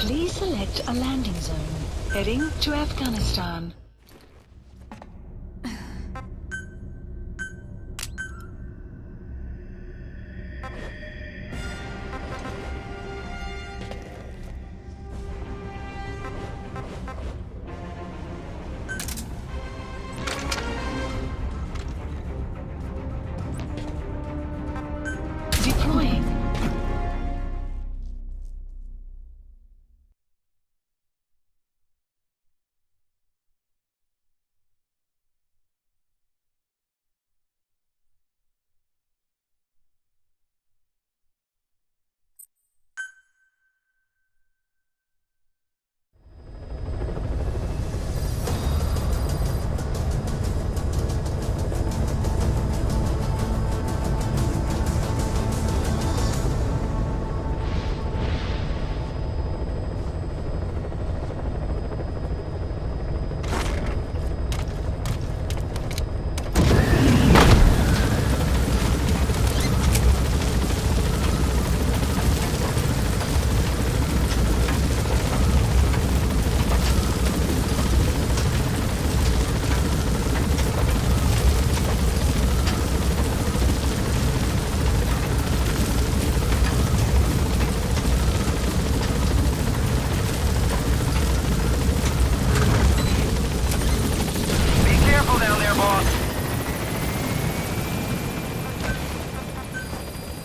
Please select a landing zone. Heading to Afghanistan. Deploying.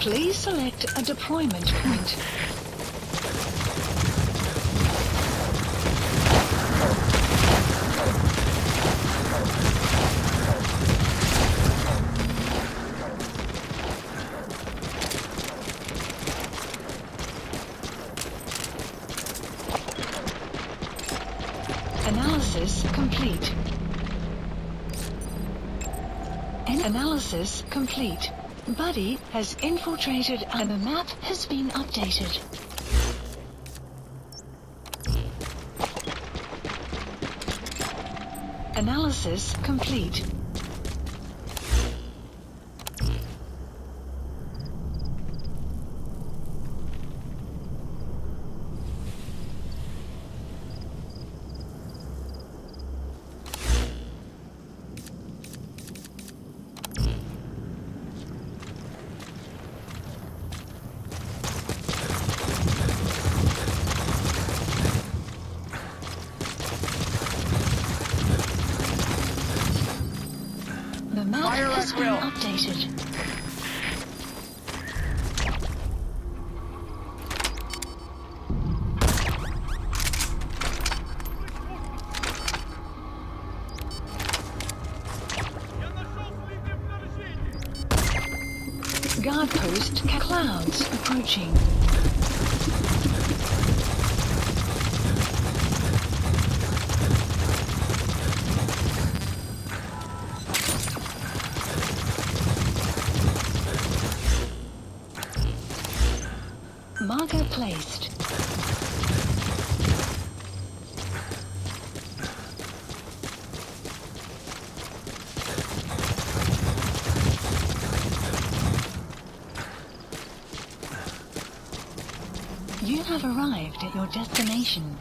Please select a deployment point. Analysis complete. Analysis complete. Buddy has infiltrated and the map has been updated. Analysis complete. The map has been updated. Guard post clouds approaching. Marker placed. You have arrived at your destination.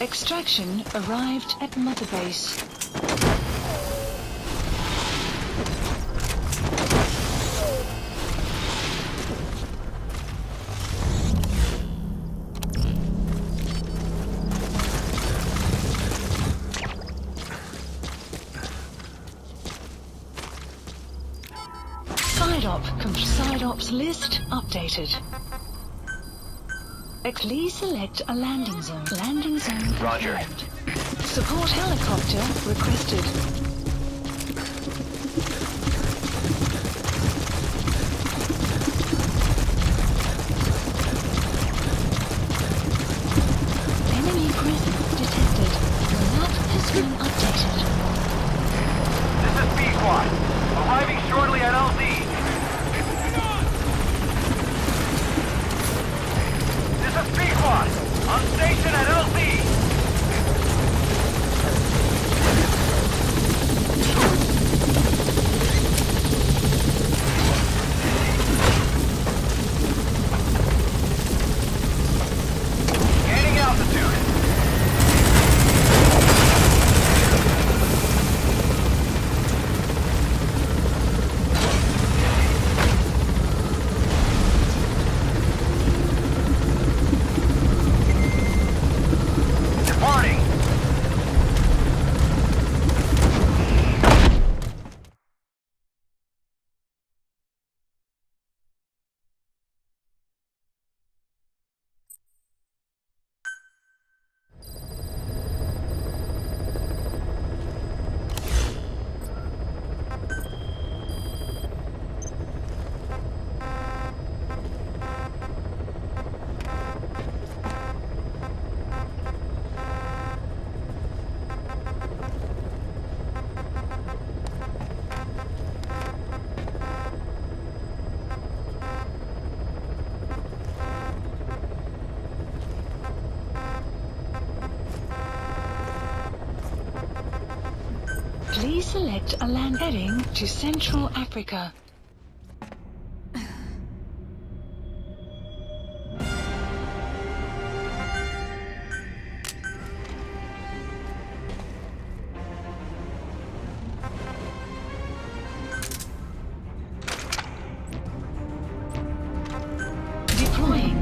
Extraction arrived at Mother Base. Side ops list updated. Please select a landing zone. Landing zone Roger. confirmed. Support helicopter requested. Enemy presence detected. The map has been updated. This is B-Squad. Arriving shortly at LZ. This is B-Squad. On station at LZ. Gaining altitude. Departing. Please select a land heading to Central Africa. Deploying.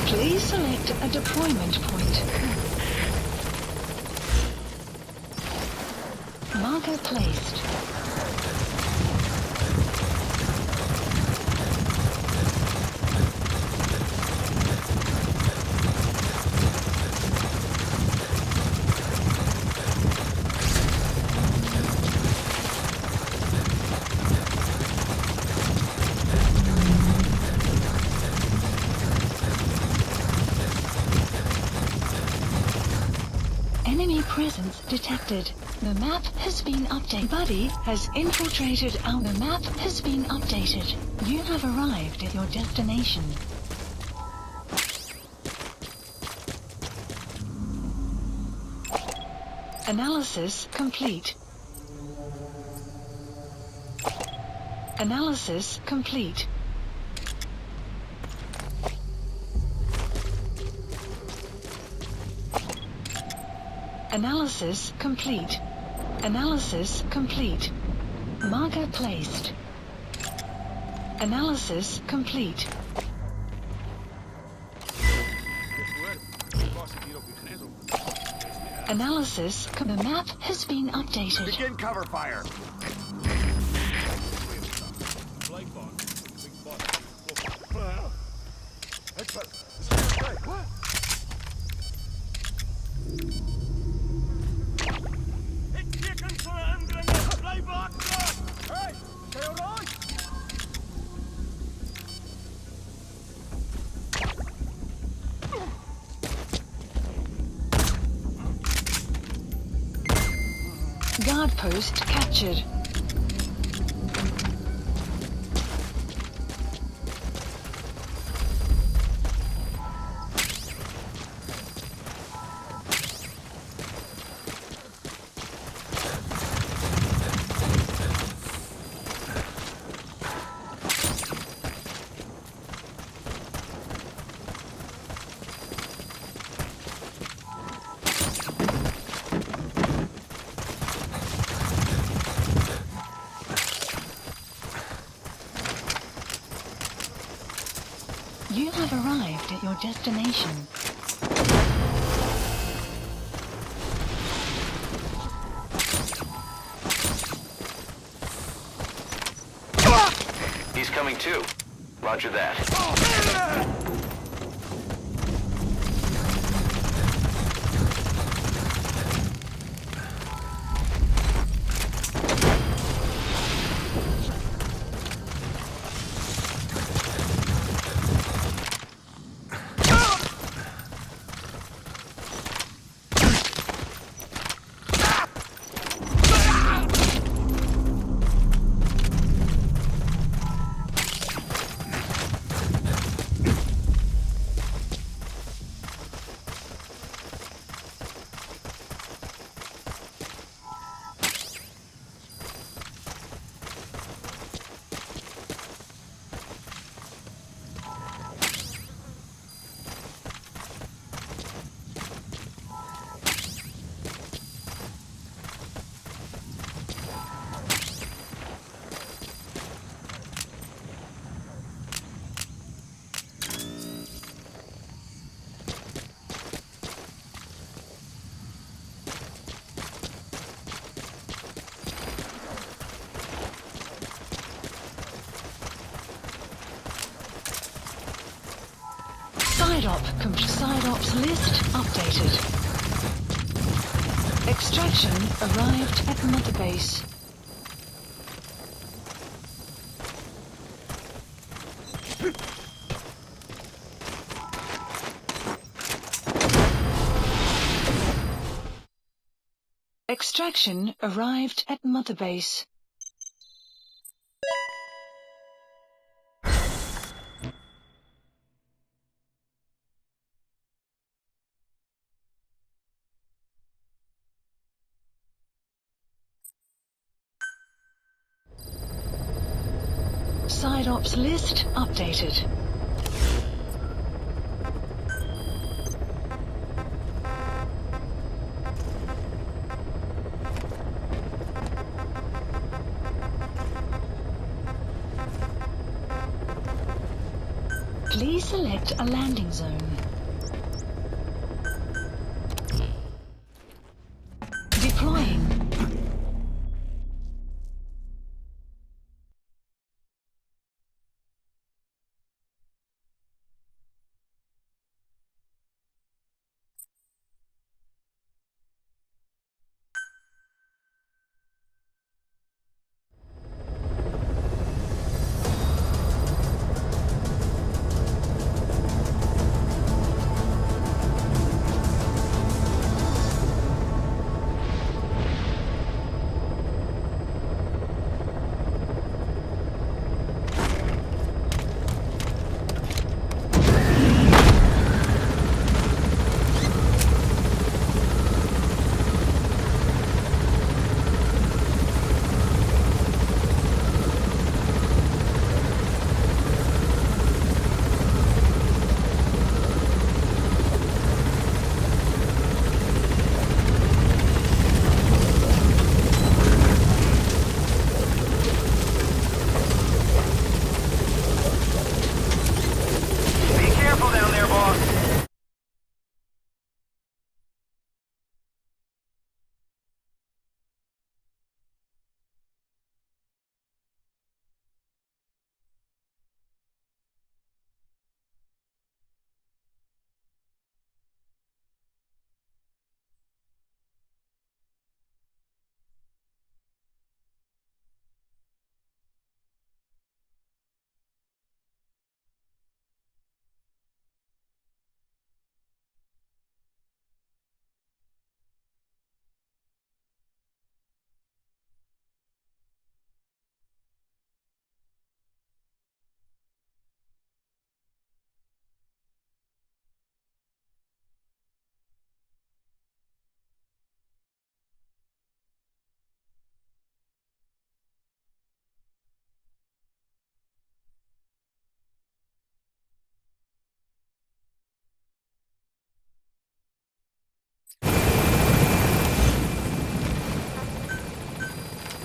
Please select a deployment point. Marker placed. Enemy presence detected. The map has been updated. Buddy has infiltrated our... The map has been updated. You have arrived at your destination. Analysis complete. Analysis complete. Analysis complete. Analysis complete. Marker placed. Analysis complete. Analysis. The map has been updated. Begin cover fire. Guard post captured. You have arrived at your destination. He's coming too. Roger that. Side ops list updated. Extraction arrived at Mother Base. Extraction arrived at Mother Base. Side ops list updated. Please select a landing zone. Deploying.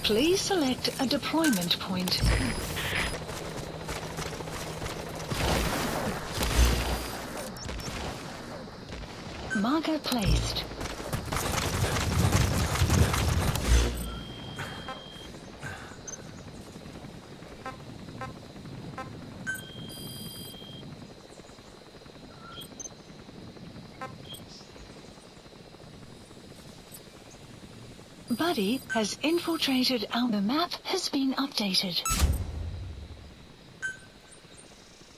Please select a deployment point. Marker placed. Buddy has infiltrated our... The map has been updated.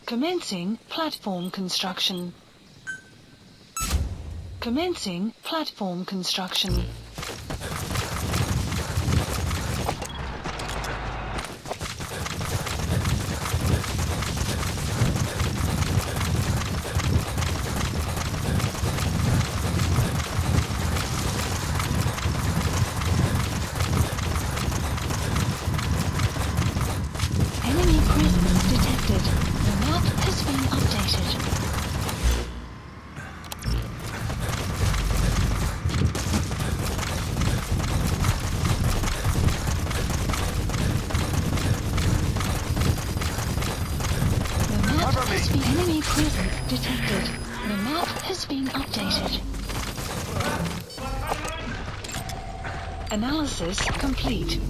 Commencing platform construction. Commencing platform construction. Enemy presence detected. The map has been updated. Enemy presence detected. The map has been updated. Analysis complete.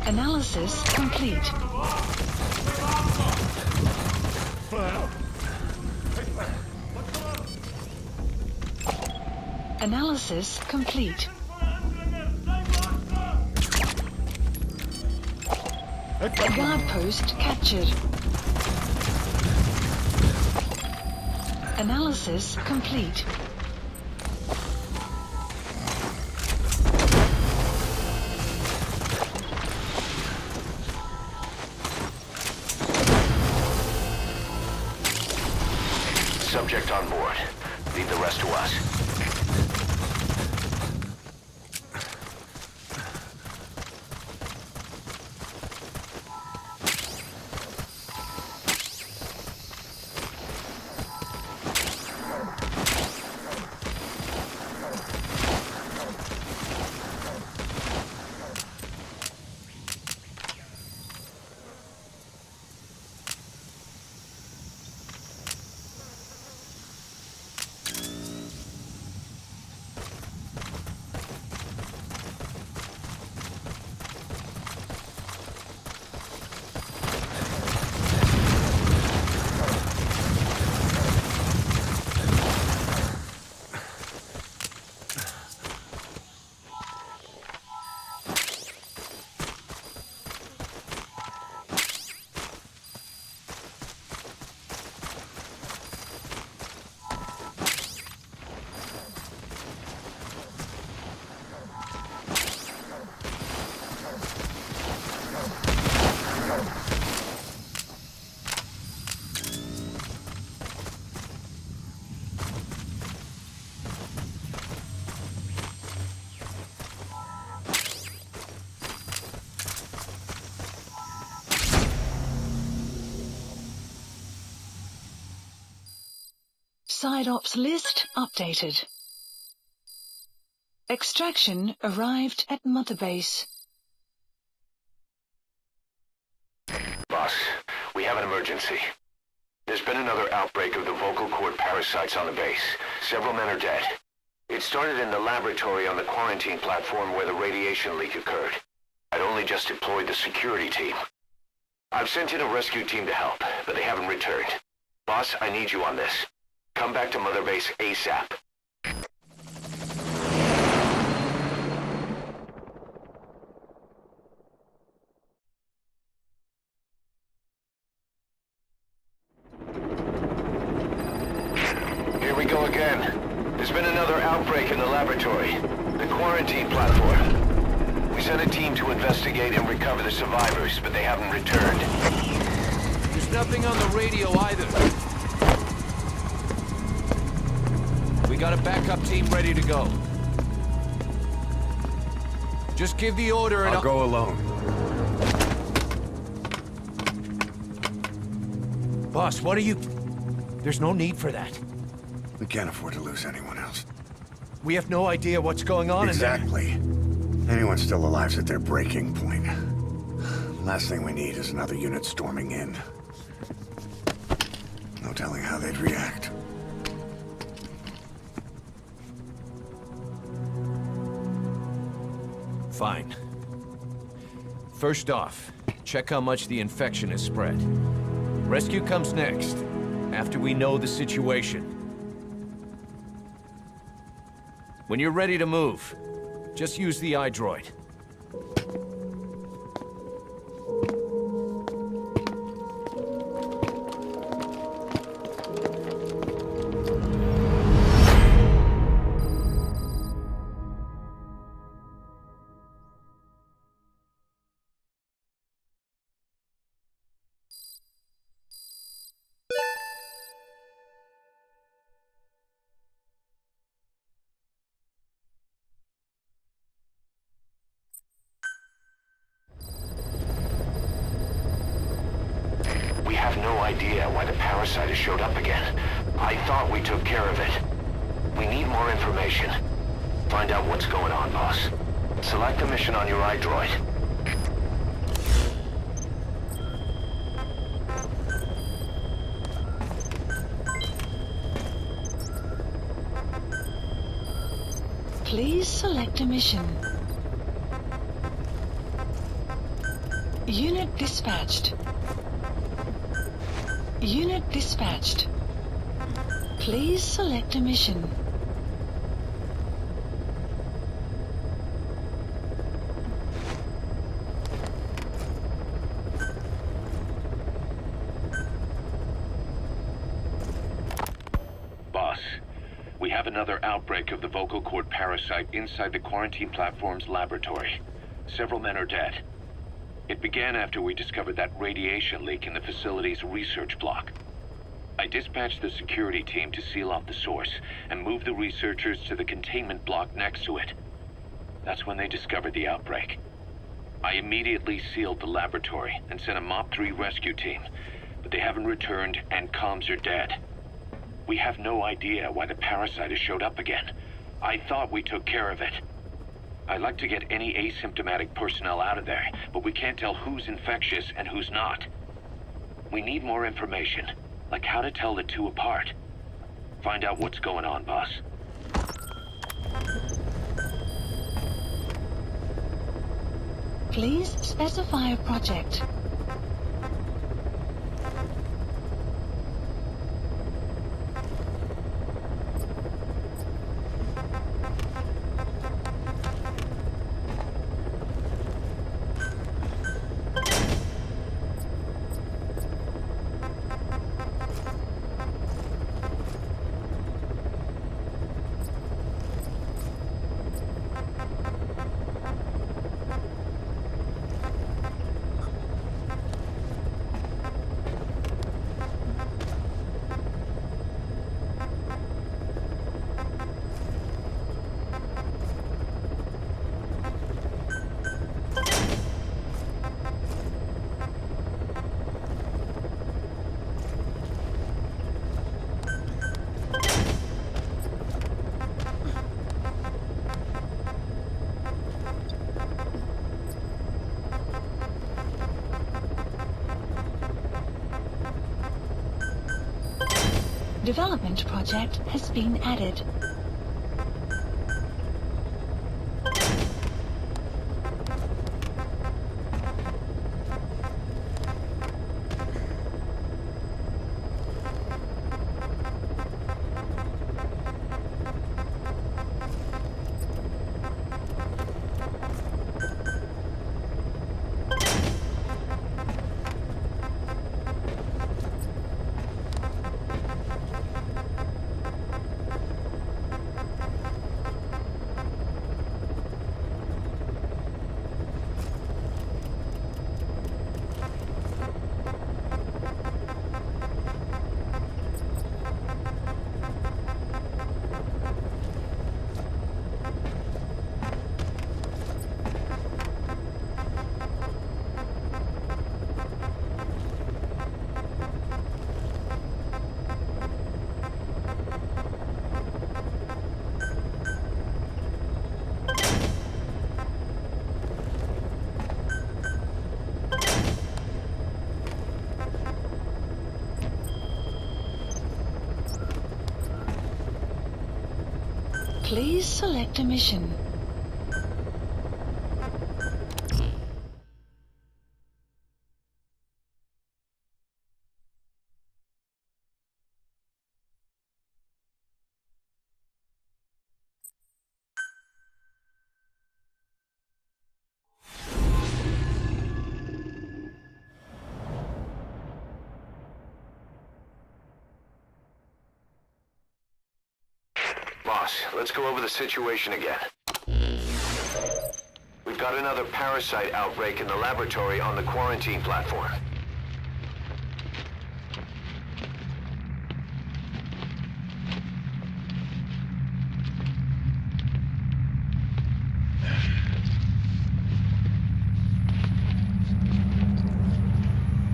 Analysis complete. Analysis complete. Guard post captured. Analysis complete. Subject on board. Leave the rest to us. Side ops list updated. Extraction arrived at Mother Base. Boss, we have an emergency. There's been another outbreak of the vocal cord parasites on the base. Several men are dead. It started in the laboratory on the quarantine platform where the radiation leak occurred. I'd only just deployed the security team. I've sent in a rescue team to help, but they haven't returned. Boss, I need you on this. Come back to Mother Base ASAP. Here we go again. There's been another outbreak in the laboratory. The quarantine platform. We sent a team to investigate and recover the survivors, but they haven't returned. There's nothing on the radio either. We got a backup team ready to go. Just give the order and I'll go alone. Boss, what are you... There's no need for that. We can't afford to lose anyone else. We have no idea what's going on in there. Exactly. Anyone still alive's at their breaking point. Last thing we need is another unit storming in. No telling how they'd react. Fine. First off, check how much the infection has spread. Rescue comes next, after we know the situation. When you're ready to move, just use the iDroid. We have no idea why the parasite has showed up again. I thought we took care of it. We need more information. Find out what's going on, boss. Select a mission on your iDroid. Please select a mission. Unit dispatched. Unit dispatched. Please select a mission. Boss, we have another outbreak of the vocal cord parasite inside the quarantine platform's laboratory. Several men are dead. It began after we discovered that radiation leak in the facility's research block. I dispatched the security team to seal off the source and move the researchers to the containment block next to it. That's when they discovered the outbreak. I immediately sealed the laboratory and sent a MOP-3 rescue team, but they haven't returned and comms are dead. We have no idea why the parasite has showed up again. I thought we took care of it. I'd like to get any asymptomatic personnel out of there, but we can't tell who's infectious and who's not. We need more information, like how to tell the two apart. Find out what's going on, boss. Please specify a project. Development project has been added. Please select a mission. Boss, let's go over the situation again. We've got another parasite outbreak in the laboratory on the quarantine platform.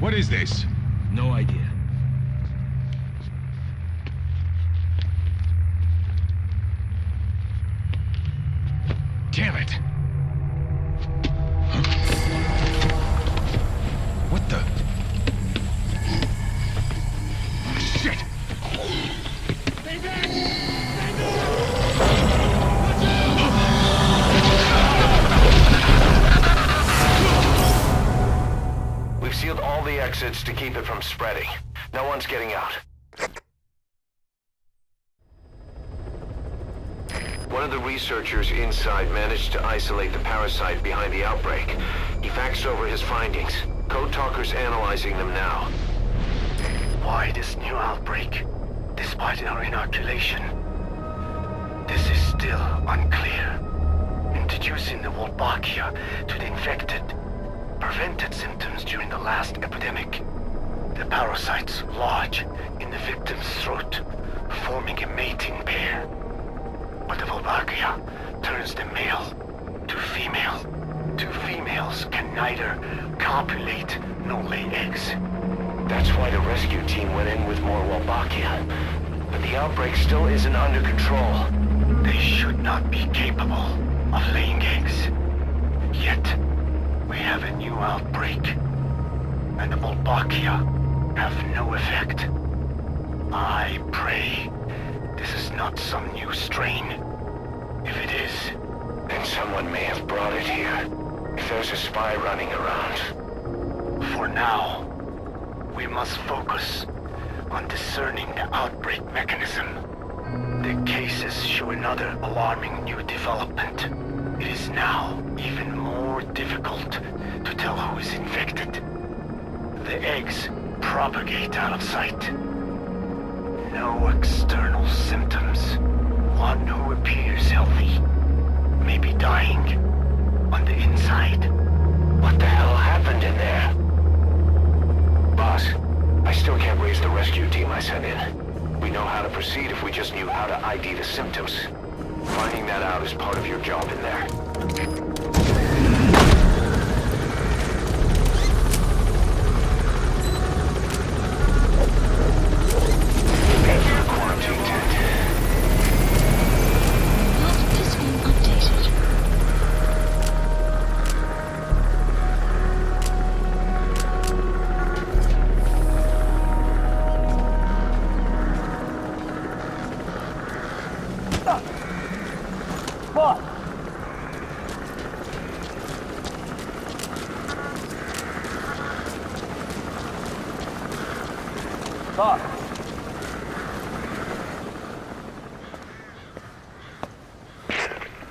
What is this? No idea. Damn it! Huh? What the? Shit! Stay back! Stay back! We've sealed all the exits to keep it from spreading. No one's getting out. One of the researchers inside managed to isolate the parasite behind the outbreak. He faxed over his findings. Code Talker's analyzing them now. Why this new outbreak, despite our inoculation? This is still unclear. Introducing the Wolbachia to the infected prevented symptoms during the last epidemic. The parasites lodge in the victim's throat, forming a mating pair. But the Wolbachia turns the male to female. Two females can neither copulate nor lay eggs. That's why the rescue team went in with more Wolbachia. But the outbreak still isn't under control. They should not be capable of laying eggs. Yet, we have a new outbreak. And the Wolbachia have no effect. I pray this is not some new strain. If it is, then someone may have brought it here. If there's a spy running around. For now, we must focus on discerning the outbreak mechanism. The cases show another alarming new development. It is now even more difficult to tell who is infected. The eggs propagate out of sight. No external symptoms. One who appears healthy may be dying on the inside. What the hell happened in there? Boss, I still can't raise the rescue team I sent in. We know how to proceed if we just knew how to ID the symptoms. Finding that out is part of your job in there. Quarantine tent. Map has been updated.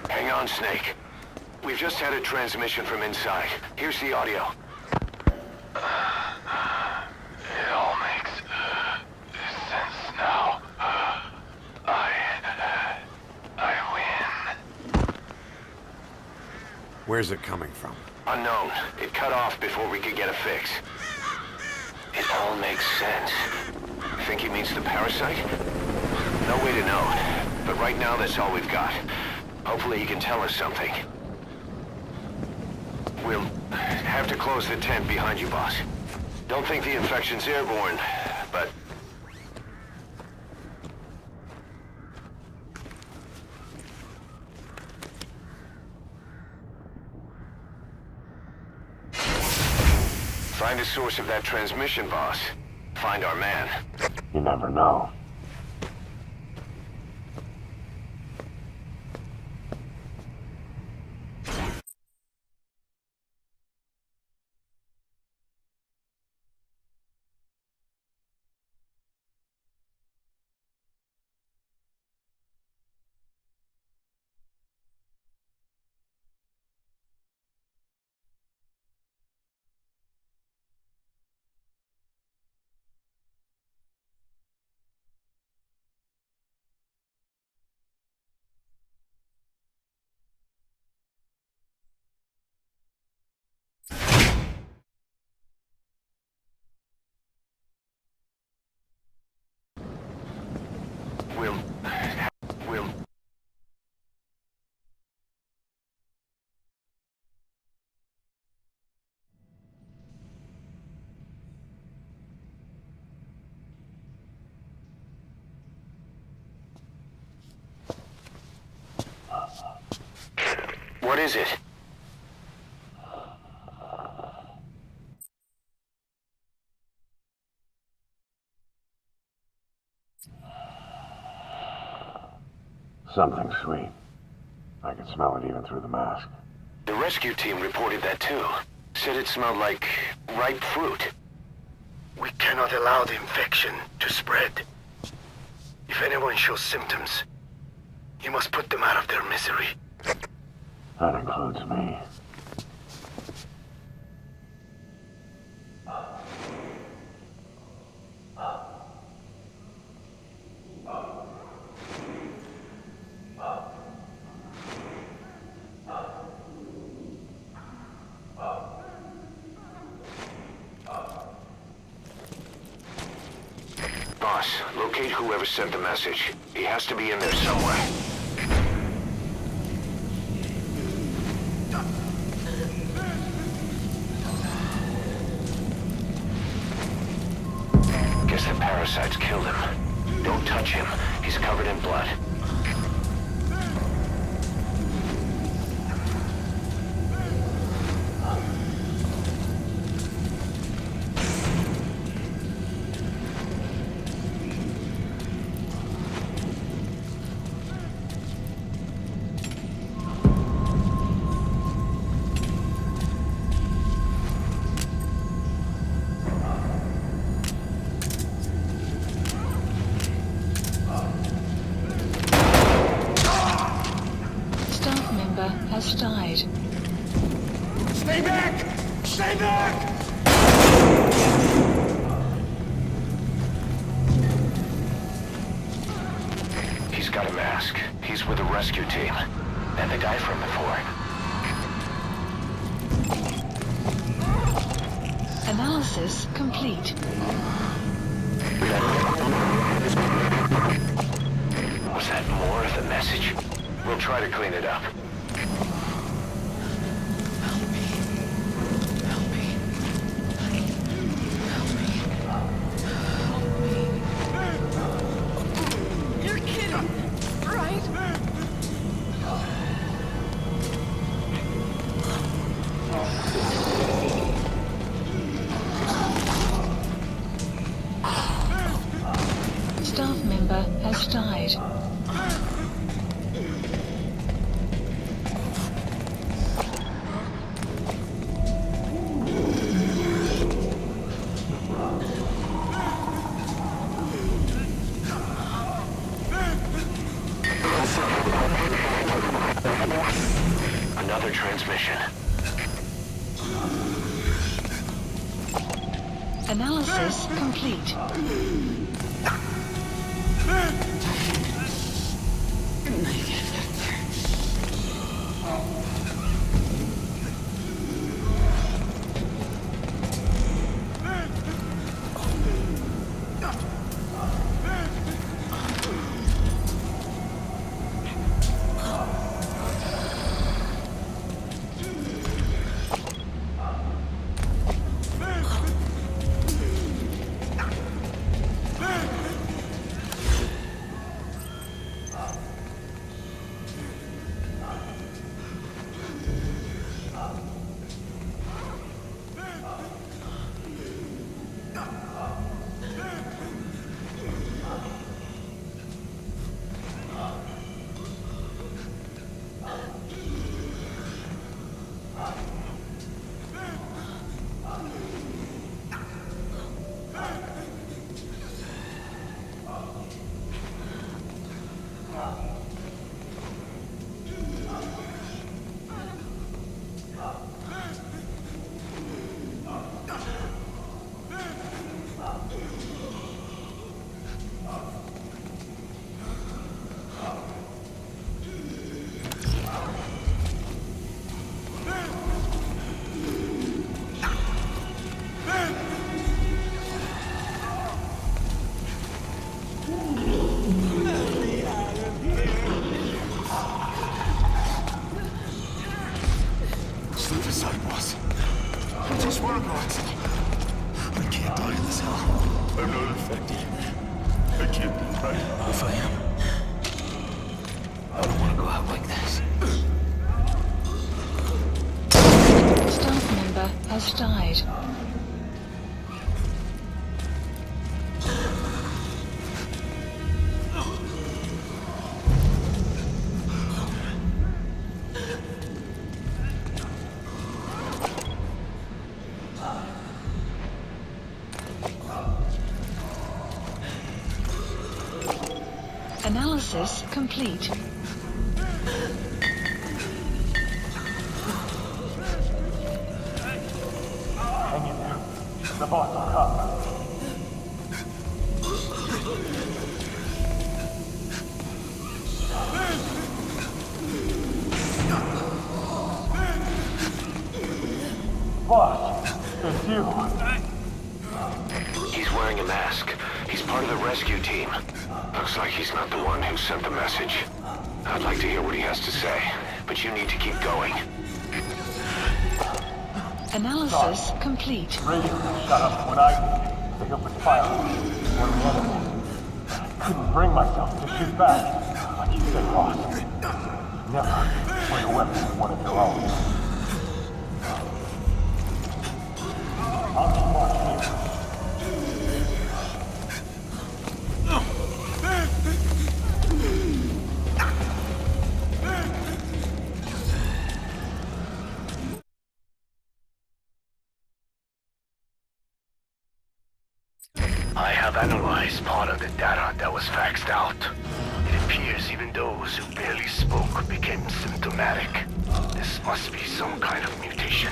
Hang on, Snake. We've just had a transmission from inside. Here's the audio. It all makes sense now. I win. Where's it coming from? Unknown. It cut off before we could get a fix. It all makes sense. Think he means the parasite? No way to know. But right now, that's all we've got. Hopefully he can tell us something. We'll have to close the tent behind you, boss. Don't think the infection's airborne, but... Find the source of that transmission, boss. Find our man. you never know. We'll... What is it? Something sweet. I can smell it even through the mask. The rescue team reported that too. Said it smelled like ripe fruit. We cannot allow the infection to spread. If anyone shows symptoms, you must put them out of their misery. That includes me. Boss, locate whoever sent the message. He has to be in there somewhere. Guess the parasites killed him. Don't touch him. He's covered in blood. Has died. Stay back! Stay back! He's got a mask. He's with a rescue team. And they died from before. Analysis complete. Was that more of the message? We'll try to clean it up. Staff member has died. Another transmission. Analysis complete. infected. I can't be right. If I am, I don't want to go out like this. Staff member has died. Analysis complete. Hang in there. The boss will come. Boss, it's you. He's wearing a mask. He's part of the rescue team. Looks like he's not the one who sent the message. I'd like to hear what he has to say, but you need to keep going. Analysis complete. Radio shut up when the open fire on the enemy. Couldn't bring myself to shoot back, like you said, boss. Never point a weapon at one of your own. I'll keep watching here. I have analyzed part of the data that was faxed out. It appears even those who barely spoke became symptomatic. This must be some kind of mutation.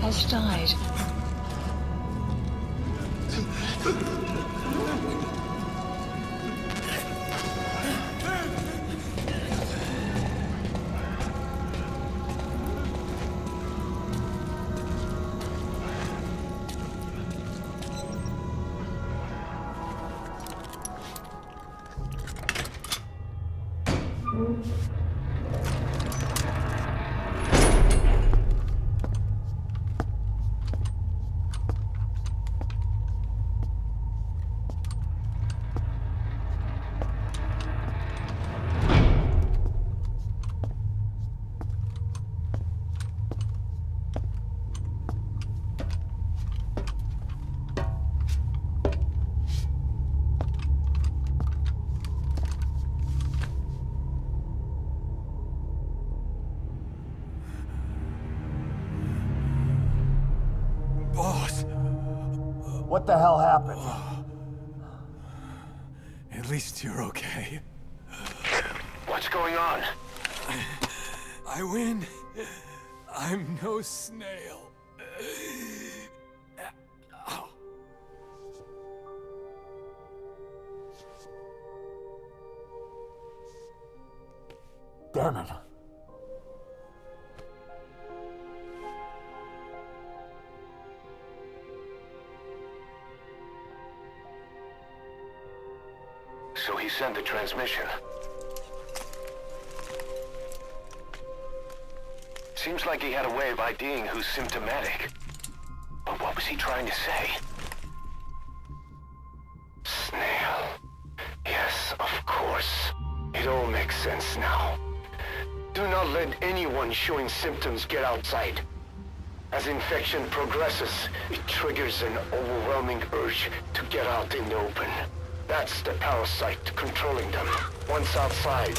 Has died. Boss! What the hell happened? At least you're okay. What's going on? I win. I'm no snail. Damn it. So he sent the transmission. Seems like he had a way of IDing who's symptomatic. But what was he trying to say? Snail. Yes, of course. It all makes sense now. Do not let anyone showing symptoms get outside. As infection progresses, it triggers an overwhelming urge to get out in the open. That's the parasite controlling them. Once outside,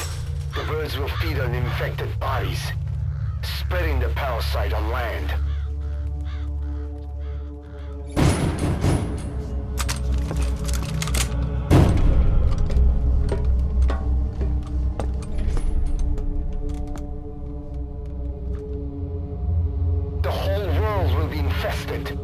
the birds will feed on infected bodies, spreading the parasite on land. The whole world will be infested.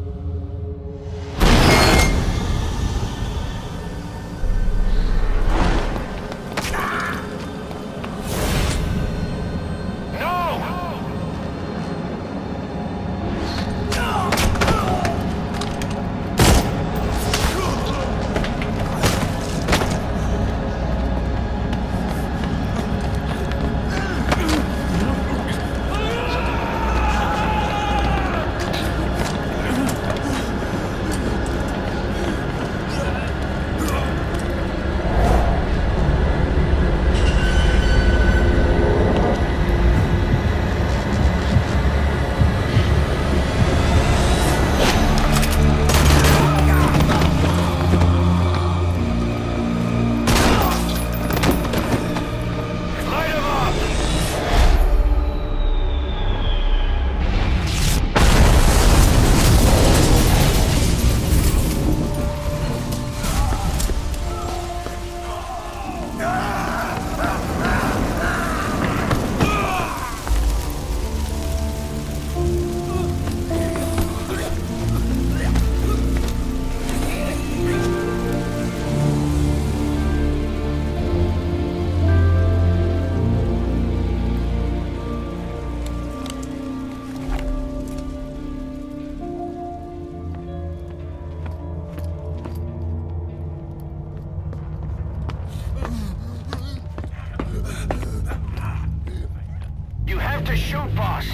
You have to shoot, boss!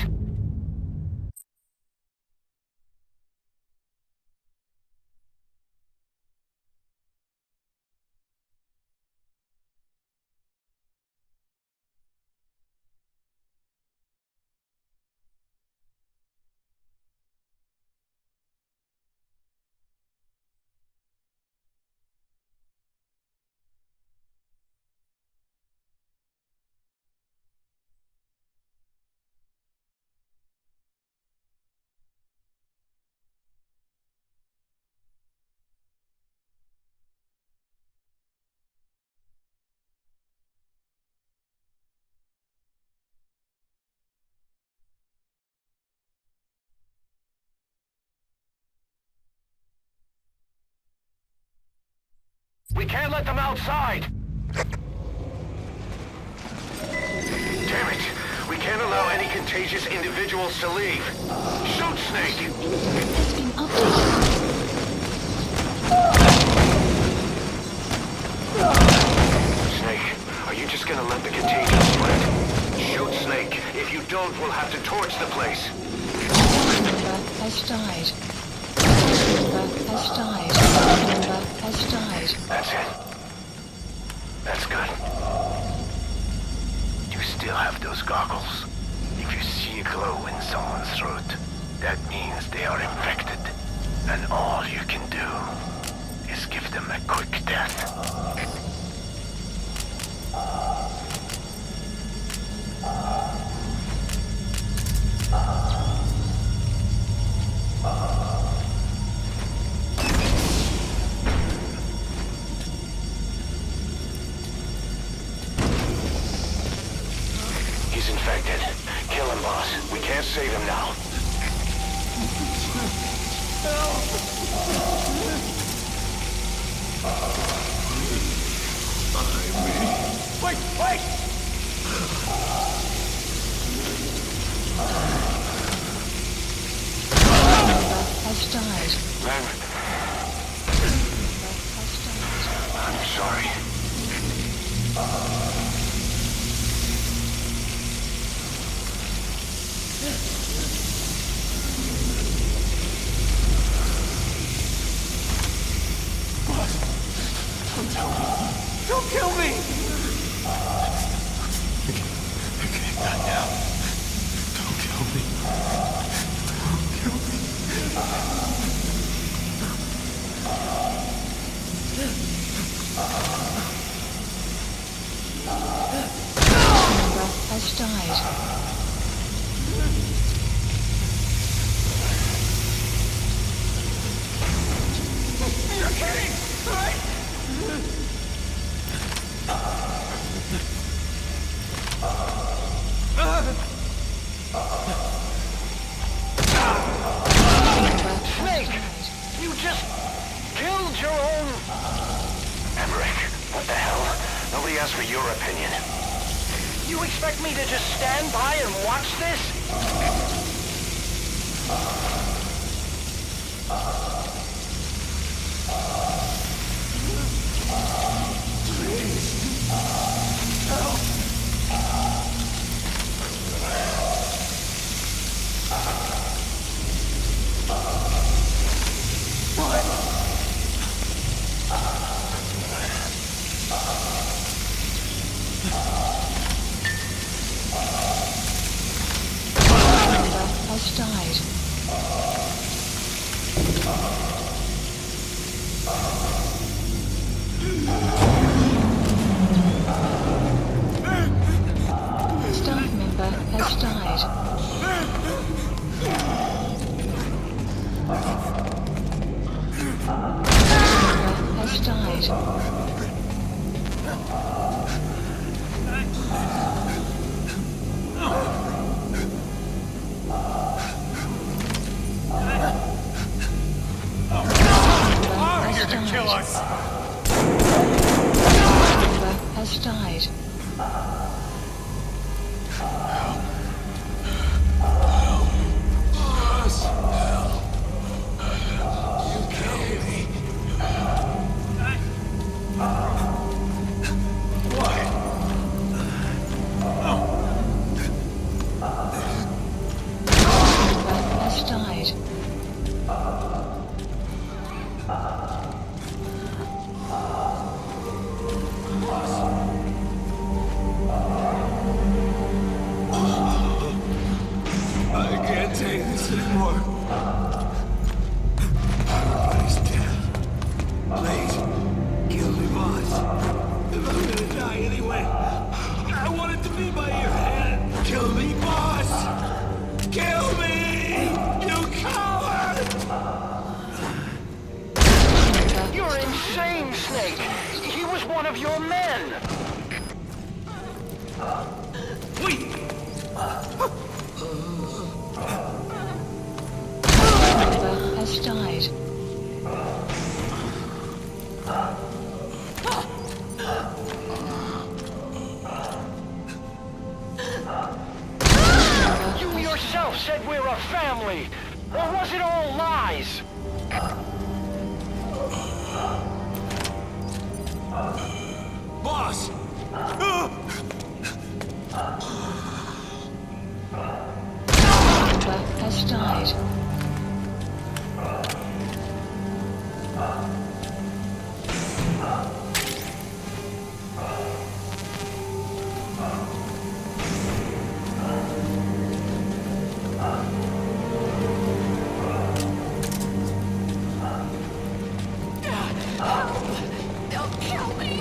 We can't let them outside! Damn it! We can't allow any contagious individuals to leave. Shoot, Snake! Has been updated. Snake, are you just gonna let the contagion spread? Shoot, Snake! If you don't, we'll have to torch the place. Member has died. Member has died. Member has died. That's it. That's good. You still have those goggles. If you see a glow in someone's throat, that means they are infected. And all you can do is give them a quick death. He's infected. Kill him, boss. We can't save him now. Wait! Wait! Member has died. Man, Member has died. I'm sorry. Don't kill me! Okay, not now. Don't kill me. Don't kill me. Member has died. You're kidding, right? Member has Snake! died. You just killed your own... Emmerich, what the hell? Nobody asked for your opinion. You expect me to just stand by and watch this? Member has died. of your men! Wait! Member has died. You yourself said we're a family! Or was it all lies? Boss! Member has died. They'll kill me!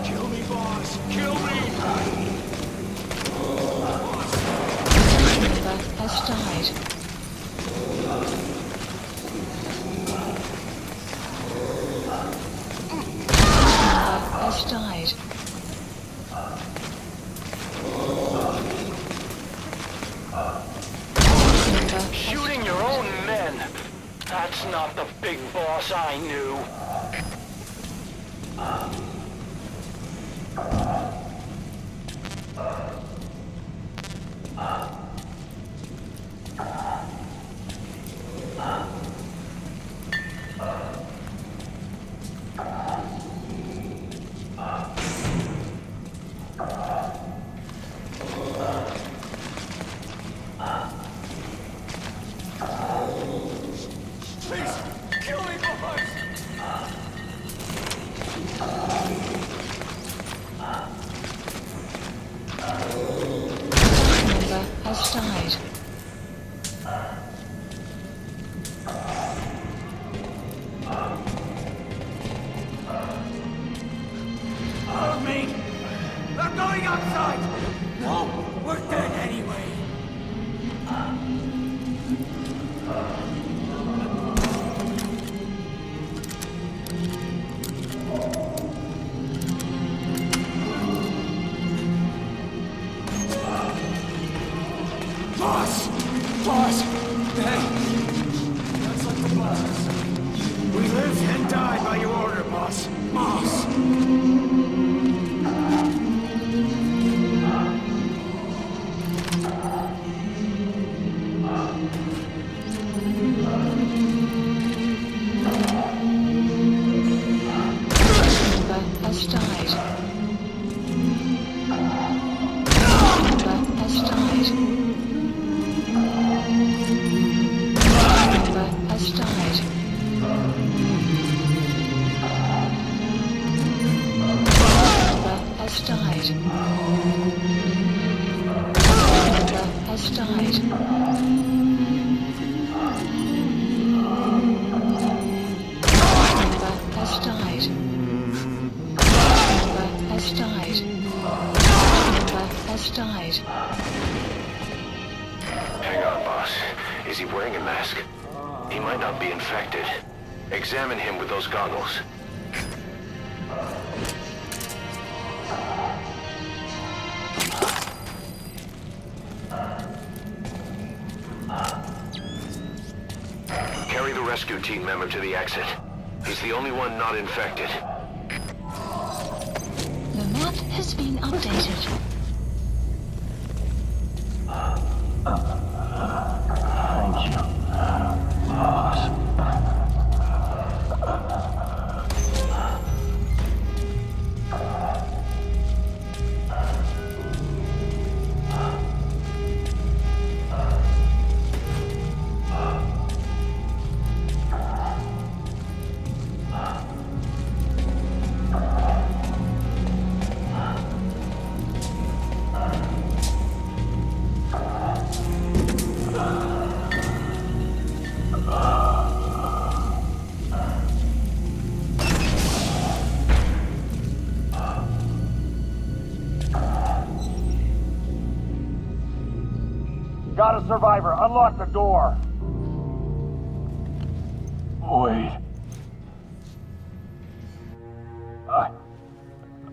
Kill me, boss! Kill me! Member has died. Member has died. Member has Shooting your own men! That's not the big boss I knew. Please! Kill me, boss! Member has died. Follow me! They're going outside! No, we're dead anyway! Boss! Boss! Hey! That's like the boss. We live and die by your order, boss. Boss! Member has died. Member has died. Member has died. Member has died. Member has died. Member has died. Member has died. Member has died. Hang on, boss. Is he wearing a mask? He might not be infected. Examine him with those goggles. Carry the rescue team member to the exit. He's the only one not infected. The map has been updated. not a survivor. Unlock the door. Wait.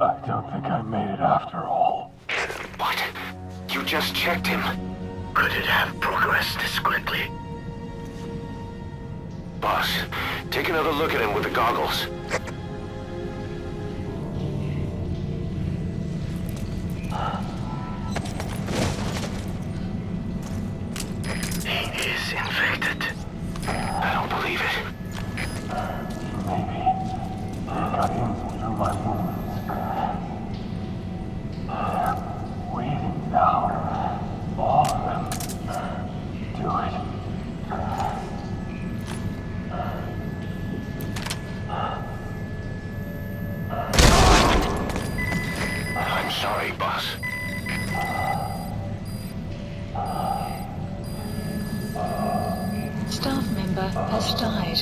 I don't think I made it after all. What? You just checked him. Could it have progressed this quickly? Boss, take another look at him with the goggles. He is infected. I don't believe it. Maybe he got in through my wounds. They're waiting now. All of them. Do it. I'm sorry, boss. Staff member has died.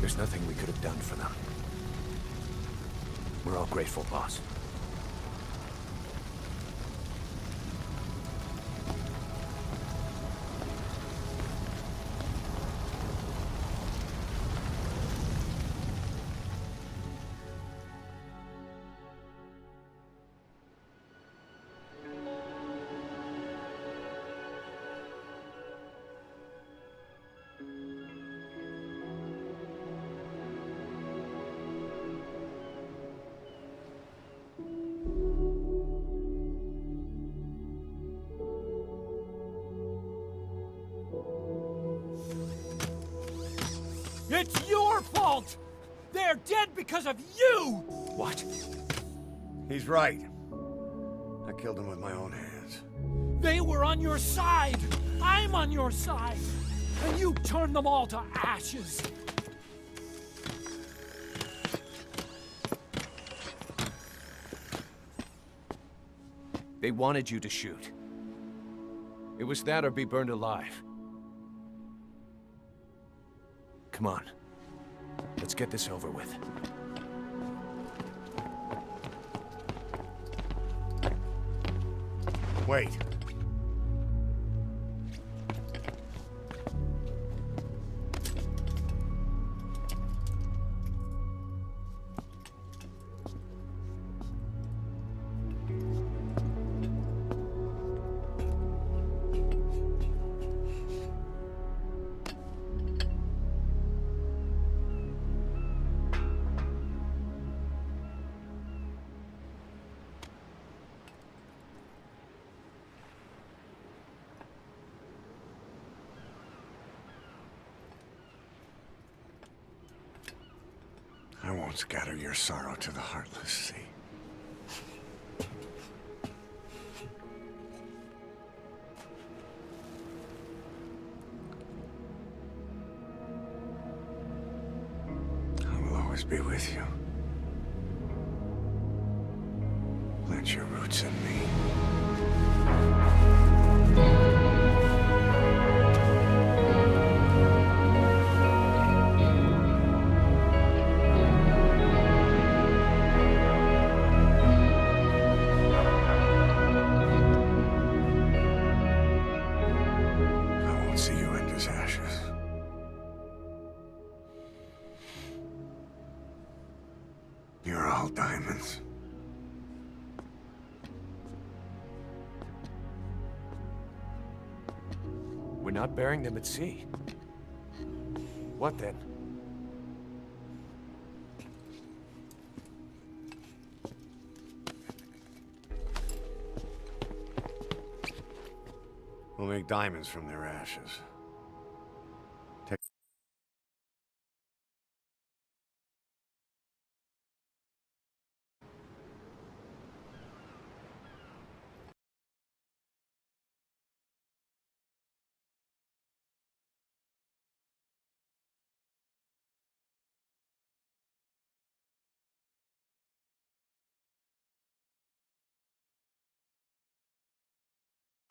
There's nothing we could have done for them. We're all grateful, boss. It's your fault! They're dead because of you! What? He's right. I killed him with my own hands. They were on your side! I'm on your side! And you turned them all to ashes! They wanted you to shoot. It was that or be burned alive. Come on. Let's get this over with. Wait. I won't scatter your sorrow to the heartless sea. I will always be with you. Plant your roots in me. You're all diamonds. We're not burying them at sea. What then? We'll make diamonds from their ashes.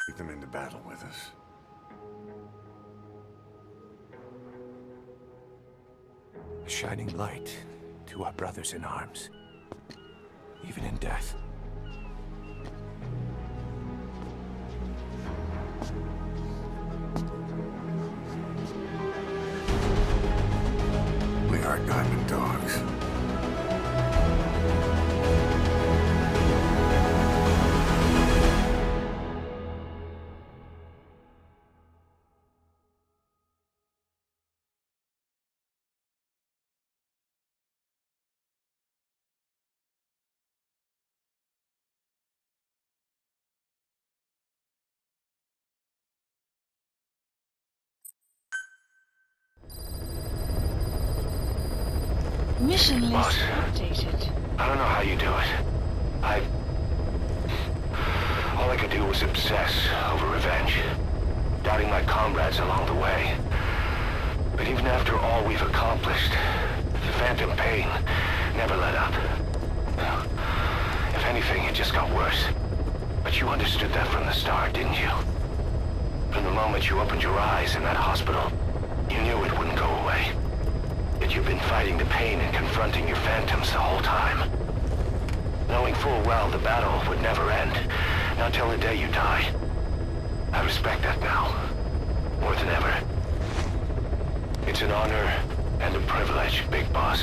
Take them into battle with us. A shining light to our brothers in arms, even in death. We are diamond dogs. Mission Boss. list updated. I don't know how you do it. All I could do was obsess over revenge, doubting my comrades along the way. But even after all we've accomplished, the phantom pain never let up. If anything, it just got worse. But you understood that from the start, didn't you? From the moment you opened your eyes in that hospital, you knew it wouldn't go away. Yet you've been fighting the pain and confronting your phantoms the whole time. Knowing full well the battle would never end, not till the day you die. I respect that now, more than ever. It's an honor and a privilege, Big Boss.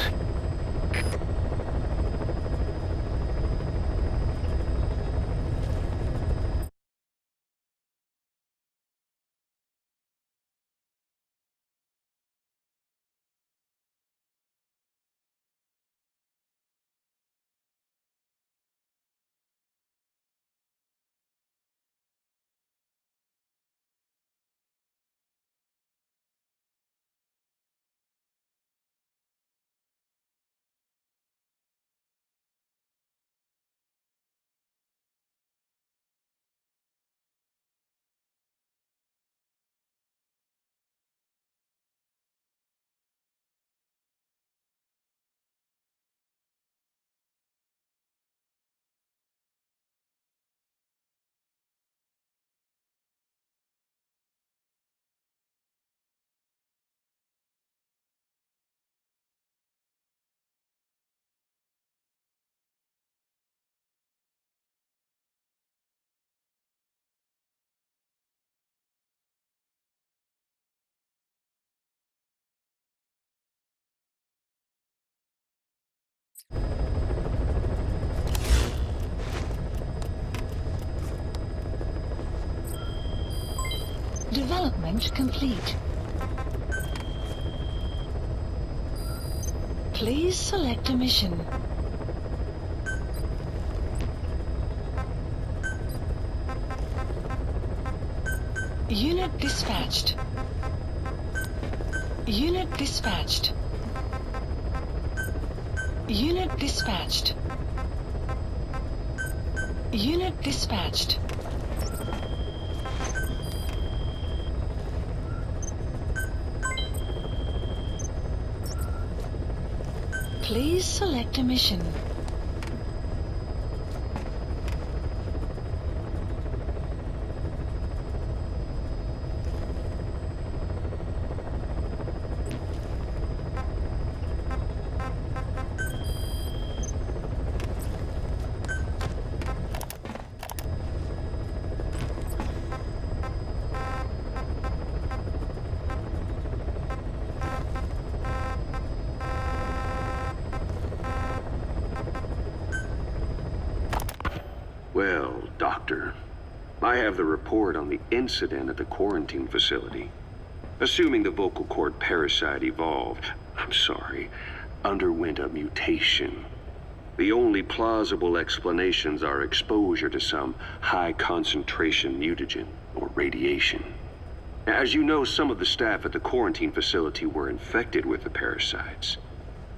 Development complete. Please select a mission. Unit dispatched. Unit dispatched. Unit dispatched. Unit dispatched. Please select a mission. Well, Doctor, I have the report on the incident at the quarantine facility. Assuming the vocal cord parasite underwent a mutation. The only plausible explanations are exposure to some high-concentration mutagen or radiation. As you know, some of the staff at the quarantine facility were infected with the parasites.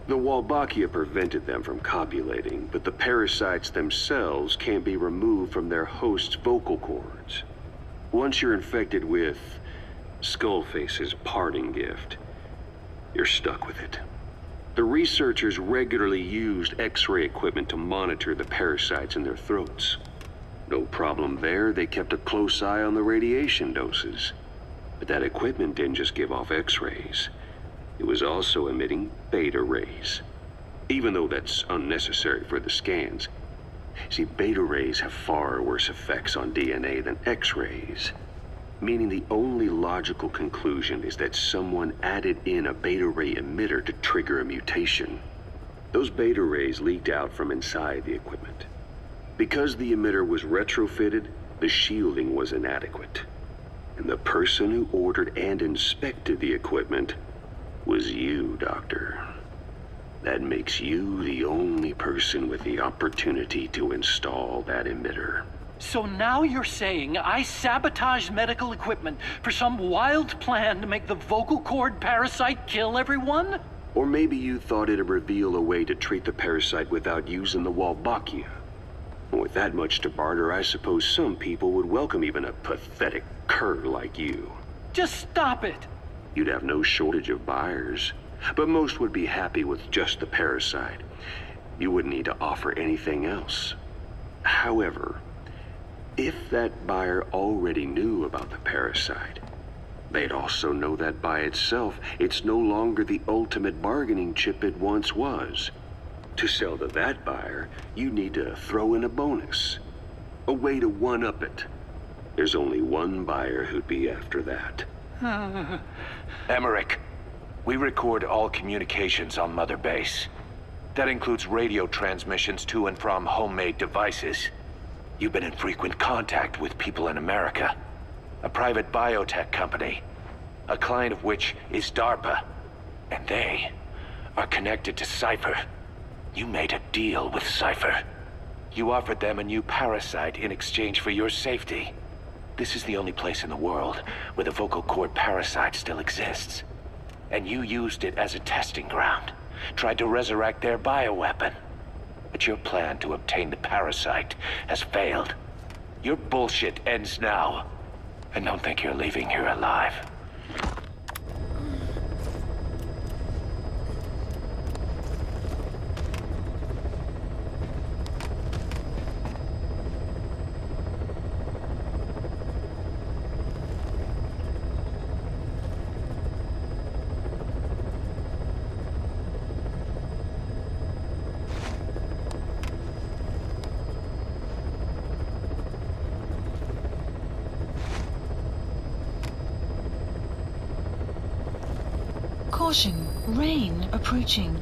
The Wolbachia prevented them from copulating, but the parasites themselves can't be removed from their host's vocal cords. Once you're infected with Skullface's parting gift, you're stuck with it. The researchers regularly used X-ray equipment to monitor the parasites in their throats. No problem there, they kept a close eye on the radiation doses. But that equipment didn't just give off X-rays. It was also emitting beta rays, even though that's unnecessary for the scans. See, beta rays have far worse effects on DNA than X-rays, meaning the only logical conclusion is that someone added in a beta ray emitter to trigger a mutation. Those beta rays leaked out from inside the equipment. Because the emitter was retrofitted, the shielding was inadequate. And the person who ordered and inspected the equipment was you, Doctor. That makes you the only person with the opportunity to install that emitter. So now you're saying I sabotaged medical equipment for some wild plan to make the vocal cord parasite kill everyone? Or maybe you thought it'd reveal a way to treat the parasite without using the Wolbachia. With that much to barter, I suppose some people would welcome even a pathetic cur like you. Just stop it! You'd have no shortage of buyers, but most would be happy with just the parasite. You wouldn't need to offer anything else. However, if that buyer already knew about the parasite, they'd also know that by itself, it's no longer the ultimate bargaining chip it once was. To sell to that buyer, you need to throw in a bonus, a way to one-up it. There's only one buyer who'd be after that. Emmerich, we record all communications on Mother Base. That includes radio transmissions to and from homemade devices. You've been in frequent contact with people in America. A private biotech company, a client of which is DARPA. And they are connected to Cypher. You made a deal with Cypher. You offered them a new parasite in exchange for your safety. This is the only place in the world where the vocal cord parasite still exists. And you used it as a testing ground, tried to resurrect their bioweapon. But your plan to obtain the parasite has failed. Your bullshit ends now. And don't think you're leaving here alive. Caution, rain approaching.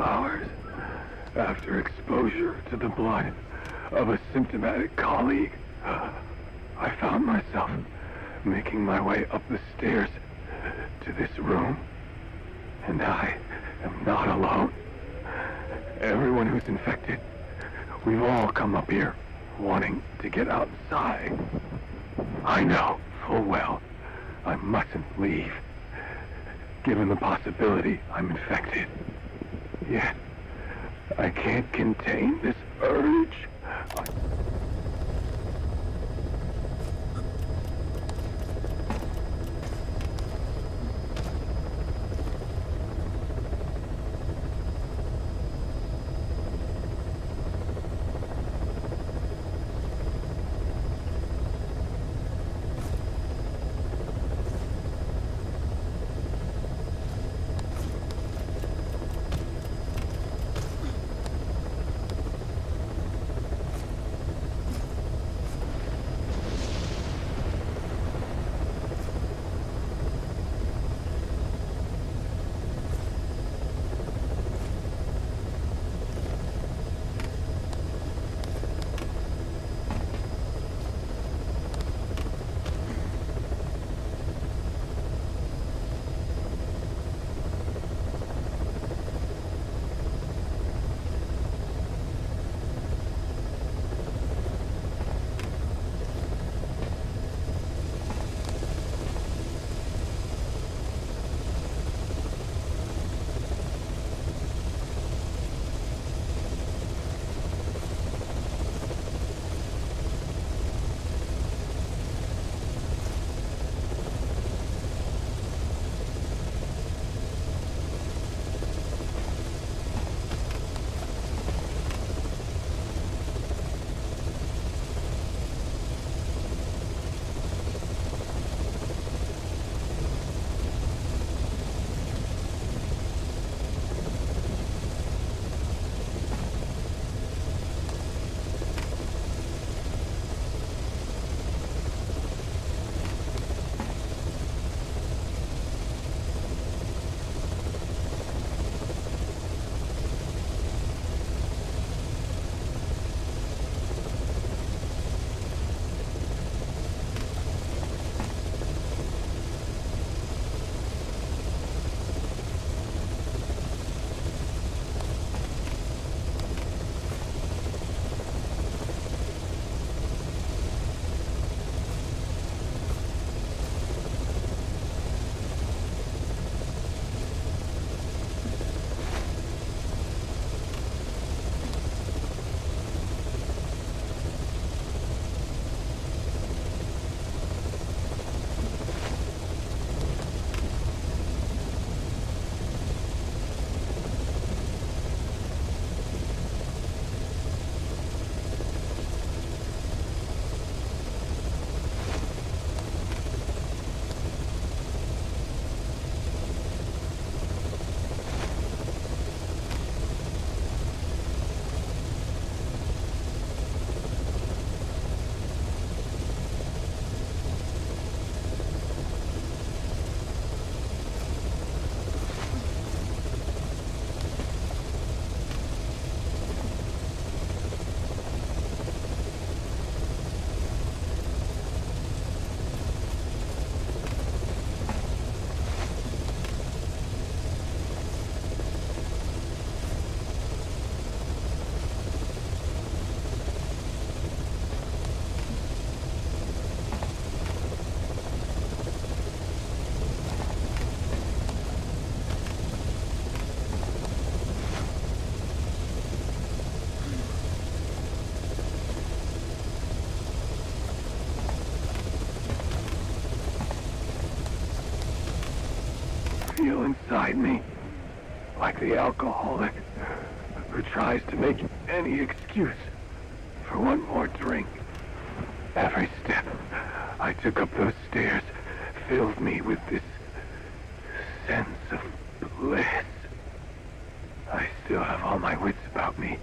hours after exposure to the blood of a symptomatic colleague, I found myself making my way up the stairs to this room. And I am not alone. Everyone who's infected, we've all come up here wanting to get outside. I know full well I mustn't leave, given the possibility I'm infected. Yet, I can't contain this urge. Feel inside me like the alcoholic who tries to make any excuse for one more drink. Every step I took up those stairs filled me with this sense of bliss. I still have all my wits about me.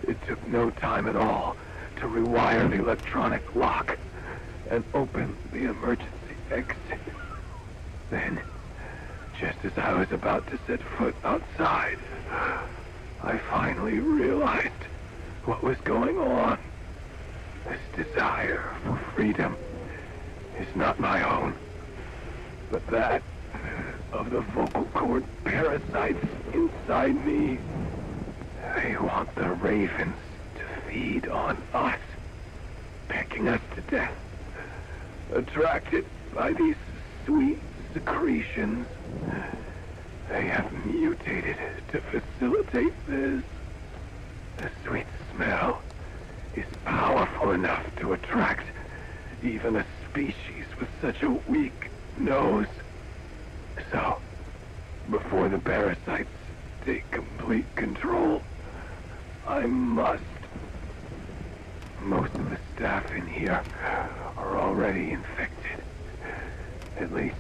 It took no time at all to rewire the electronic lock and open the emergency exit. Then, Just as I was about to set foot outside, I finally realized what was going on. This desire for freedom is not my own, but that of the vocal cord parasites inside me. They want the ravens to feed on us, pecking us to death, attracted by these sweet secretions. They have mutated to facilitate this. The sweet smell is powerful enough to attract even a species with such a weak nose. So, before the parasites take complete control, I must. Most of the staff in here are already infected. At least,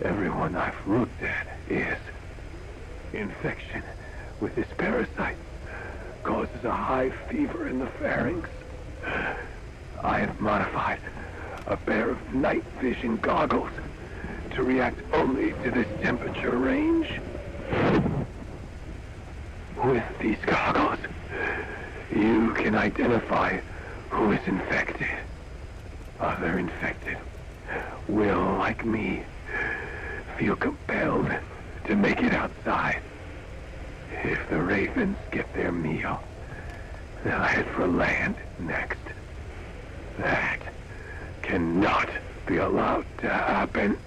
everyone I've looked at is. Infection with this parasite causes a high fever in the pharynx. I have modified a pair of night vision goggles to react only to this temperature range. With these goggles, you can identify who is infected. Other infected will, like me, feel compelled to make it outside. If the ravens get their meal, they'll head for land next. That cannot be allowed to happen.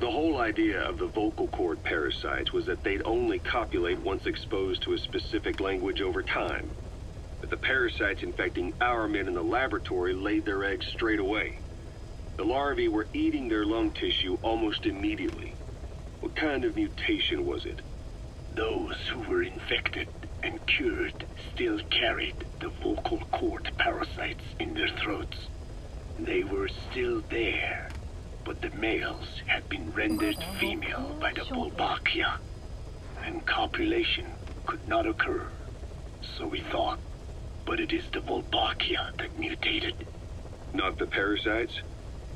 The whole idea of the vocal cord parasites was that they'd only copulate once exposed to a specific language over time. But the parasites infecting our men in the laboratory laid their eggs straight away. The larvae were eating their lung tissue almost immediately. What kind of mutation was it? Those who were infected and cured still carried the vocal cord parasites in their throats. They were still there, but the males had been rendered female by the Wolbachia, and copulation could not occur. So we thought, but it is the Wolbachia that mutated. Not the parasites?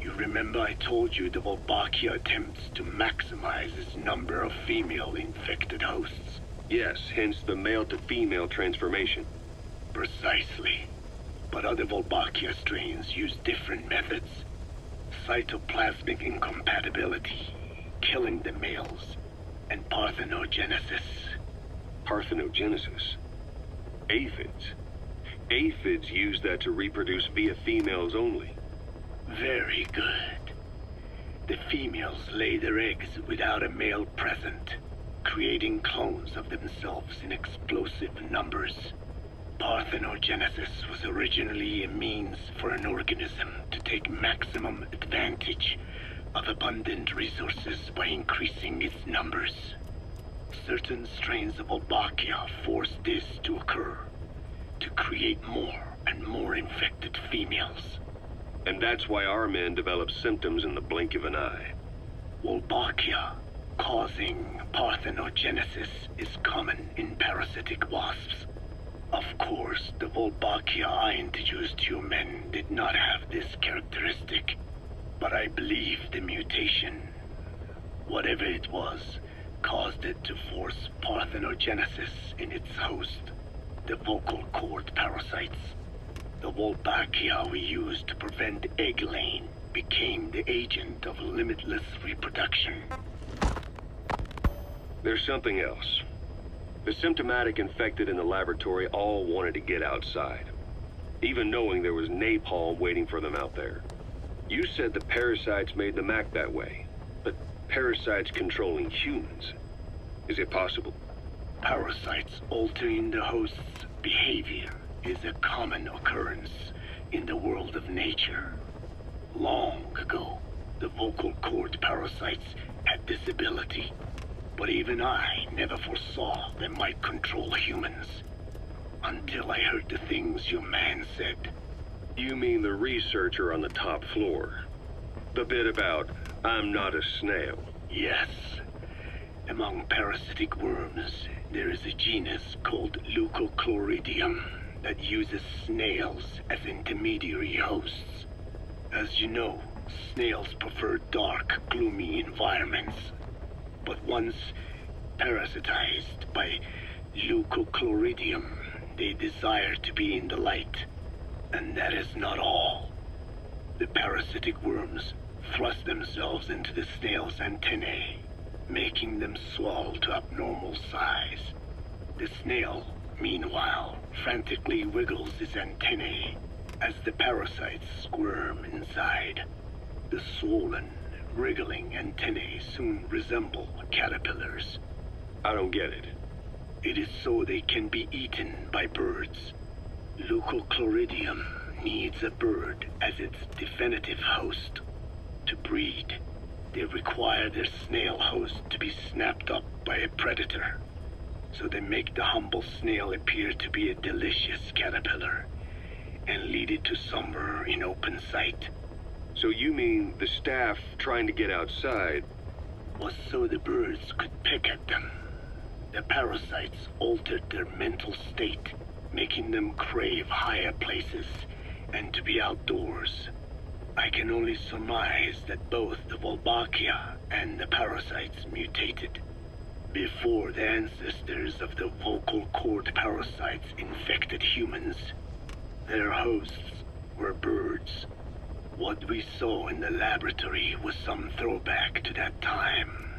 You remember I told you the Wolbachia attempts to maximize its number of female infected hosts? Yes, hence the male-to-female transformation. Precisely. But other Wolbachia strains use different methods. Cytoplasmic incompatibility, killing the males, and parthenogenesis. Parthenogenesis? Aphids? Aphids use that to reproduce via females only. Very good. The females lay their eggs without a male present, creating clones of themselves in explosive numbers. Parthenogenesis was originally a means for an organism to take maximum advantage of abundant resources by increasing its numbers. Certain strains of Wolbachia force this to occur, to create more and more infected females. And that's why our men develop symptoms in the blink of an eye. Wolbachia causing parthenogenesis is common in parasitic wasps. Of course, the Wolbachia I introduced to your men did not have this characteristic, but I believe the mutation, whatever it was, caused it to force parthenogenesis in its host, the vocal cord parasites. The Wolbachia we used to prevent egg laying became the agent of limitless reproduction. There's something else. The symptomatic infected in the laboratory all wanted to get outside, even knowing there was napalm waiting for them out there. You said the parasites made them act that way. Parasites controlling humans. Is it possible? Parasites altering the host's behavior is a common occurrence in the world of nature. Long ago, the vocal cord parasites had this ability, but even I never foresaw they might control humans. Until I heard the things your man said. You mean the researcher on the top floor? The bit about, I'm not a snail. Yes. Among parasitic worms, there is a genus called Leucochloridium that uses snails as intermediary hosts. As you know, snails prefer dark, gloomy environments. But once parasitized by Leucochloridium, they desire to be in the light. And that is not all. The parasitic worms thrust themselves into the snail's antennae, making them swell to abnormal size. The snail, meanwhile, frantically wiggles its antennae as the parasites squirm inside. The swollen, wriggling antennae soon resemble caterpillars. I don't get it. It is so they can be eaten by birds. Leucochloridium needs a bird as its definitive host. To breed, they require their snail host to be snapped up by a predator. So they make the humble snail appear to be a delicious caterpillar and lead it to somewhere in open sight. So you mean the staff trying to get outside was so the birds could pick at them. The parasites altered their mental state, making them crave higher places and to be outdoors. I can only surmise that both the Wolbachia and the parasites mutated before the ancestors of the vocal cord parasites infected humans. Their hosts were birds. What we saw in the laboratory was some throwback to that time.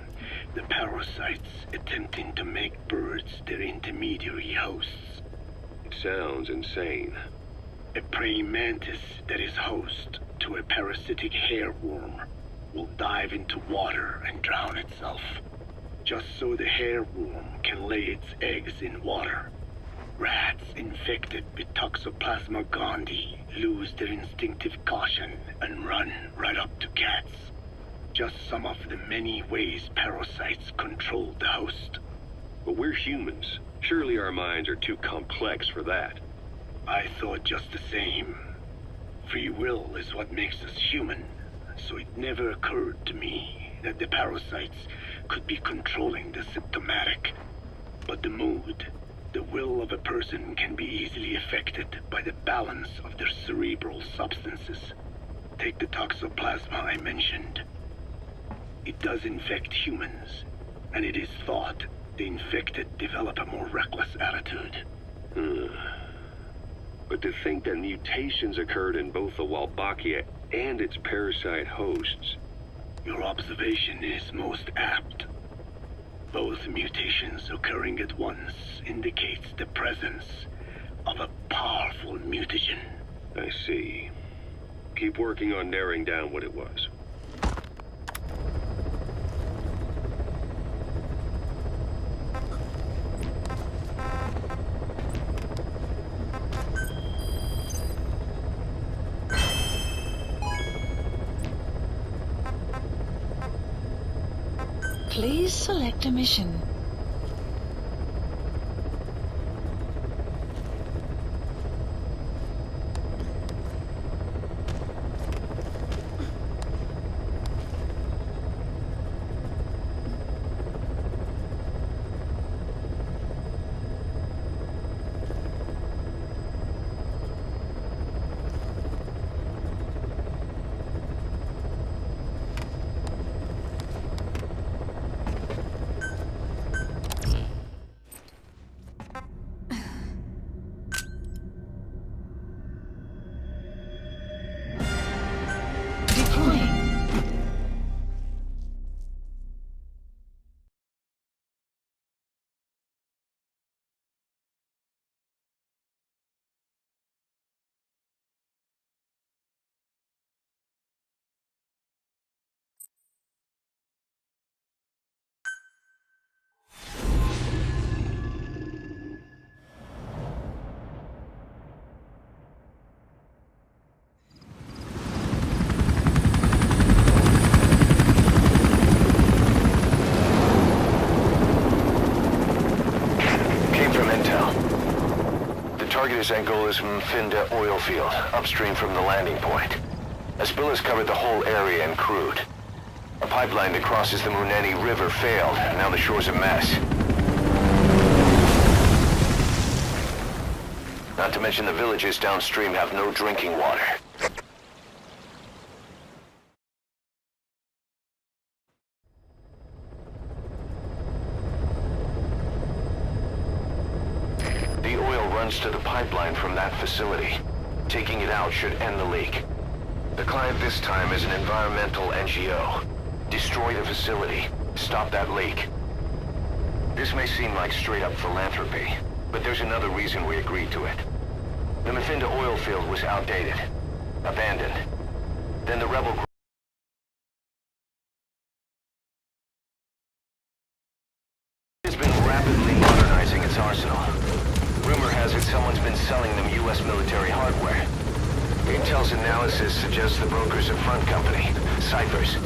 The parasites attempting to make birds their intermediary hosts. It sounds insane. A praying mantis that is host to a parasitic hairworm will dive into water and drown itself, just so the hairworm can lay its eggs in water. Rats infected with Toxoplasma gondii lose their instinctive caution and run right up to cats. Just some of the many ways parasites control the host. But we're humans. Surely our minds are too complex for that. I thought just the same. Free will is what makes us human, so it never occurred to me that the parasites could be controlling the symptomatic. But the mood, the will of a person can be easily affected by the balance of their cerebral substances. Take the toxoplasma I mentioned. It does infect humans, and it is thought the infected develop a more reckless attitude. But to think that mutations occurred in both the Wolbachia and its parasite hosts. Your observation is most apt. Both mutations occurring at once indicates the presence of a powerful mutagen. I see. Keep working on narrowing down what it was. Please select a mission. target is Angola's Mfinda oil field, upstream from the landing point. A spill has covered the whole area and crude. A pipeline that crosses the Muneni River failed, and now the shore's a mess. Not to mention the villages downstream have no drinking water. The oil runs to the pipeline from that facility. Taking it out should end the leak. The client this time is an environmental NGO. Destroy the facility. Stop that leak. This may seem like straight-up philanthropy, but there's another reason we agreed to it. The Mfinda oil field was outdated, abandoned. Then the rebel group has been rapidly modernizing its arsenal. Rumor has it someone's been selling them U.S. military hardware. Intel's analysis suggests the broker's a front company, ciphers.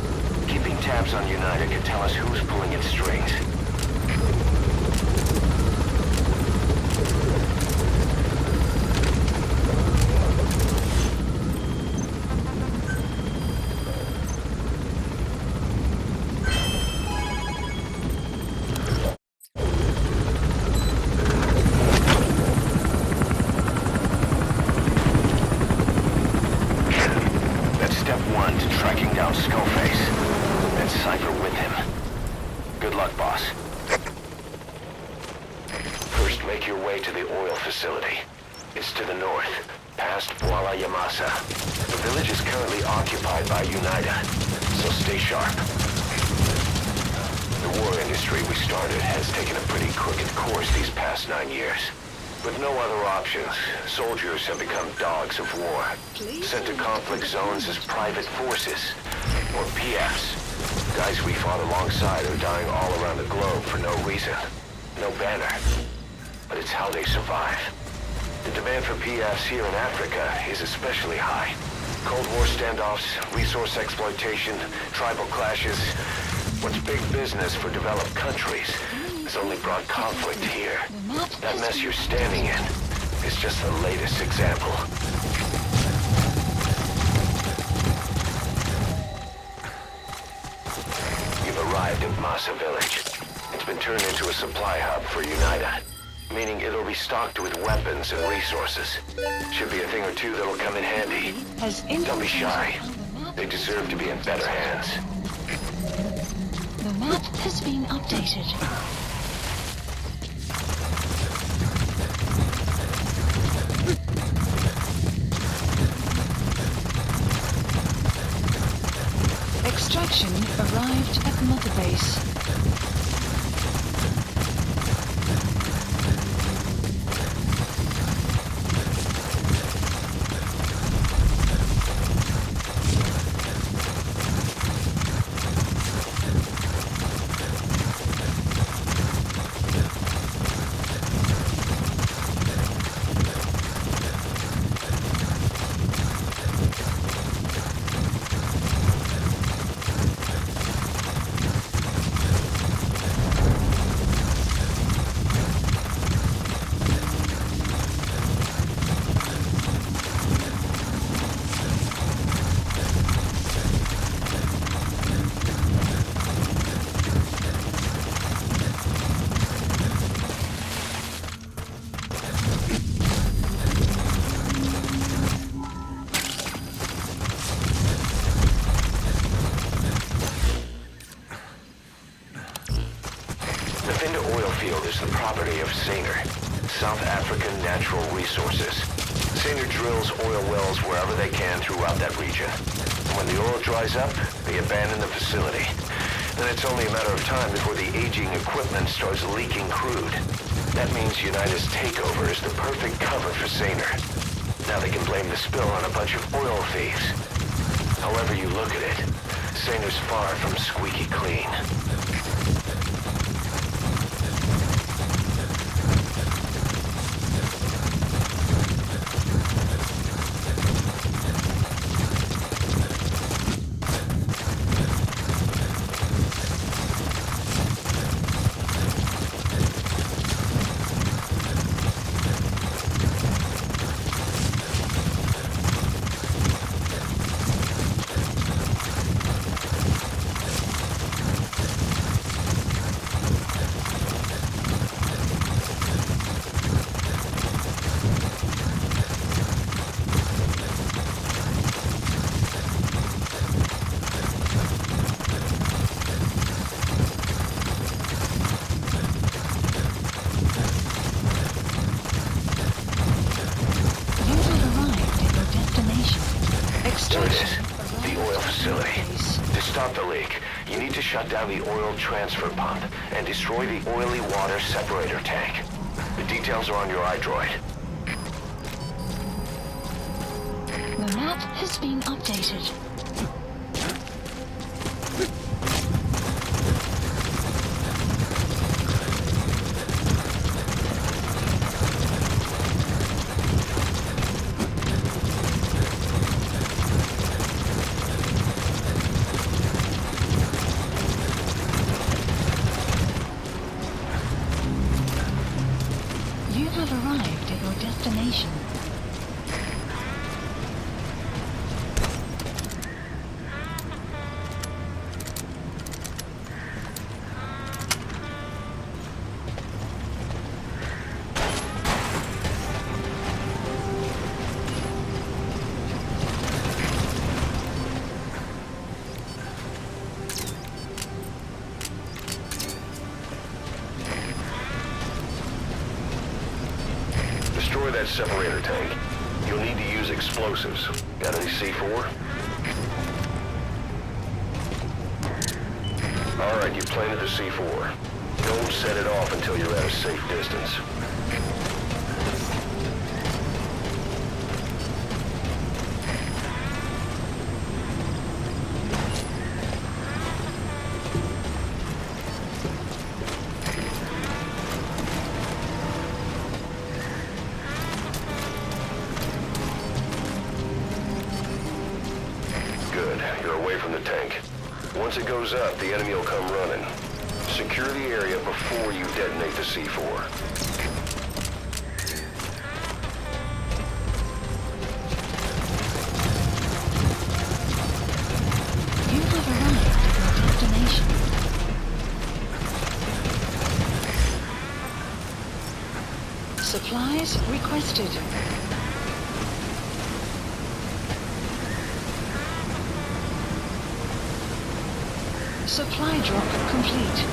Keeping tabs on United can tell us who's pulling its strings. Soldiers have become dogs of war, sent to conflict zones as private forces, or PFs. Guys we fought alongside are dying all around the globe for no reason. No banner. But it's how they survive. The demand for PFs here in Africa is especially high. Cold War standoffs, resource exploitation, tribal clashes. What's big business for developed countries has only brought conflict here. That mess you're standing in is just the latest example. You've arrived at Massa Village. It's been turned into a supply hub for UNITA, meaning it'll be stocked with weapons and resources. Should be a thing or two that'll come in handy. Don't be shy. They deserve to be in better hands. The map has been updated. Extraction arrived at Mother Base. South African Natural Resources. Saner drills oil wells wherever they can throughout that region. And when the oil dries up, they abandon the facility. Then it's only a matter of time before the aging equipment starts leaking crude. That means Unita's takeover is the perfect cover for Saner. Now they can blame the spill on a bunch of oil thieves. However you look at it, Saner's far from squeaky clean. shut down the oil transfer pump and destroy the oily water separator tank. The details are on your iDroid. The map has been updated. You have arrived at your destination. Destroy that separator tank. You'll need to use explosives. Got any C4? Alright, you planted the C4. Don't set it off until you're at a safe distance. Good. You're away from the tank. Once it goes up, the enemy will come running. Secure the area before you detonate the C4. You have arrived at your destination. Supplies requested. Supply drop complete.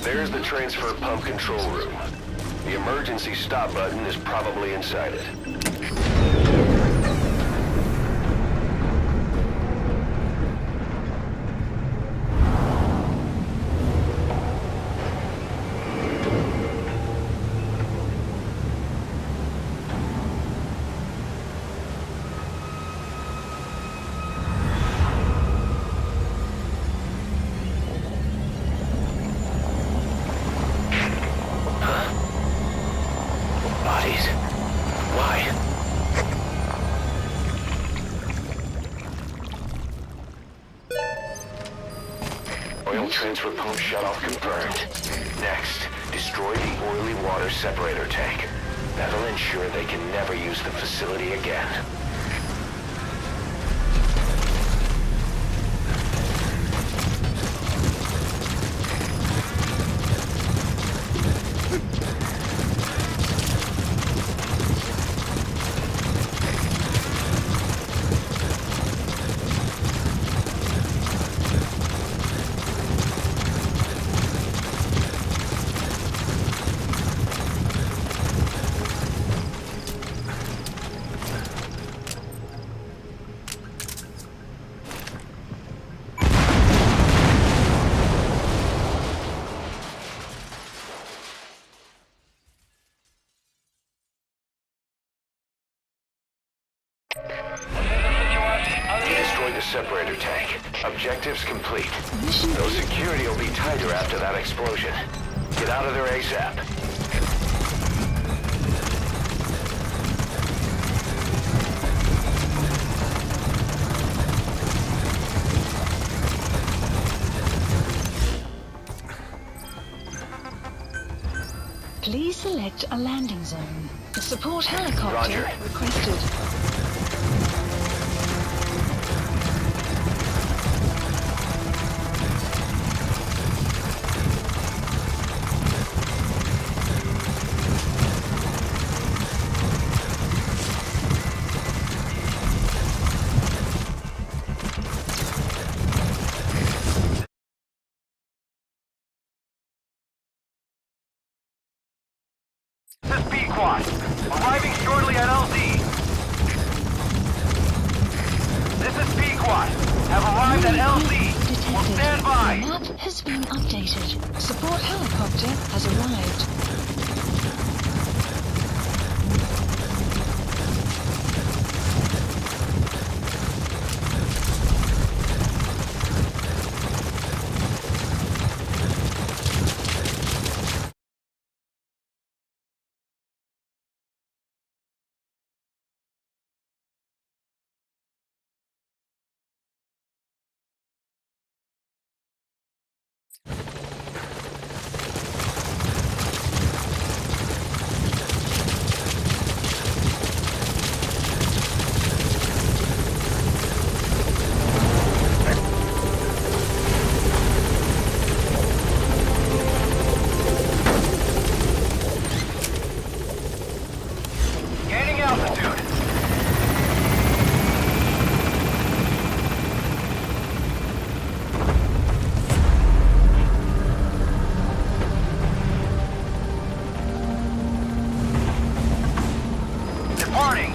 There's the transfer pump control room. The emergency stop button is probably inside it. Bodies? Why? Oil transfer pump shutoff confirmed. Next, destroy the oily water separator tank. That'll ensure they can never use the facility again. separator tank. Objectives complete. Mission Though security will be tighter after that explosion. Get out of there ASAP. Please select a landing zone. The support helicopter Roger. requested. This is B-Quad. Arriving shortly at LZ. This is B-Quad. Have arrived at LZ. Will Detected. stand by. The map has been updated. Support helicopter has arrived. Gaining altitude. Departing.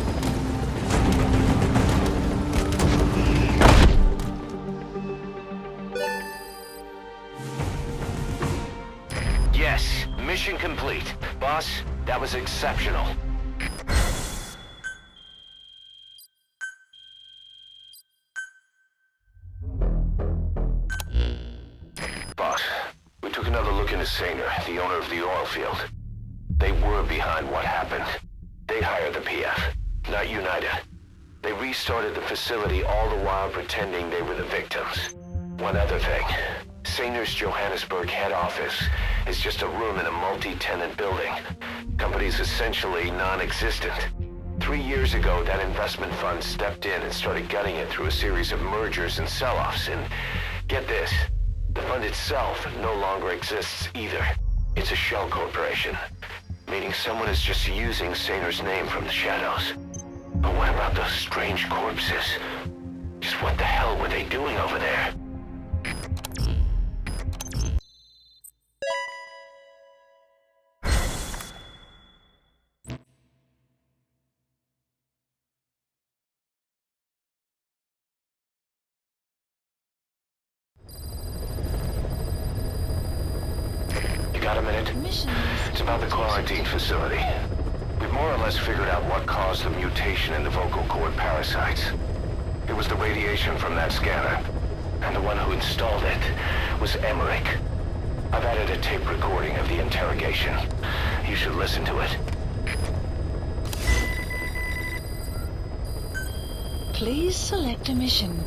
Yes, mission complete. Boss, that was exceptional. Boss, we took another look into Sainer, the owner of the oil field. They were behind what happened. They hired the PF, not United. They restarted the facility all the while pretending they were the victims. One other thing. Sainer's Johannesburg head office is just a room in a multi-tenant building. Company's essentially non-existent. 3 years ago, that investment fund stepped in and started gutting it through a series of mergers and sell-offs. And get this, the fund itself no longer exists either. It's a shell corporation, meaning someone is just using Sainer's name from the shadows. But what about those strange corpses? Just what the hell were they doing over there? You got a minute? Mission It's about the quarantine facility. We've more or less figured out what caused the mutation in the vocal cord parasites. It was the radiation from that scanner. And the one who installed it was Emmerich. I've added a tape recording of the interrogation. You should listen to it. Please select a mission.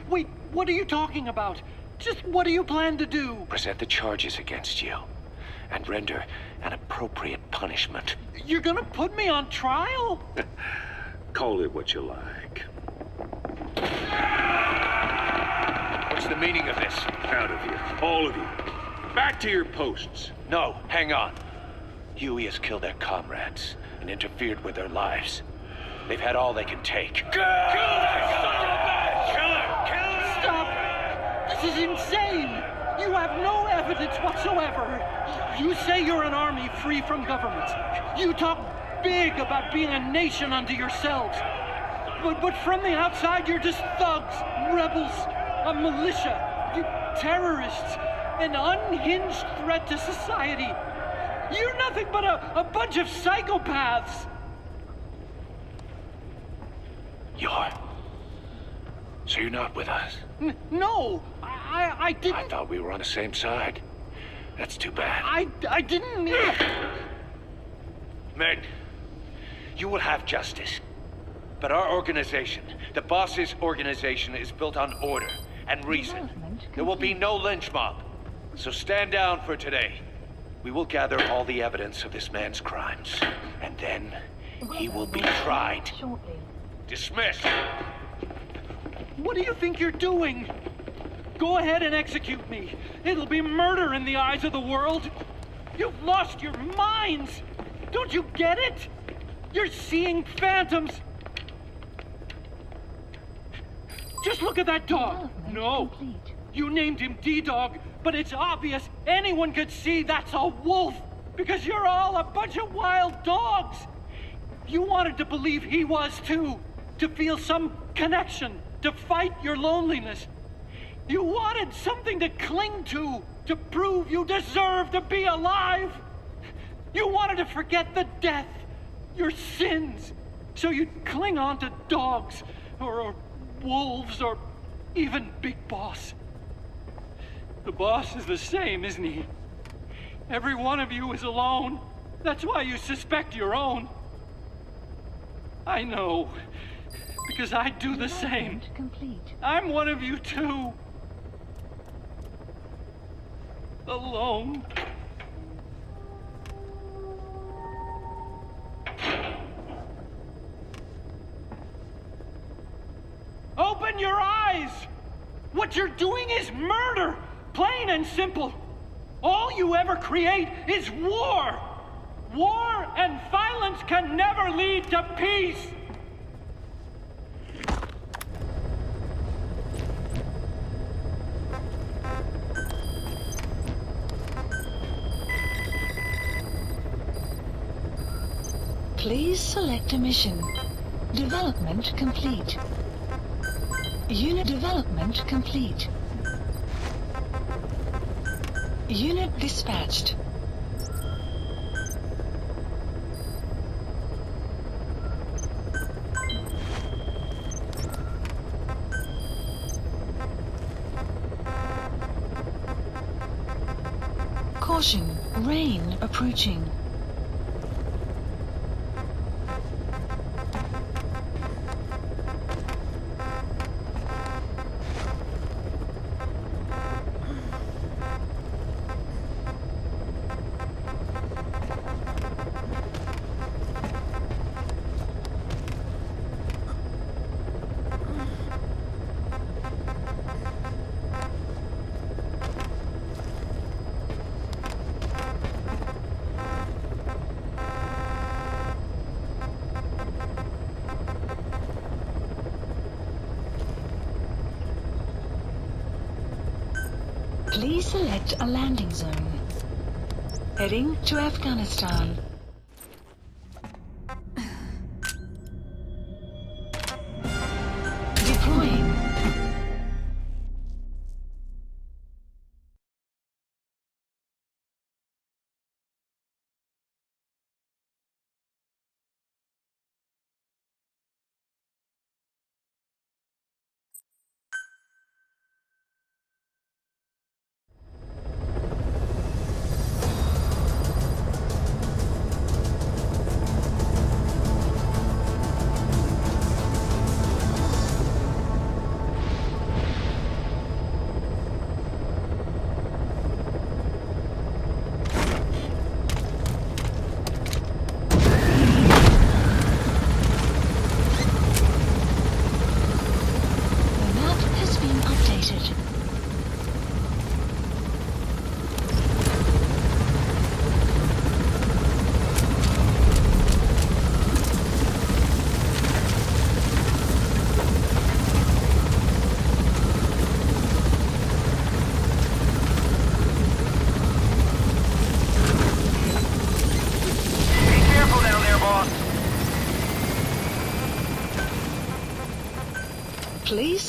Wait, what are you talking about? Just what do you plan to do? Present the charges against you and render an appropriate punishment. You're gonna put me on trial? Call it what you like. What's the meaning of this? Out of here, all of you. Back to your posts. No, hang on. Huey has killed their comrades and interfered with their lives. They've had all they can take. Kill her! Stop! This is insane! You have no evidence whatsoever. You say you're an army free from government. You talk big about being a nation unto yourselves. But from the outside, you're just thugs, rebels, a militia, you terrorists, an unhinged threat to society. You're nothing but a bunch of psychopaths. So you're not with us? No, I didn't. I thought we were on the same side. That's too bad. I didn't mean... Men, you will have justice. But our organization, the boss's organization, is built on order and reason. There will be no lynch mob. So stand down for today. We will gather all the evidence of this man's crimes. And then he will be tried. Dismissed. What do you think you're doing? Go ahead and execute me. It'll be murder in the eyes of the world. You've lost your minds. Don't you get it? You're seeing phantoms. Just look at that dog. No, you named him D-Dog, but it's obvious anyone could see that's a wolf because you're all a bunch of wild dogs. You wanted to believe he was too, to feel some connection, to fight your loneliness. You wanted something to cling to prove you deserve to be alive. You wanted to forget the death, your sins, so you'd cling on to dogs, or wolves, or even Big Boss. The boss is the same, isn't he? Every one of you is alone. That's why you suspect your own. I know, because I do the same. I'm one of you too. Alone. Open your eyes! What you're doing is murder! Plain and simple. All you ever create is war! War and violence can never lead to peace! Please select a mission. Development complete. Unit development complete. Unit dispatched. Caution, rain approaching. Please select a landing zone. Heading to Afghanistan. Deploying.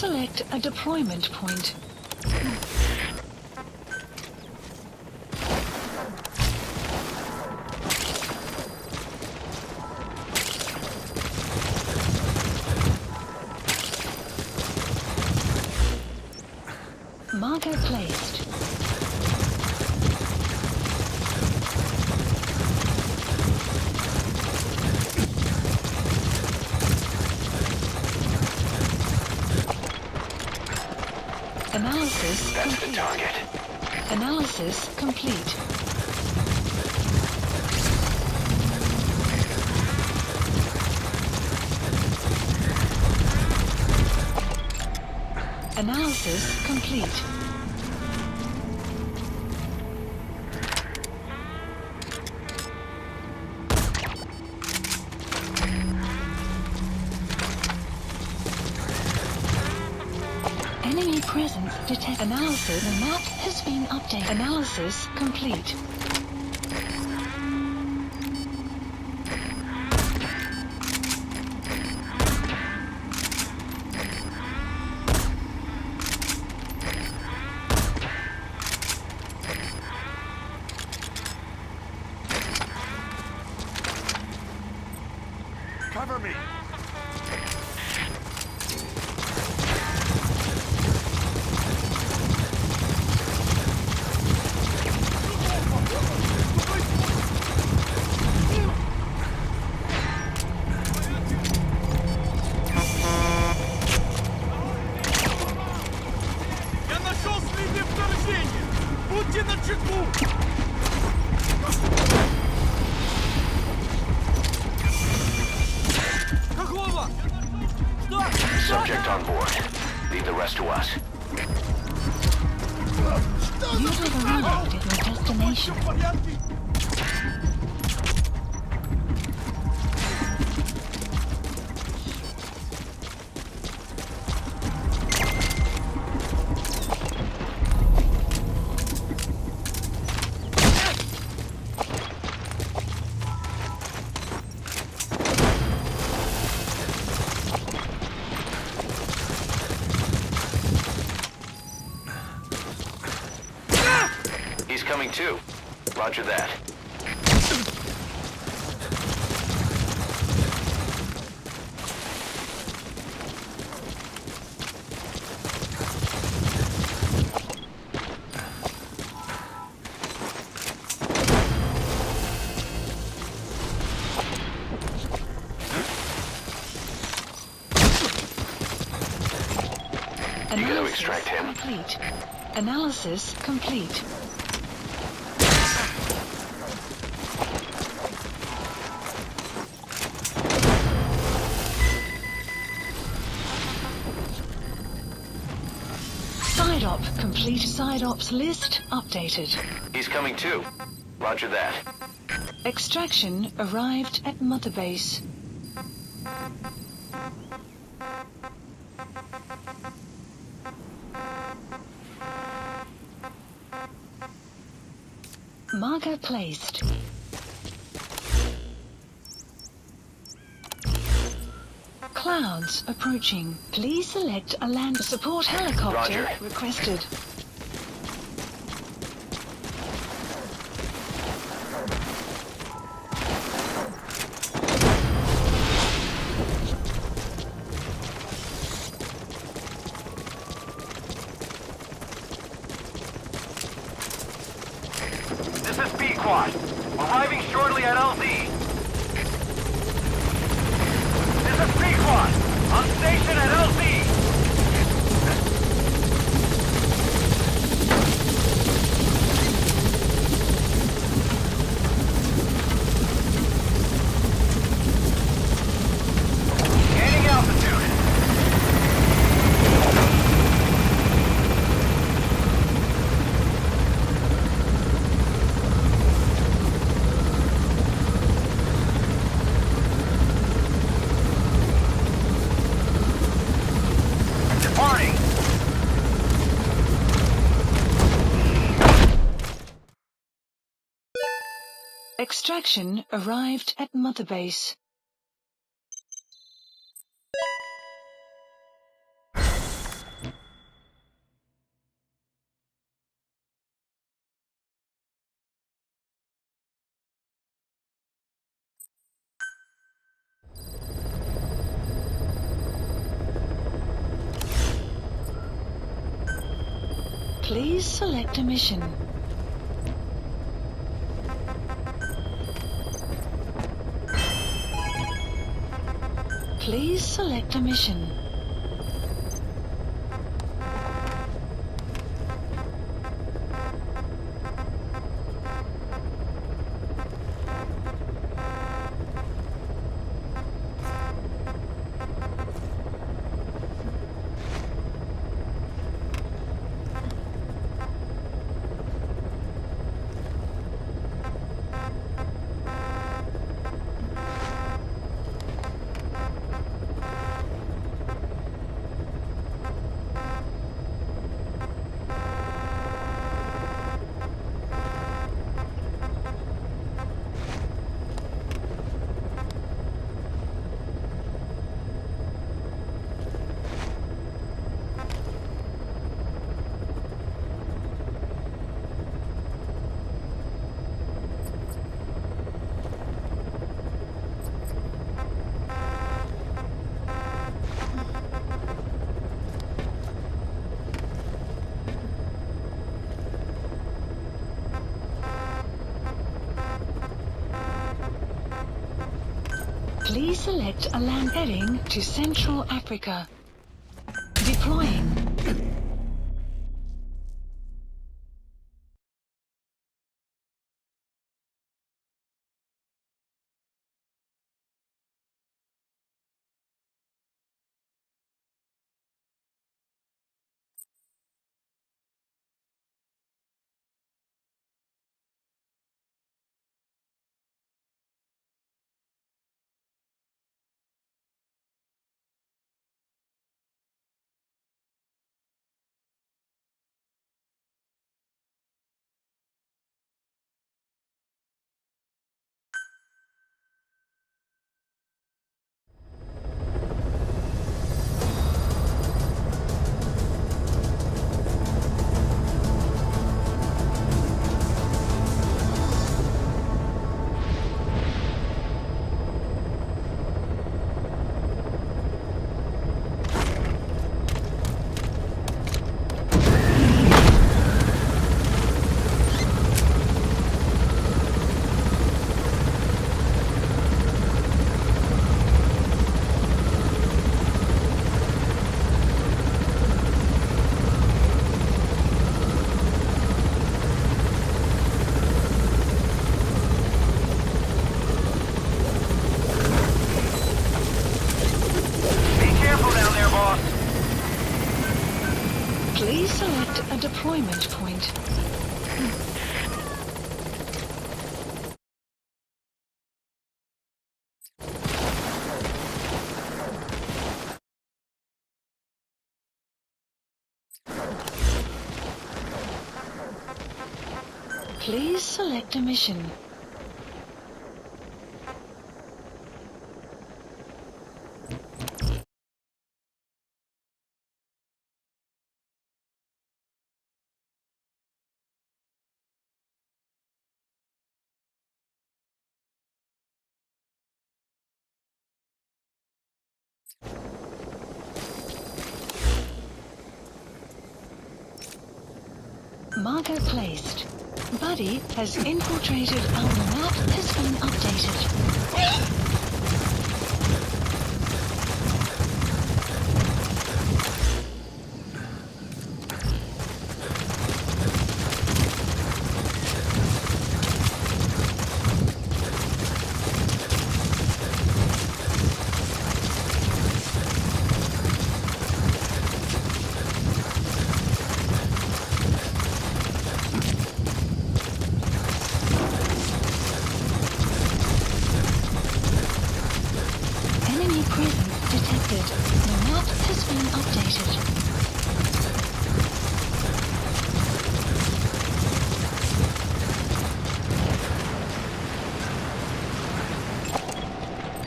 select a deployment point. Marker placed. Analysis That's the complete. target. Analysis complete. Analysis complete. Enemy presence detect. Analysis. The map has been updated. Analysis complete. Cover me! Я нашел следы вторжения! Будьте начеку! Какого? Что? Subject on board. Leave the rest to us. You have arrived at your destination. В порядке? He's coming too. Roger that. You gotta extract him. Complete. Analysis complete. Side op complete. Side ops list updated. He's coming too. Roger that. Extraction arrived at Mother Base. Marker placed. Clouds approaching. Please select a land support helicopter Roger. requested. This is B-Quad. Arriving shortly at LZ. This is B-Quad. On station at LZ. Gaining altitude. Departing. Extraction arrived at Mother Base. Please select a mission. Please select a mission. Please select a land heading to Central Africa. Deploying. Please select a deployment point. Please select a mission. Marker placed. Buddy has infiltrated our map has been updated.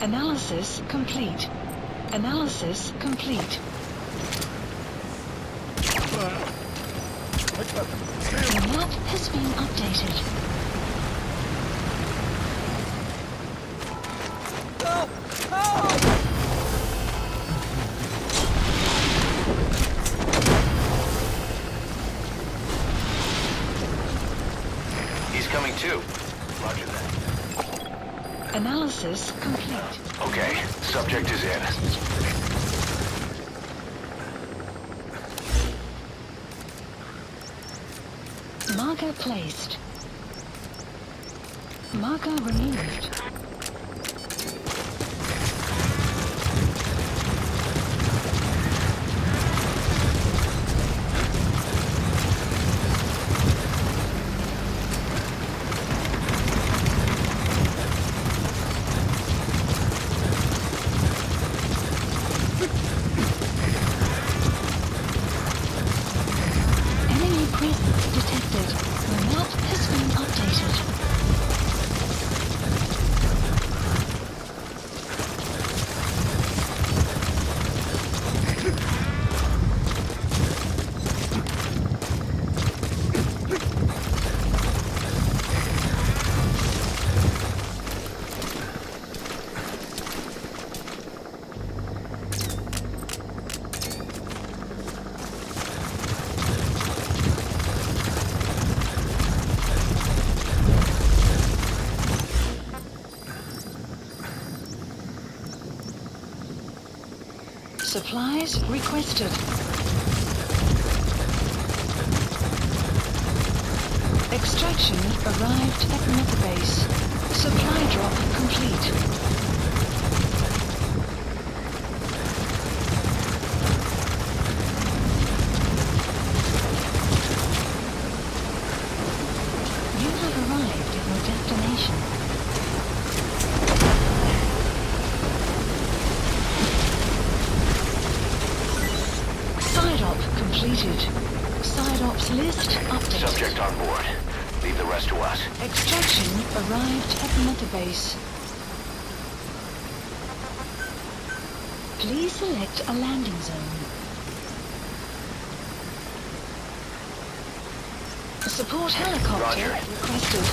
Analysis complete. Analysis complete. The map has been updated. incoming too. Roger that. Analysis complete. Okay, subject is in. Marker placed. Marker removed. Enemy presence detected. The map has been updated. Supplies requested. Extraction arrived at Mother Base. Supply drop complete. You have arrived at your destination. Completed. Side ops list updated. Subject on board. Leave the rest to us. Extraction arrived at Mother Base. Please select a landing zone. A support helicopter requested.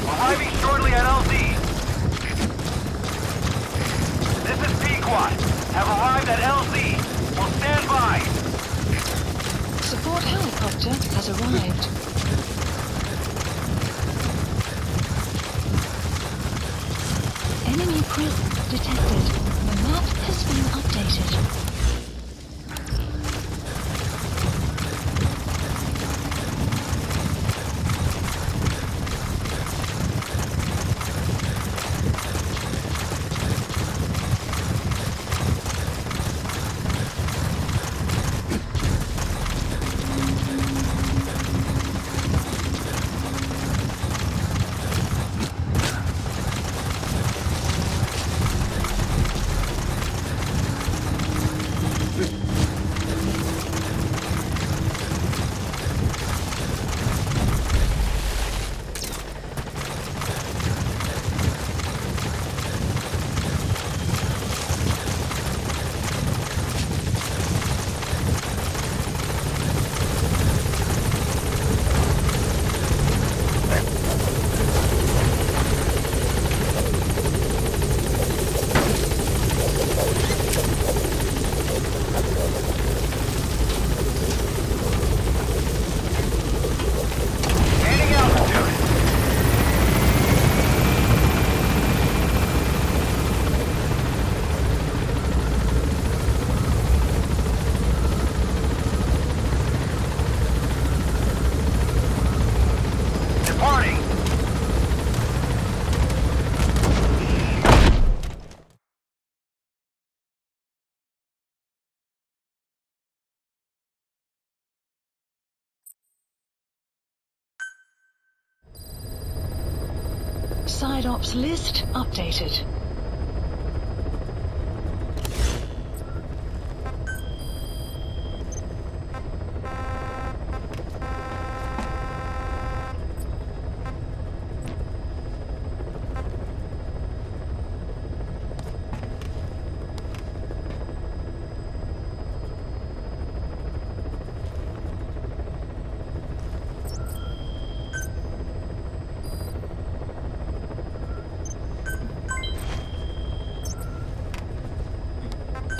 Arriving shortly at LZ. This is Pequod. Have arrived at LZ. Will stand by. Support helicopter has arrived. Enemy presence detected. The map has been updated. Side ops list updated.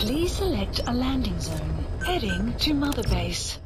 Please select a landing zone, heading to Mother Base.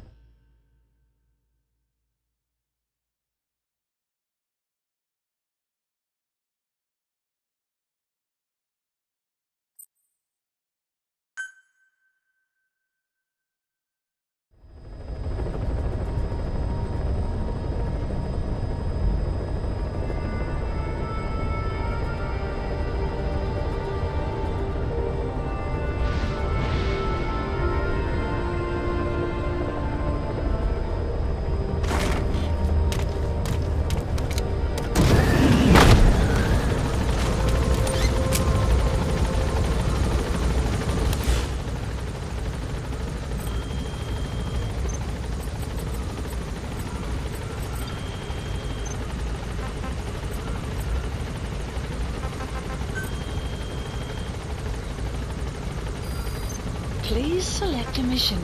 Please select a mission.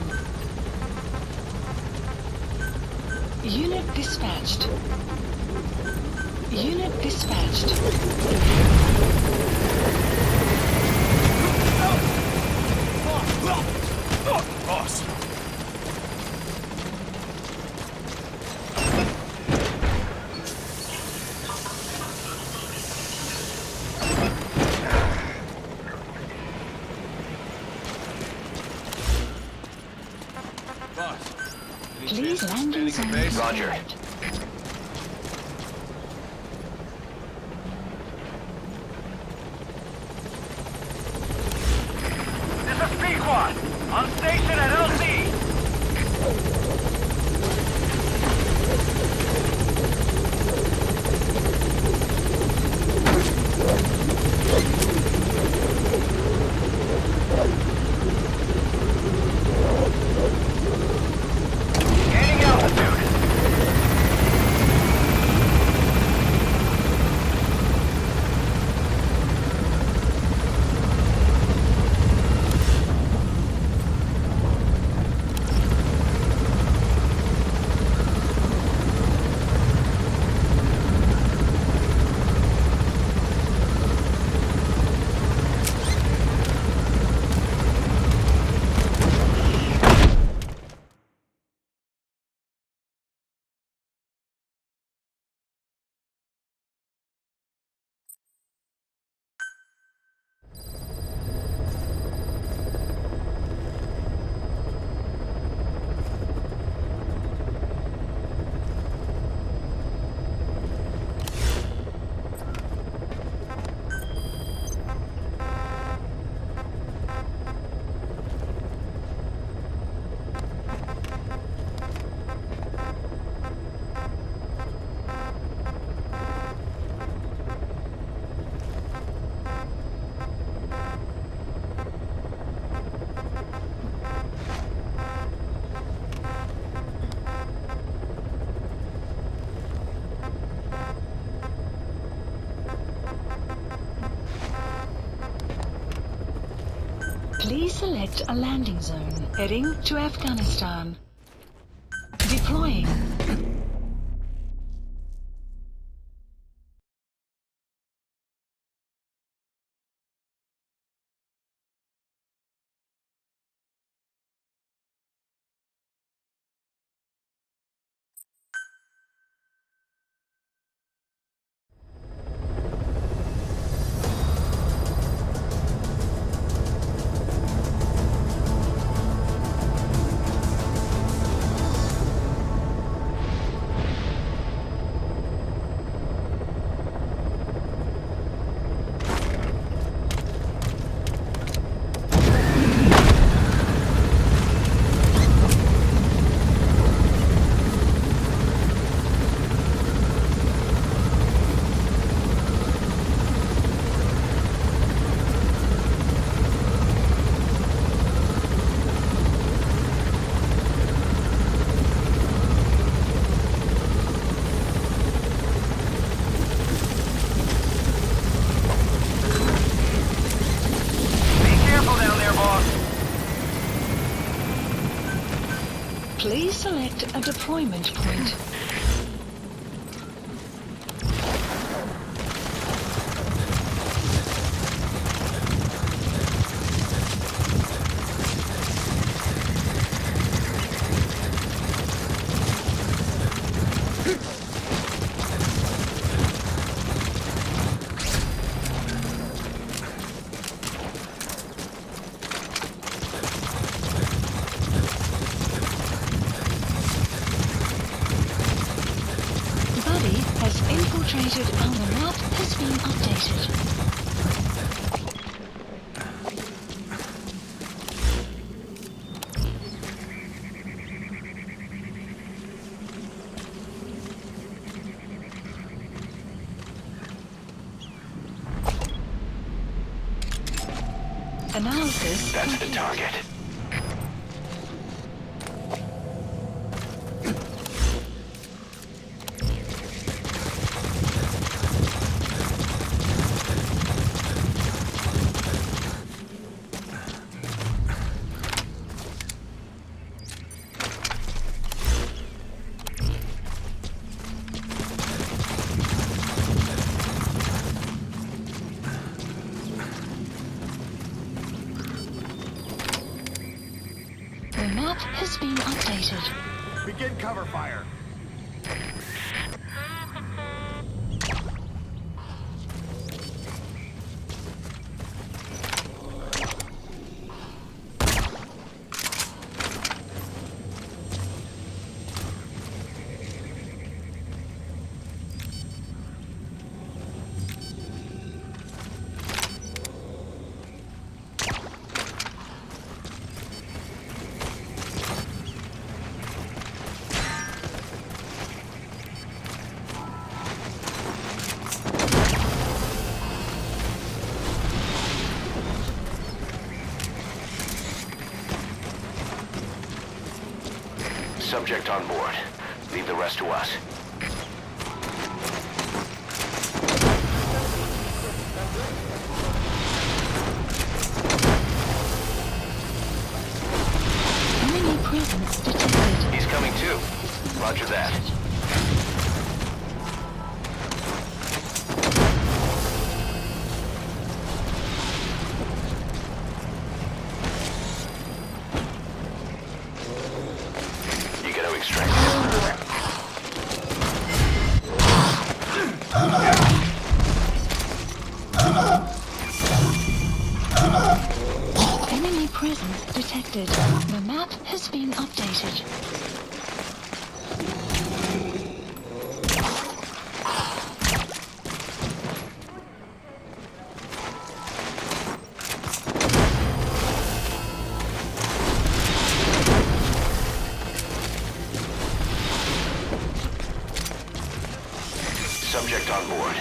Unit dispatched. Unit dispatched. Boss. Please landing zone. Roger. This is Pequod, on station at LZ. Gaining altitude. Please select a landing zone, heading to Afghanistan. Deploying. Please select a deployment point. Analysis That's the complete. target. The map has been updated. Begin cover fire. Subject on board. Leave the rest to us. Enemy presence detected. He's coming too. Roger that. You gotta extract this. Enemy presence detected. The map has been updated. Subject on board.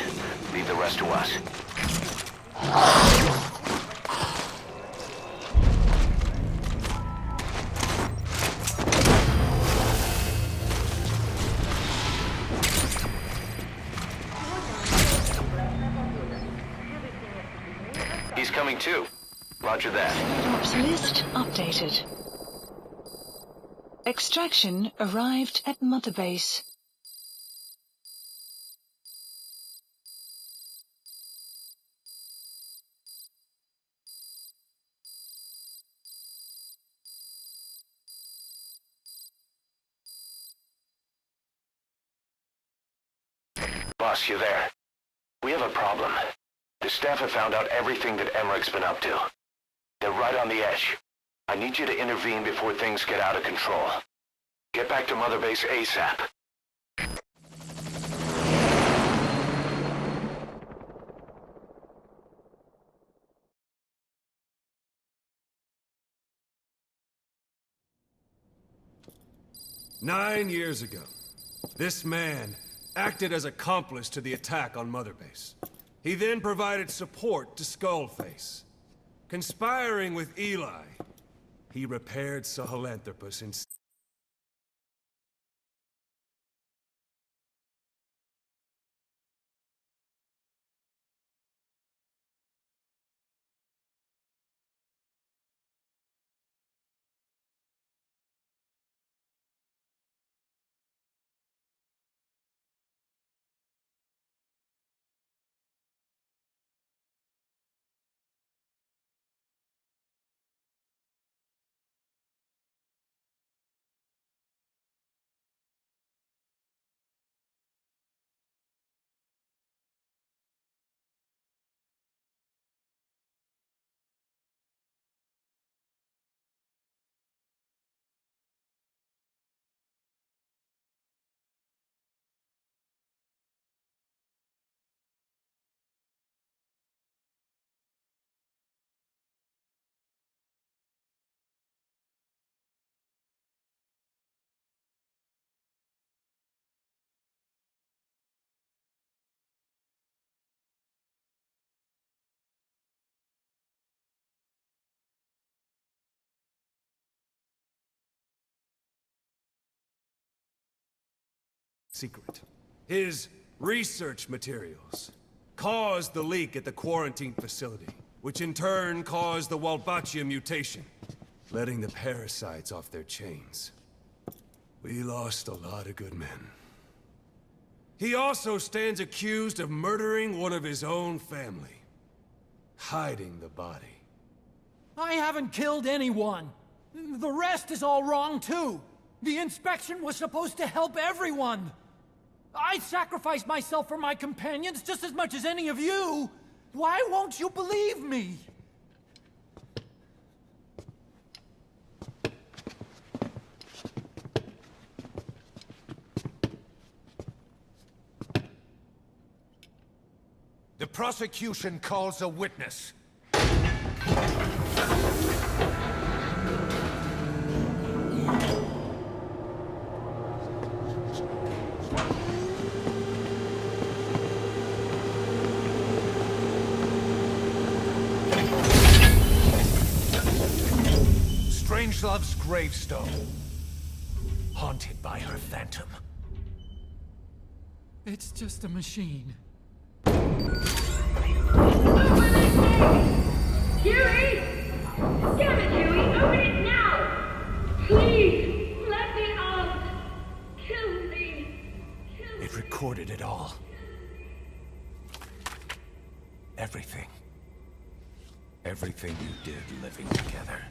Leave the rest to us. He's coming too. Roger that. Ops list updated. Extraction arrived at Mother Base. Boss, you there? We have a problem. The staff have found out everything that Emmerich's been up to. They're right on the edge. I need you to intervene before things get out of control. Get back to Mother Base ASAP. Nine years ago, this man acted as accomplice to the attack on Mother Base. He then provided support to Skullface. Conspiring with Eli, he repaired Sahelanthropus in secret. His research materials caused the leak at the quarantine facility, which in turn caused the Walbachia mutation, letting the parasites off their chains. We lost a lot of good men. He also stands accused of murdering one of his own family, hiding the body. I haven't killed anyone. The rest is all wrong, too. The inspection was supposed to help everyone. I sacrificed myself for my companions just as much as any of you. Why won't you believe me? The prosecution calls a witness. Strangelove's gravestone, haunted by her phantom. It's just a machine. Huey! Damn it, Huey! Open it now! Please! Let me out! Kill me! It recorded it all. Everything. Everything you did living together.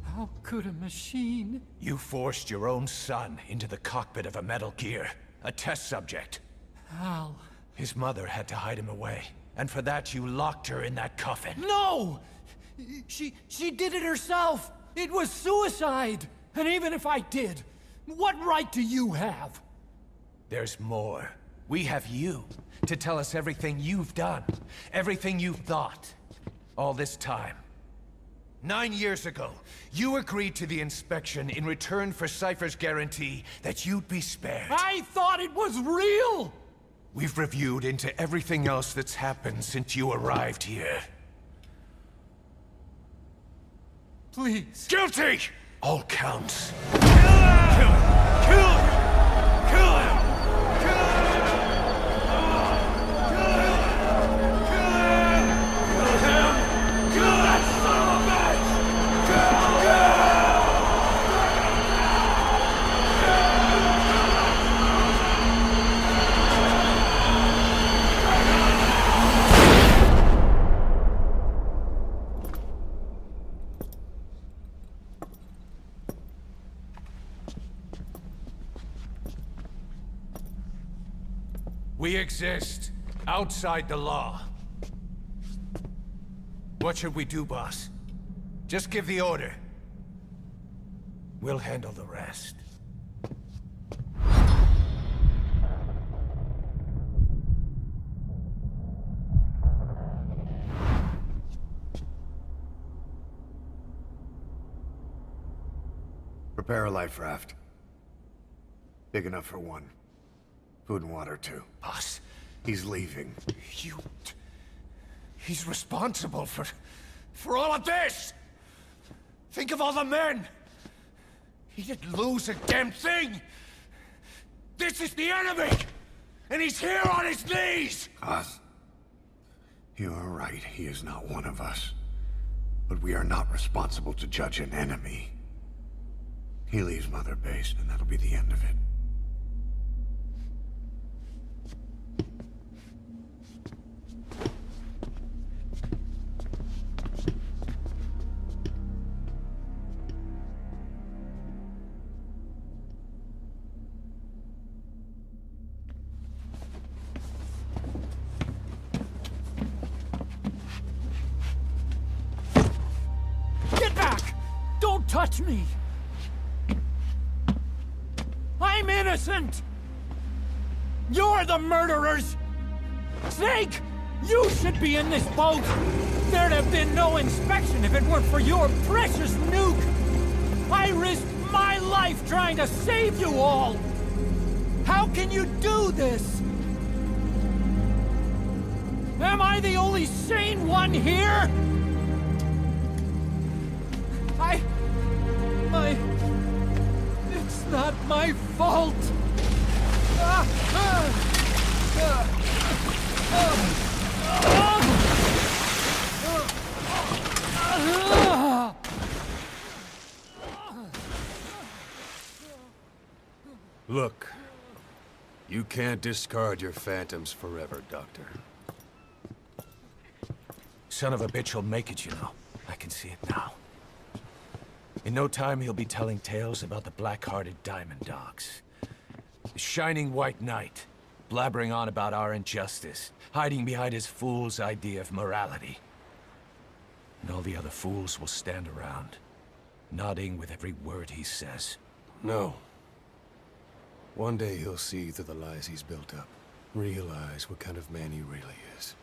How could a machine? You forced your own son into the cockpit of a Metal Gear, a test subject. How? His mother had to hide him away, and for that you locked her in that coffin. No! She did it herself! It was suicide! And even if I did, what right do you have? There's more. We have you to tell us everything you've done, everything you've thought, all this time. 9 years ago, you agreed to the inspection in return for Cypher's guarantee that you'd be spared. I thought it was real! We've reviewed into everything else that's happened since you arrived here. Please. Guilty! All counts. Kill him! Kill him! Kill him! Kill him! We exist outside the law. What should we do, boss? Just give the order. We'll handle the rest. Prepare a life raft. Big enough for one. Food and water, too. Boss, he's leaving. He's responsible for all of this! Think of all the men! He didn't lose a damn thing! This is the enemy! And he's here on his knees! Us? You are right, he is not one of us. But we are not responsible to judge an enemy. He leaves Mother Base, and that'll be the end of it. Touch me! I'm innocent! You're the murderers! Snake! You should be in this boat! There'd have been no inspection if it weren't for your precious nuke! I risked my life trying to save you all! How can you do this? Am I the only sane one here? It's not my fault! Look, you can't discard your phantoms forever, Doctor. Son of a bitch will make it, you know. I can see it now. In no time, he'll be telling tales about the black-hearted Diamond Dogs. The Shining White Knight, blabbering on about our injustice, hiding behind his fool's idea of morality. And all the other fools will stand around, nodding with every word he says. No. One day he'll see through the lies he's built up, realize what kind of man he really is.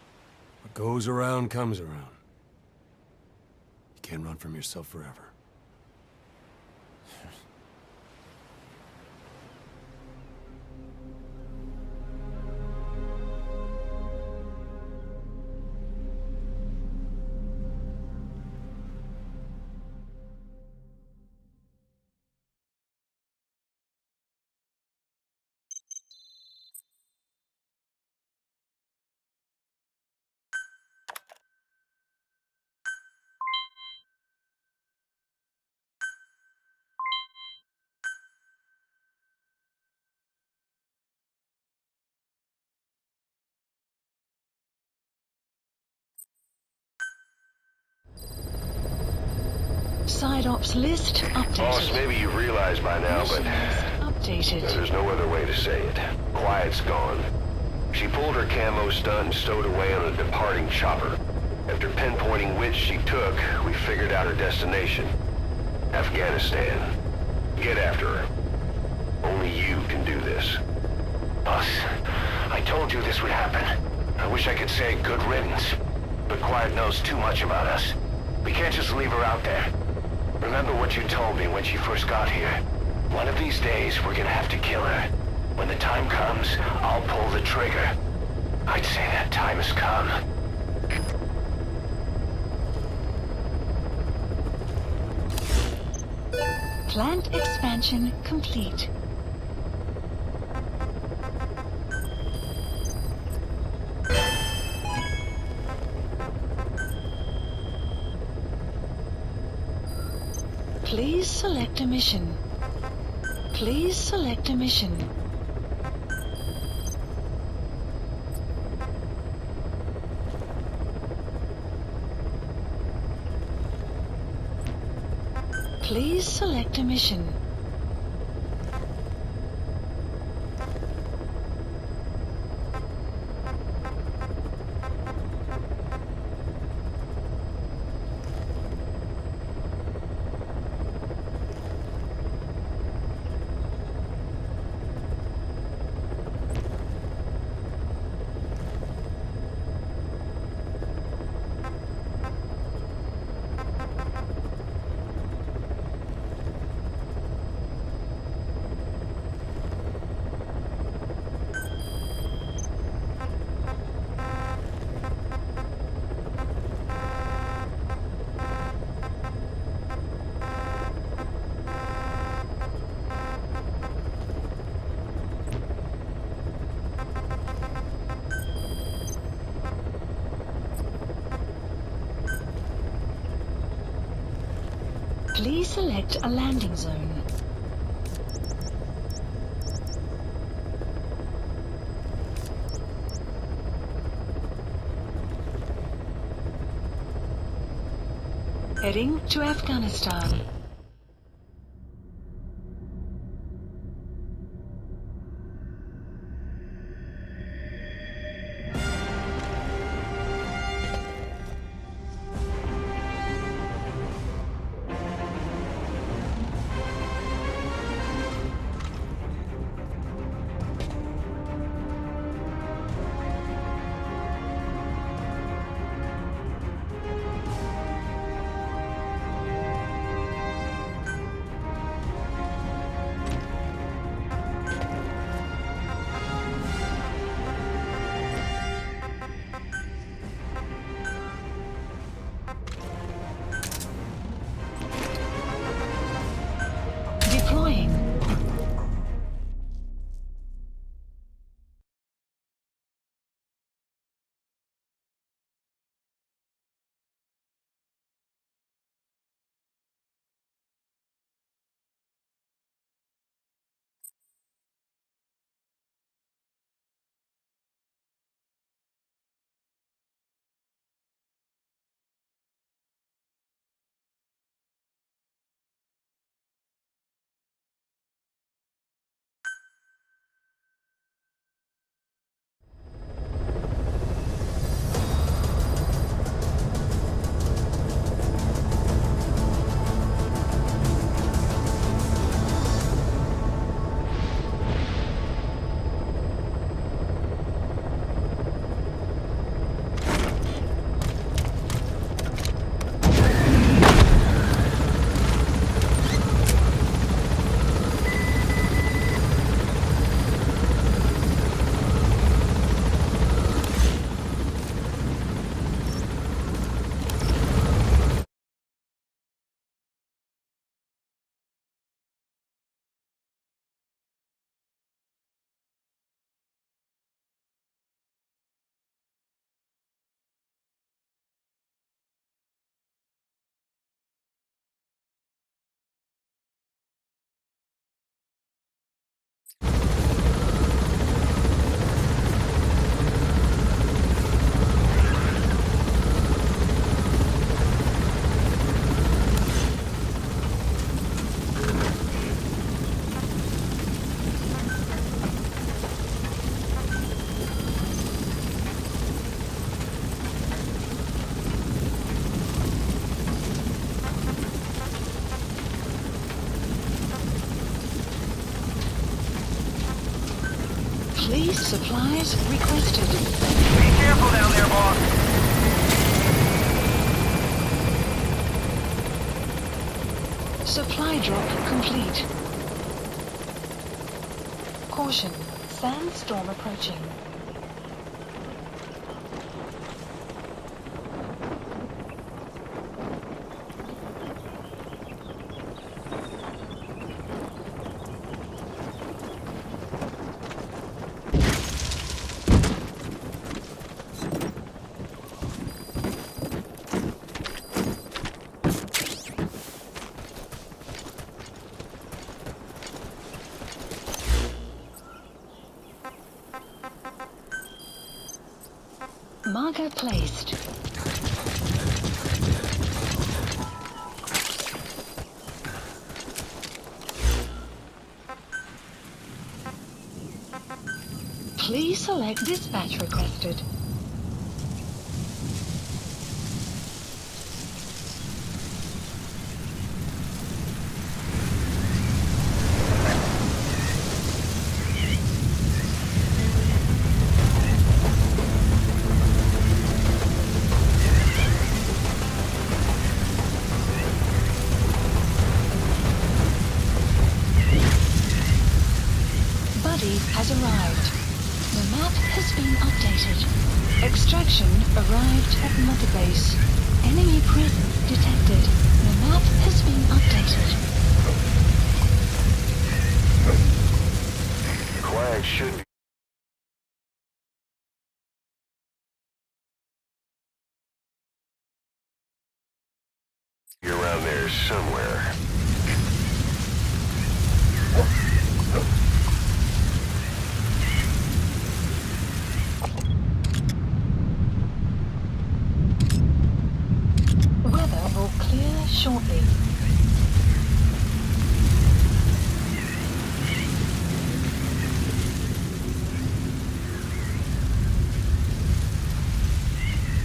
What goes around comes around. You can't run from yourself forever. Side ops list updated. Boss, maybe you realize by now, but updated. there's no other way to say it. Quiet's gone. She pulled her camo stunt and stowed away on a departing chopper. After pinpointing which she took, we figured out her destination. Afghanistan. Get after her. Only you can do this. Boss, I told you this would happen. I wish I could say good riddance, but Quiet knows too much about us. We can't just leave her out there. Remember what you told me when she first got here. One of these days, we're gonna have to kill her. When the time comes, I'll pull the trigger. I'd say that time has come. Plant expansion complete. Please select a mission. Please select a mission. Please select a mission. Please select a landing zone. Heading to Afghanistan. Please, supplies requested. Be careful down there, boss. Supply drop complete. Caution, sandstorm approaching. Marker placed. Please select dispatch requested. Has arrived. The map has been updated. Extraction arrived at Mother Base. Enemy presence detected. The map has been updated. Flag should be around there somewhere. Weather will clear shortly.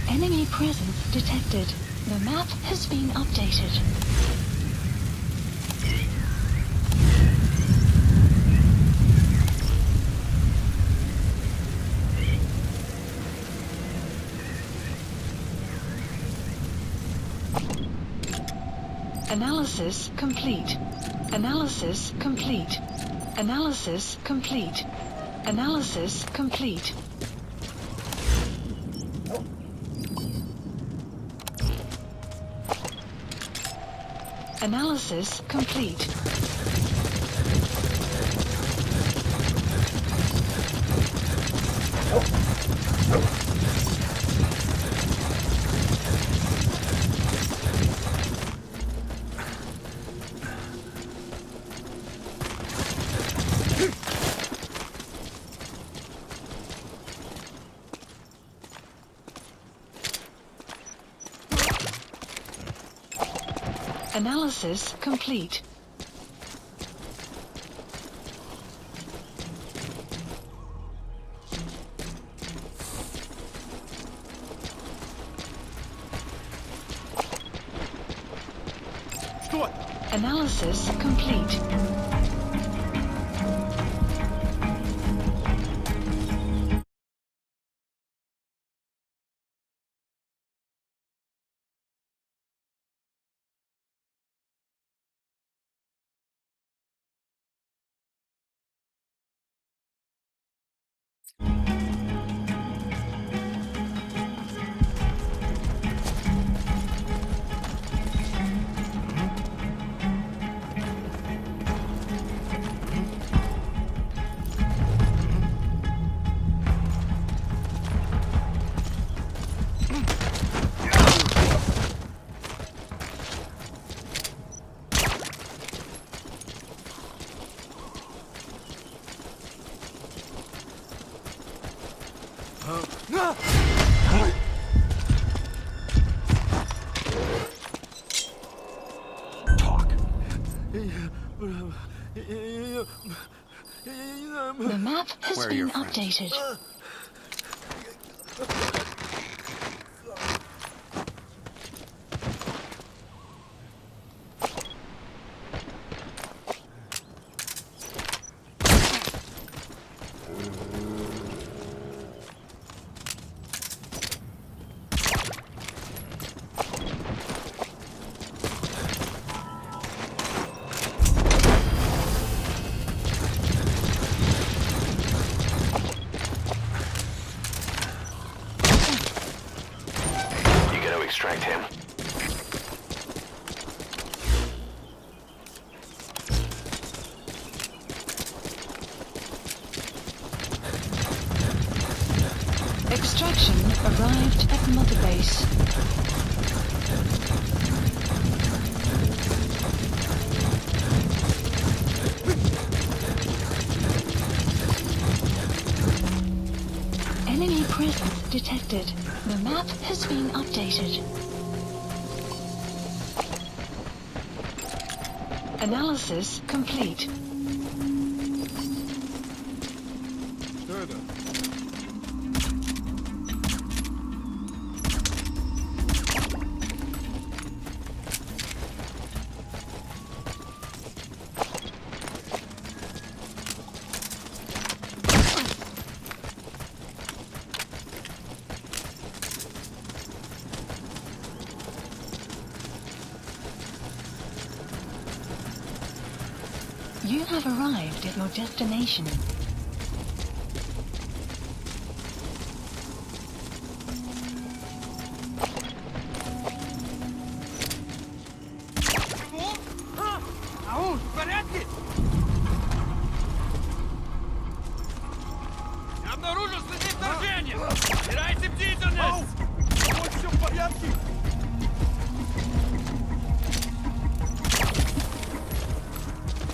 Enemy presence detected. The map has been updated. Analysis complete. Analysis complete. Analysis complete. Analysis complete. Analysis complete. Analysis complete. Analysis complete. Talk. The map has Where are your been friends? updated. Extract him. Extraction arrived at Mother Base. Enemy presence detected. The map has been updated. Analysis complete. You have arrived at your destination. Аун, в порядке? Я обнаружил следы вторжения! Теряйте бдительность! Вот все в порядке!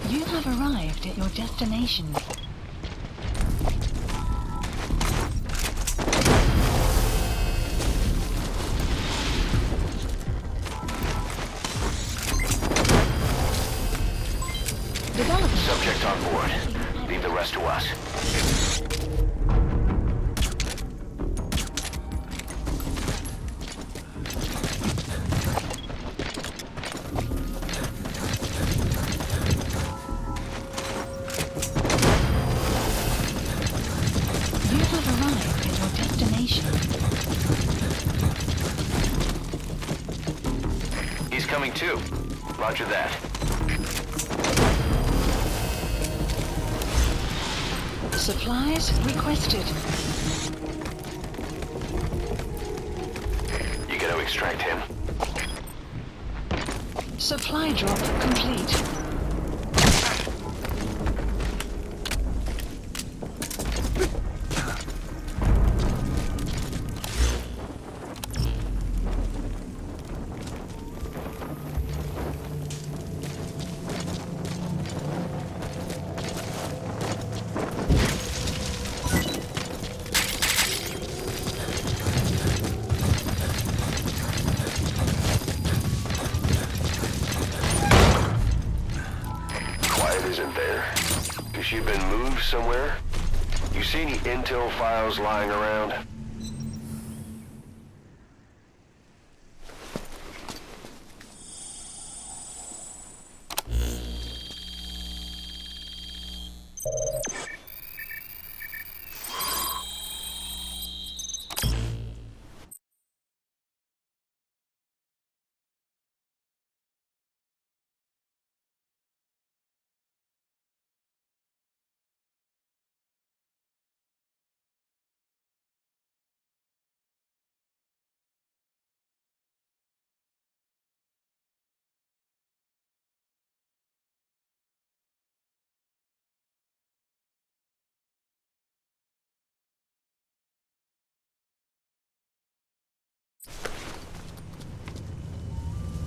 You have arrived at your destination. Development. Subject on board. Leave the rest to us. You have arrived at your destination. He's coming too. Roger that. Supplies requested. You gotta extract him. Supply drop complete. Isn't there? Has she been moved somewhere? You see any intel files lying around?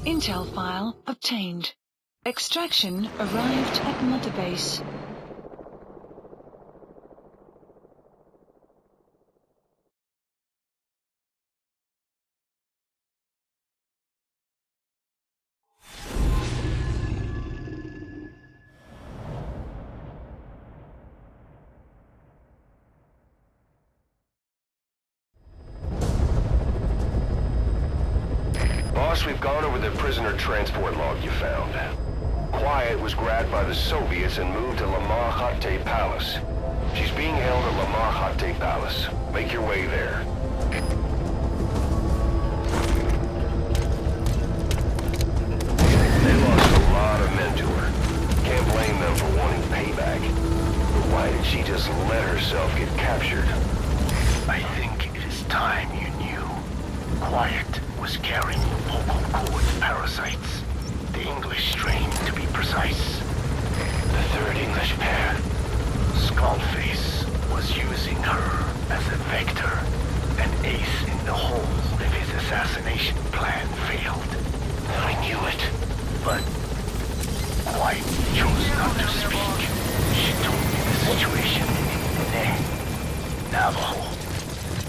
Intel file obtained. Extraction arrived at Mother Base. Boss, we've gone over the prisoner transport log you found. Quiet was grabbed by the Soviets and moved to Lamar Khatte Palace. She's being held at Lamar Khatte Palace. Make your way there. They lost a lot of men to her. Can't blame them for wanting payback. But why did she just let herself get captured? I think it is time you knew. Quiet was carrying vocal cord parasites. The English strain, to be precise. The third English pair. Skullface was using her as a vector, an ace in the hole if his assassination plan failed. I knew it. But Quiet chose not to speak. She told me the situation in Navajo,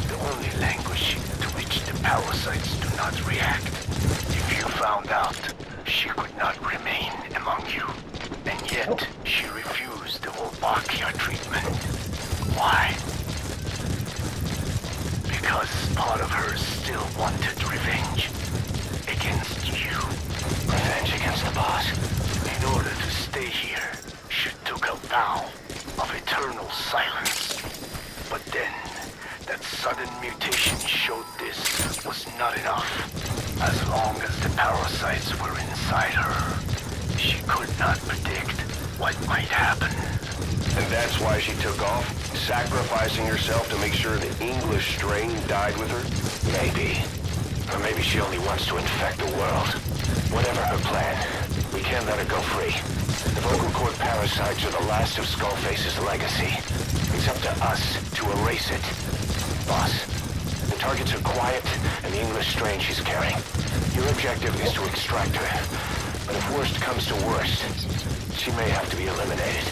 the only language to which the parasites do not react. If you found out, she could not remain among you. And yet, she refused the Wolbachia treatment. Why? Because part of her still wanted revenge. Against you. Revenge against the boss? In order to stay here, she took a vow of eternal silence. But then, that sudden mutation showed this was not enough. As long as the parasites were inside her, she could not predict what might happen. And that's why she took off? Sacrificing herself to make sure the English strain died with her? Maybe. Or maybe she only wants to infect the world. Whatever her plan, we can't let her go free. The vocal cord parasites are the last of Skullface's legacy. It's up to us to erase it. Boss, the targets are Quiet and the English strain she's carrying. Your objective is to extract her. But if worst comes to worst, she may have to be eliminated.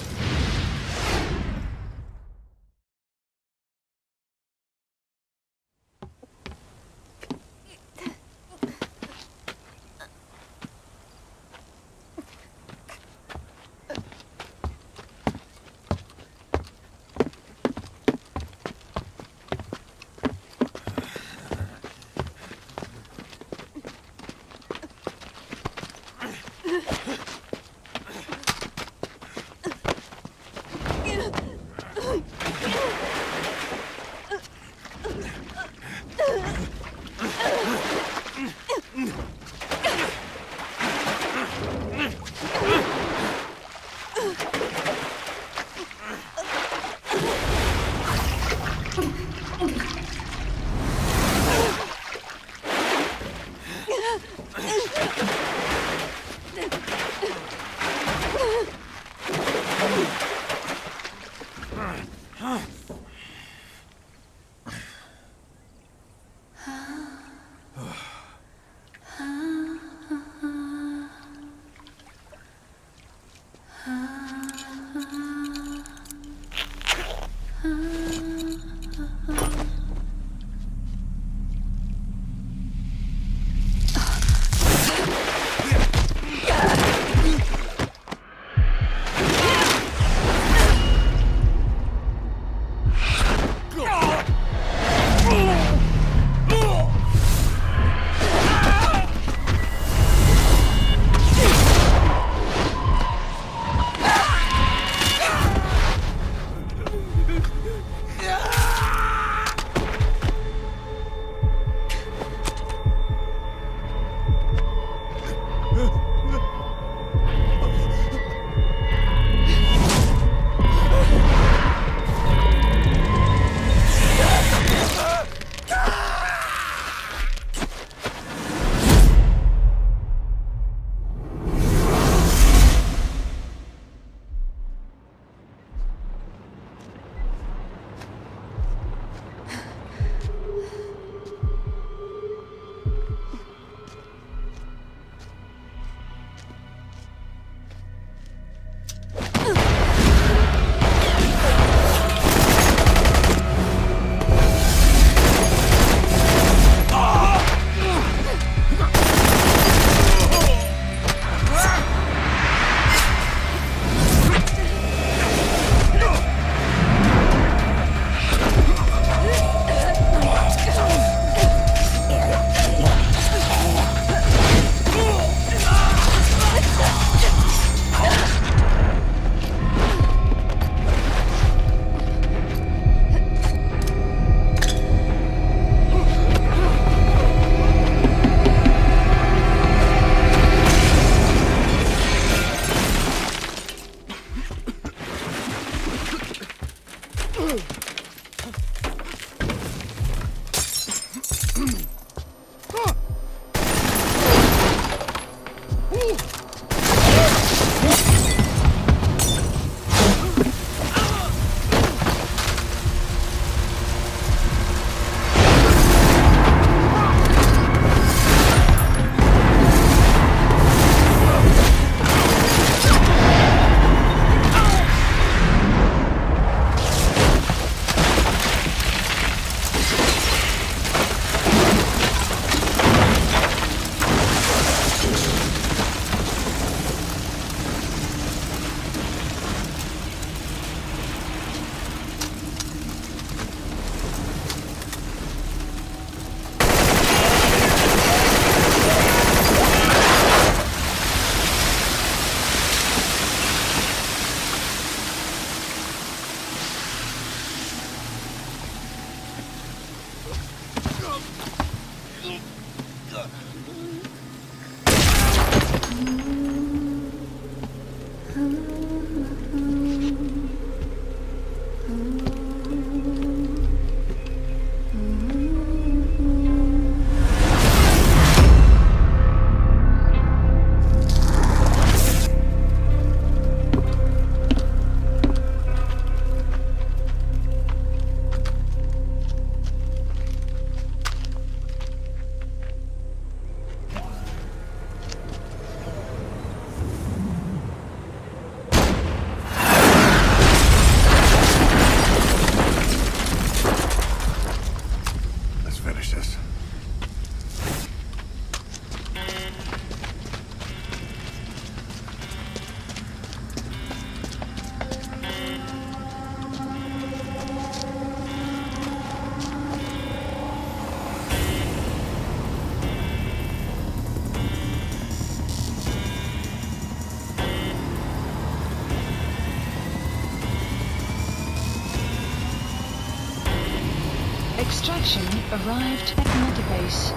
Extraction arrived at Mother Base.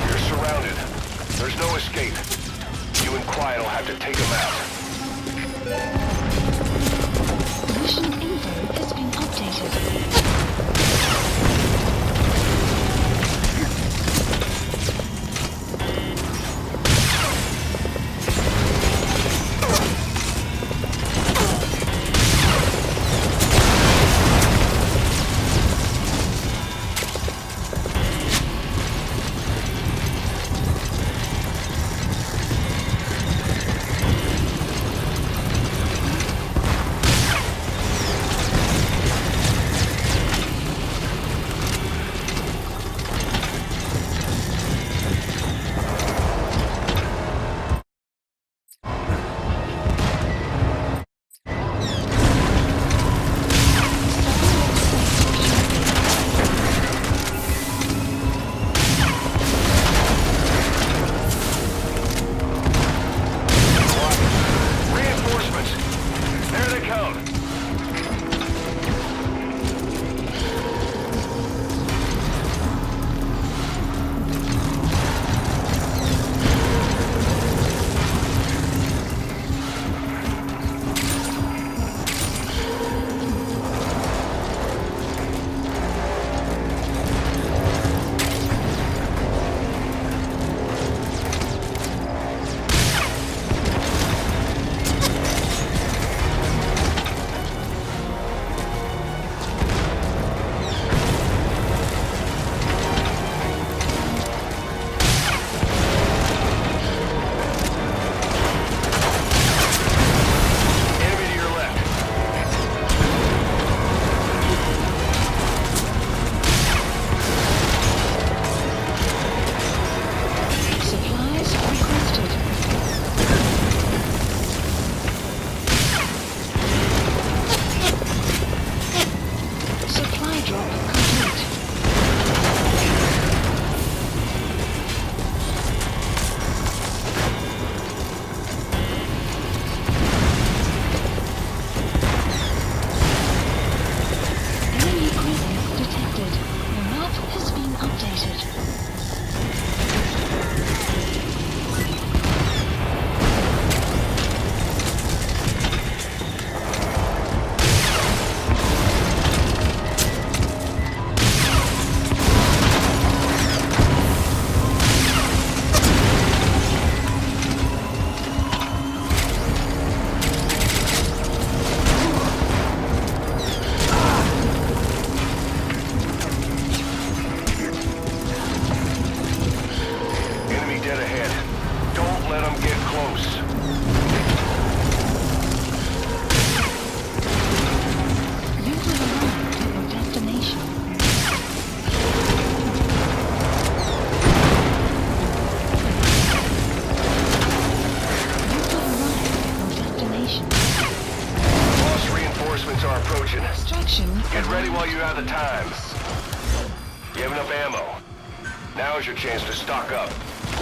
You're surrounded. There's no escape. You and Quiet will have to take them out. Mission info has been updated. Get ready while you have the time. You have enough ammo. Now is your chance to stock up.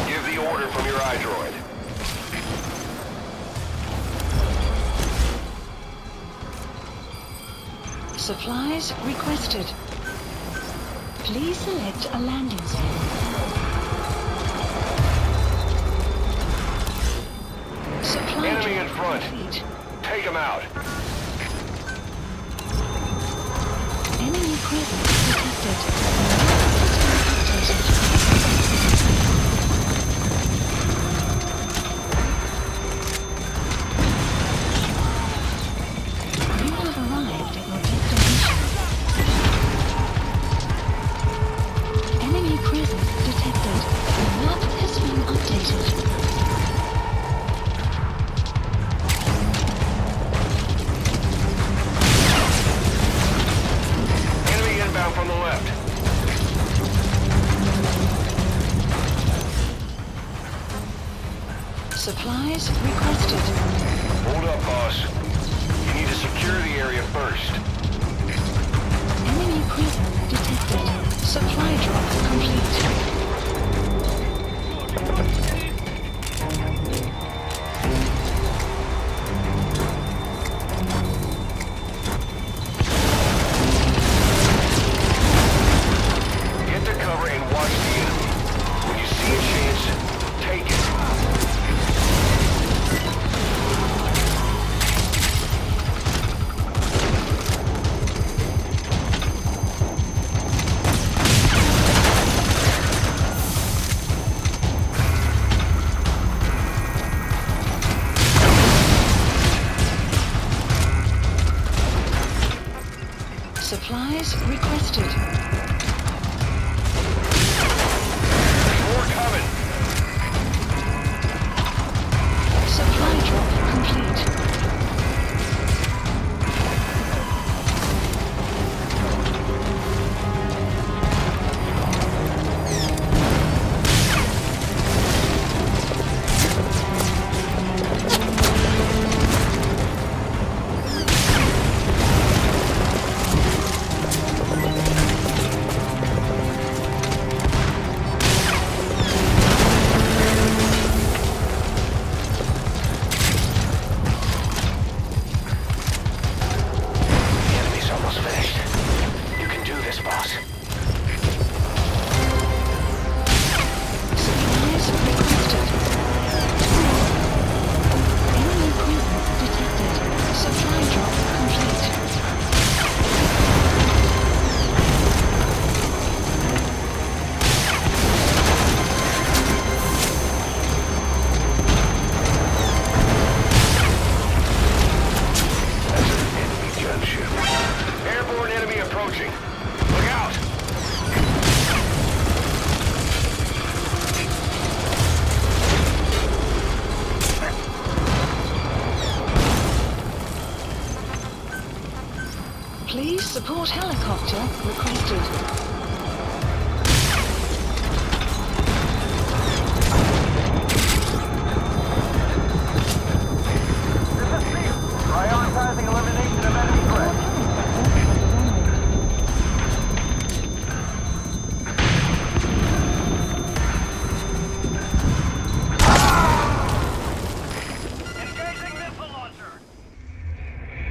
Give the order from your iDroid. Supplies requested. Please select a landing zone. Supply Enemy in front. Take him out. Enemy presence detected. Updated. You have arrived at your destination. Enemy presence detected. The map has been updated. From the left. Supplies requested. Hold up, boss. You need to secure the area first. Enemy presence detected. Supply drop complete. Supplies requested. More coming. Supply drop complete. Please support helicopter requested. Prioritizing elimination of enemy threats. Engaging missile launcher.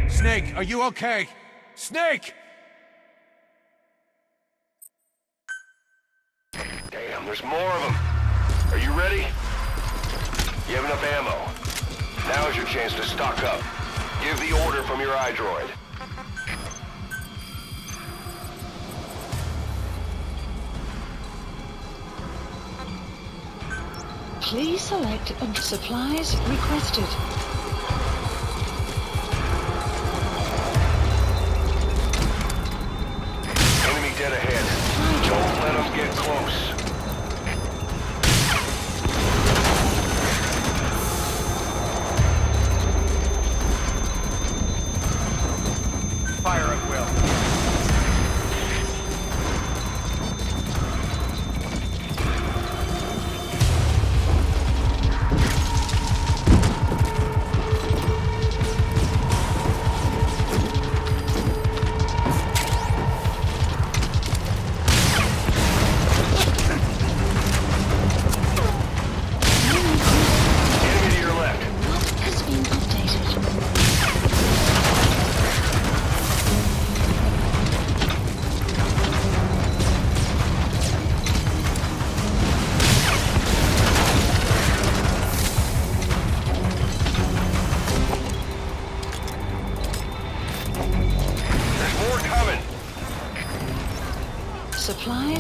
Snake, are you okay? Snake! Damn, there's more of them. Are you ready? You have enough ammo. Now is your chance to stock up. Give the order from your iDroid. Please select supplies requested. Enemy dead ahead. Don't let them get close. Fire at will.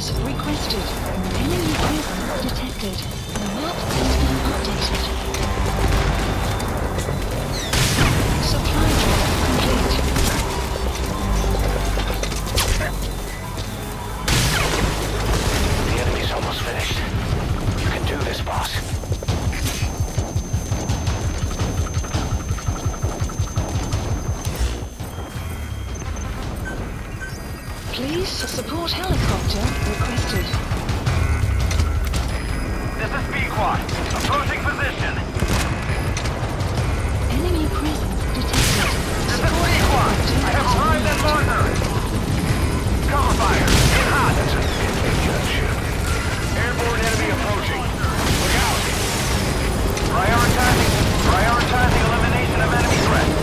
supplies requested. Enemy prison detected. The map has been updated. Supply drop complete. The enemy's almost finished. You can do this, boss. Please support helicopter requested. This is Pequod. Approaching position. Enemy prison detected. This is Pequod. I have arrived at Marker. Cover fire. In hot. That's a ship. Airborne enemy approaching. Look out. Prioritizing elimination of enemy threats.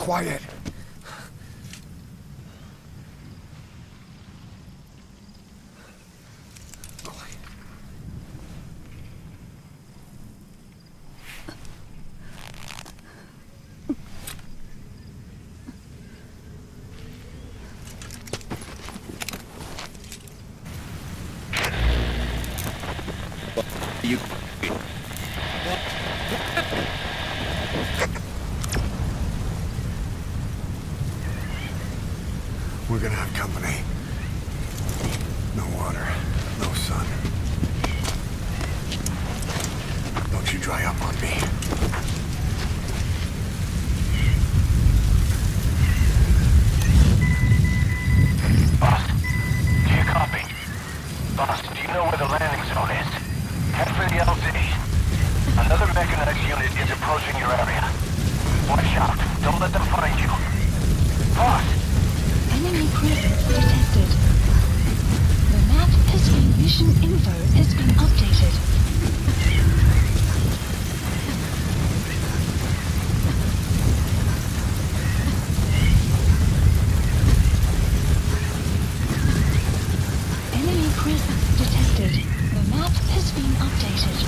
quiet. We're gonna have company. No water, no sun. Don't you dry up on me. Boss, do you copy? Boss, do you know where the landing zone is? Head for the LZ. Another mechanized unit is approaching your area. Watch out. Don't let them find you. Boss! Enemy presence detected. The map has been mission info has been updated. Enemy presence detected. The map has been updated.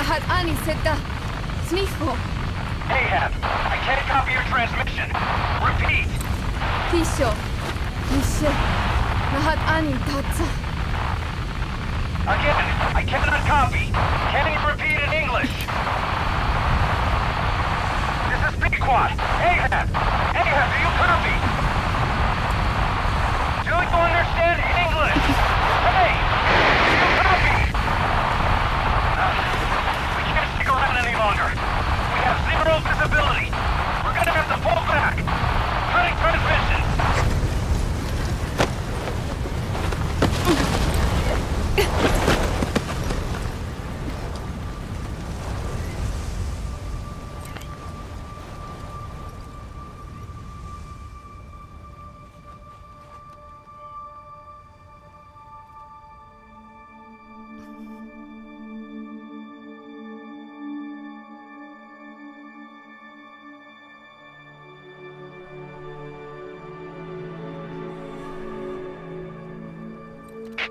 Lahat ani seda. Smicho. Ahab, I can't copy your transmission. Repeat. Tisho. Mishe. Lahat ani tatsa. Again, I cannot copy. Can you repeat in English? This is Pequod. Ahab! Ahab, do you copy? Do you understand English? Hey! Do you copy? We can't stick around any longer. We have zero visibility. We're gonna have to pull back. Cutting transmission.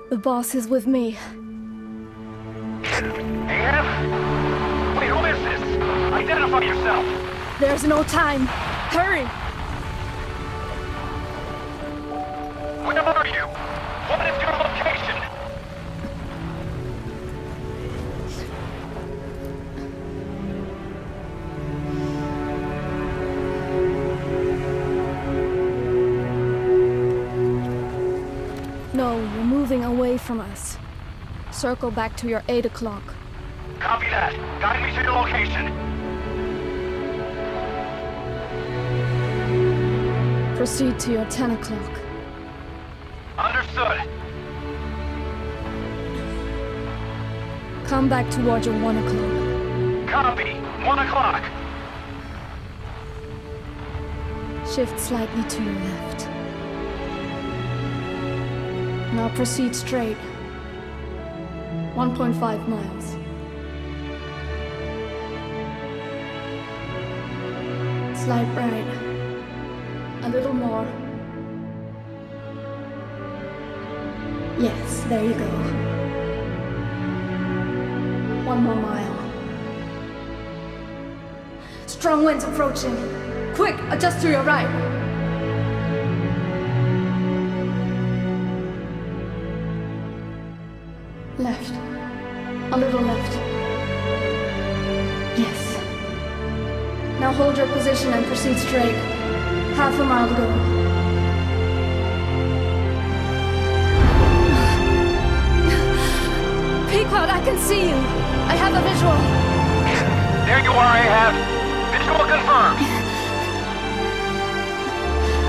The boss is with me. Ahab? Wait, who is this? Identify yourself. There's no time. Hurry! Where are you? What is your location? No, you're moving away from us. Circle back to your 8 o'clock. Copy that. Guide me to your location. Proceed to your 10 o'clock. Understood. Come back towards your 1 o'clock. Copy. 1 o'clock. Shift slightly to your left. Now proceed straight. 1.5 miles. Slide right. A little more. Yes, there you go. 1 more mile. Strong winds approaching. Quick, adjust to your right. Left. A little left. Yes. Now hold your position and proceed straight. Half a mile to go. Pequod, I can see you. I have a visual. There you are, Ahab. Visual confirmed.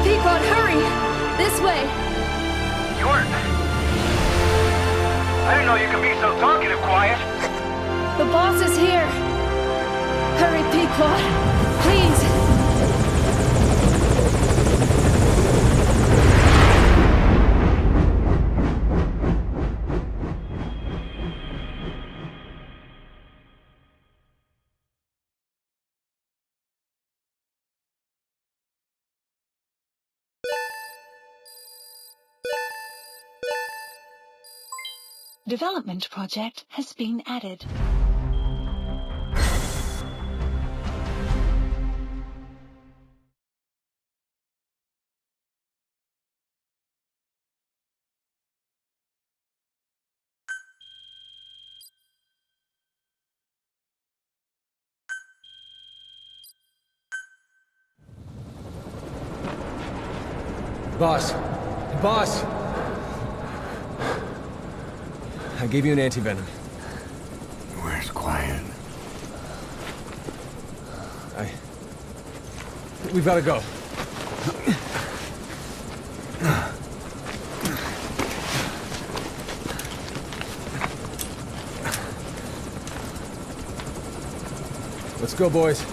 Pequod, hurry! This way. I didn't know you could be so talkative, quiet. The boss is here. Hurry, Pequod. Please. Development project has been added. Boss. Boss! I gave you an anti-venom. Where's Quiet? We've gotta go. Let's go, boys.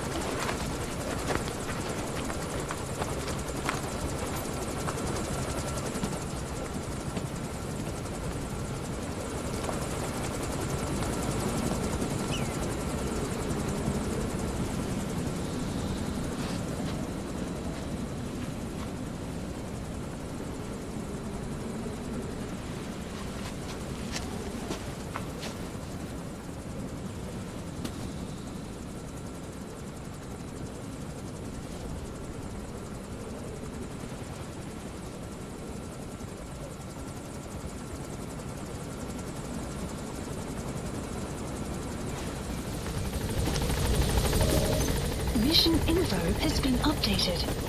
Mission info has been updated.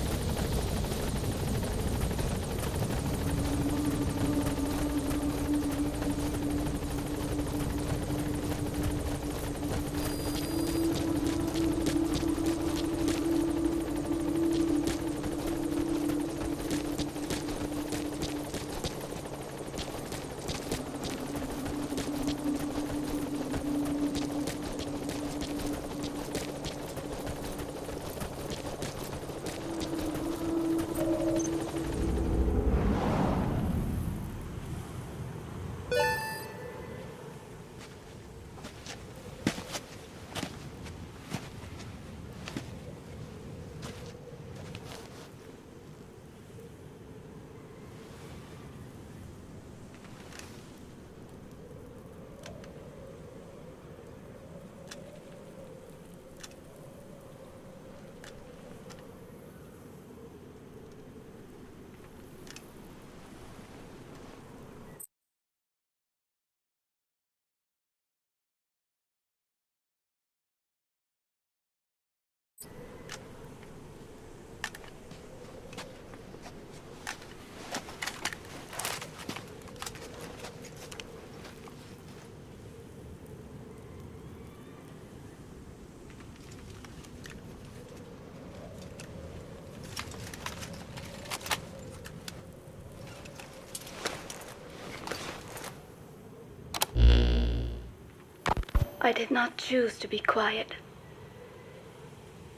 I did not choose to be quiet.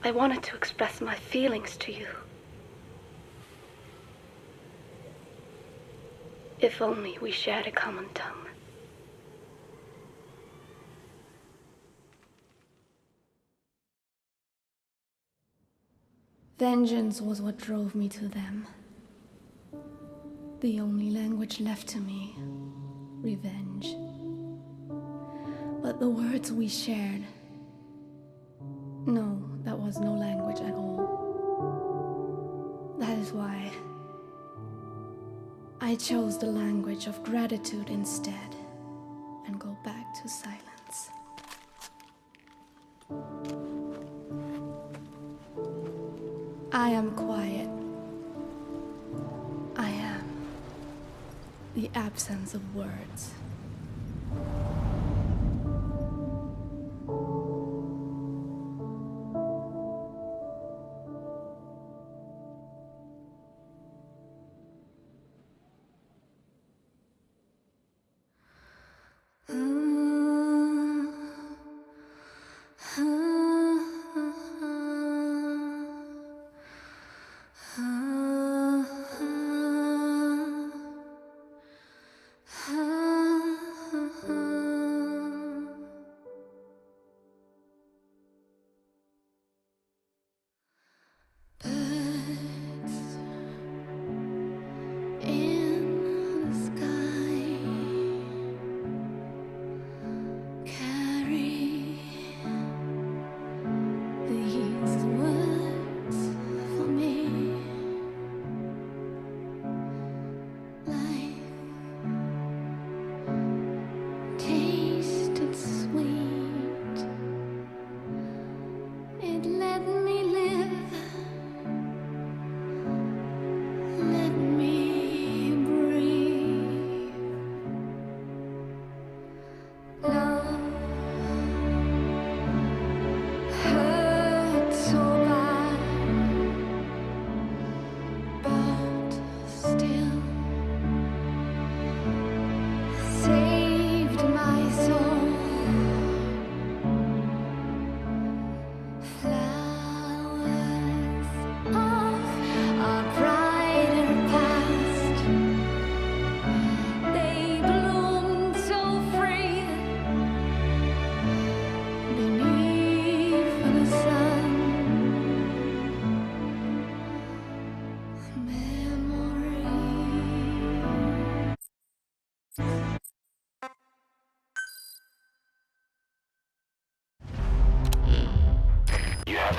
I wanted to express my feelings to you. If only we shared a common tongue. Vengeance was what drove me to them. The only language left to me, revenge. But the words we shared, no, that was no language at all. That is why I chose the language of gratitude instead and go back to silence. I am quiet. I am the absence of words.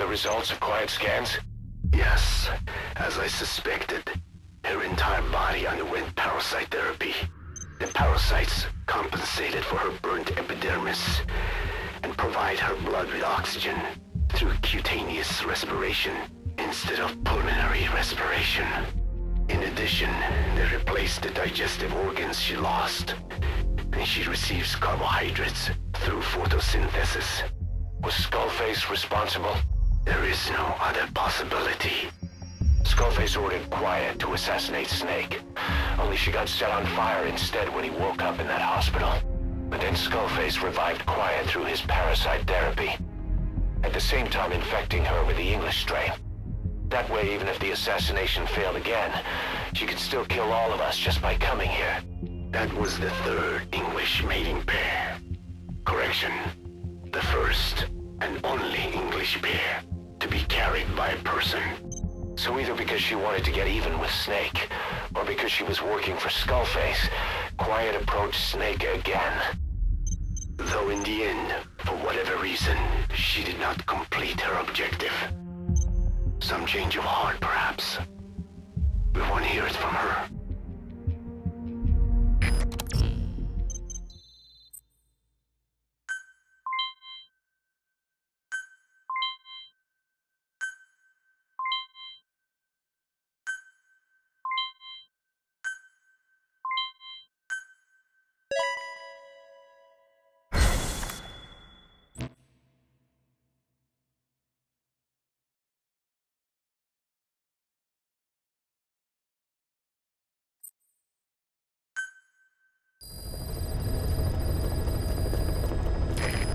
Results of quiet scans? Yes, as I suspected. Her entire body underwent parasite therapy. The parasites compensated for her burnt epidermis and provide her blood with oxygen through cutaneous respiration instead of pulmonary respiration. In addition, they replaced the digestive organs she lost, and she receives carbohydrates through photosynthesis. Was Skullface responsible? There is no other possibility. Skullface ordered Quiet to assassinate Snake, only she got set on fire instead when he woke up in that hospital. But then Skullface revived Quiet through his parasite therapy, at the same time infecting her with the English strain. That way, even if the assassination failed again, she could still kill all of us just by coming here. That was the third English mating pair. Correction, the first and only English pair to be carried by a person. So either because she wanted to get even with Snake, or because she was working for Skullface, Quiet approached Snake again. Though in the end, for whatever reason, she did not complete her objective. Some change of heart, perhaps. We want to hear it from her.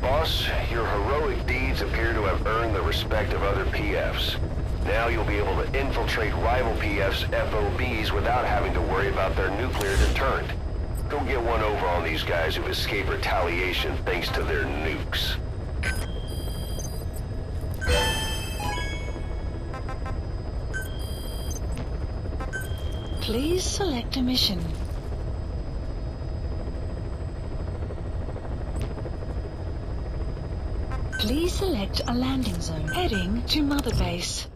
Boss, your heroic deeds appear to have earned the respect of other PFs. Now you'll be able to infiltrate rival PFs' FOBs without having to worry about their nuclear deterrent. Go get one over on these guys who've escaped retaliation thanks to their nukes. Please select a mission. Please select a landing zone heading to Mother Base.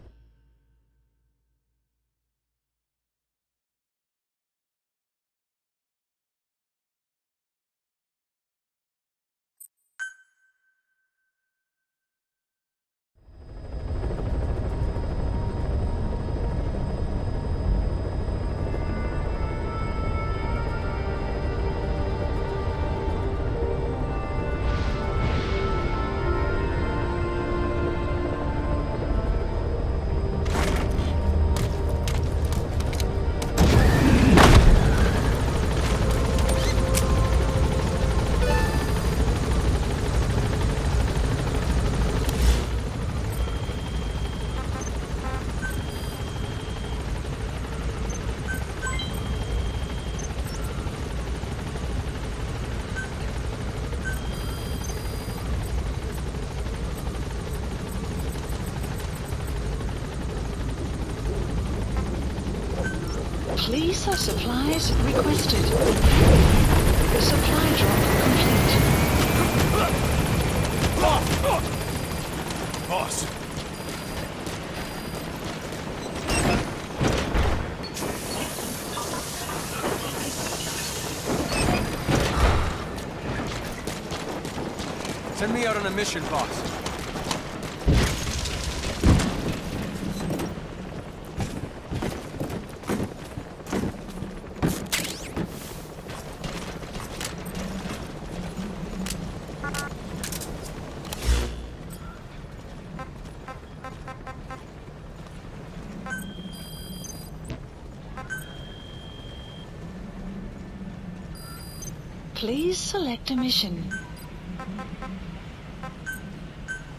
Please have supplies requested. Supply drop complete. Boss! Send me out on a mission, boss. Please select a mission.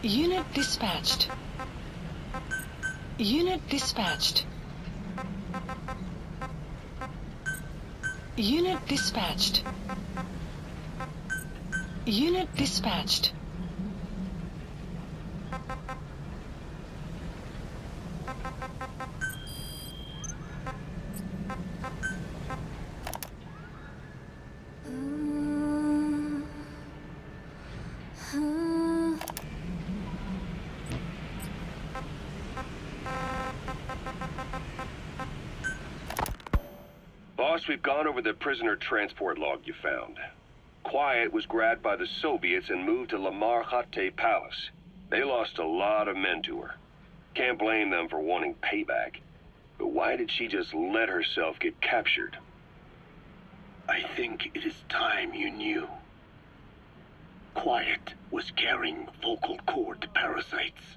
Unit dispatched. Unit dispatched. Unit dispatched. Unit dispatched. Boss, we've gone over the prisoner transport log you found. Quiet was grabbed by the Soviets and moved to Lamar Khatte Palace. They lost a lot of men to her. Can't blame them for wanting payback. But why did she just let herself get captured? I think it is time you knew. Quiet was carrying vocal cord parasites.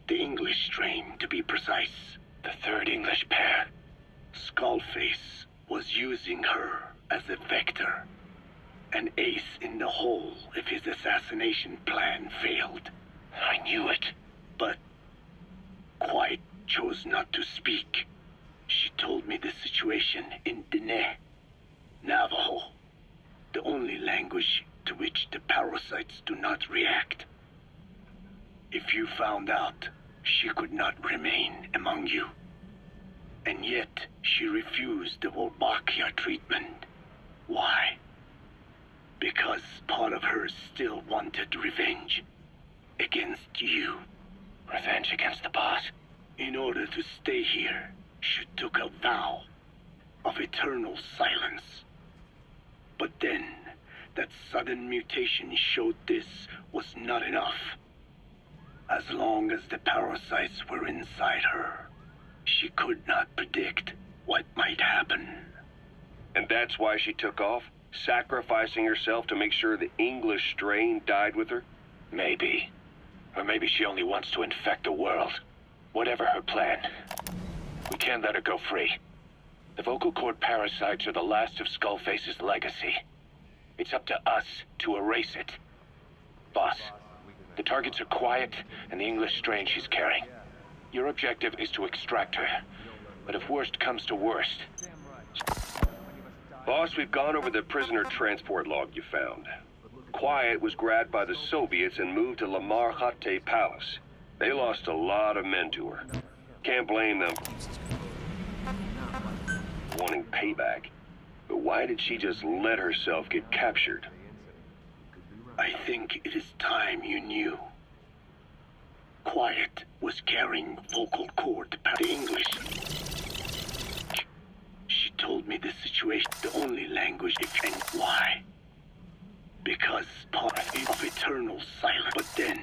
The English strain, to be precise. The third English pair. Skullface was using her as a vector. An ace in the hole if his assassination plan failed. I knew it. But Quiet chose not to speak. She told me the situation in Dene, Navajo, the only language to which the parasites do not react. If you found out, she could not remain among you. And yet, she refused the Wolbachia treatment. Why? Because part of her still wanted revenge. Against you. Revenge against the boss? In order to stay here, she took a vow of eternal silence. But then, that sudden mutation showed this was not enough. As long as the parasites were inside her, she could not predict what might happen. And that's why she took off? Sacrificing herself to make sure the English strain died with her? Maybe. Or maybe she only wants to infect the world. Whatever her plan, we can't let her go free. The vocal cord parasites are the last of Skullface's legacy. It's up to us to erase it. Boss, the targets are Quiet and the English strain she's carrying. Your objective is to extract her. But if worst comes to worst... Boss, we've gone over the prisoner transport log you found. Quiet was grabbed by the Soviets and moved to Lamar Khatte Palace. They lost a lot of men to her. Can't blame them for wanting payback. But why did she just let herself get captured? I think it is time you knew. Quiet was carrying vocal cord the English. She told me the situation, the only language, and why? Because part of eternal silence. But then,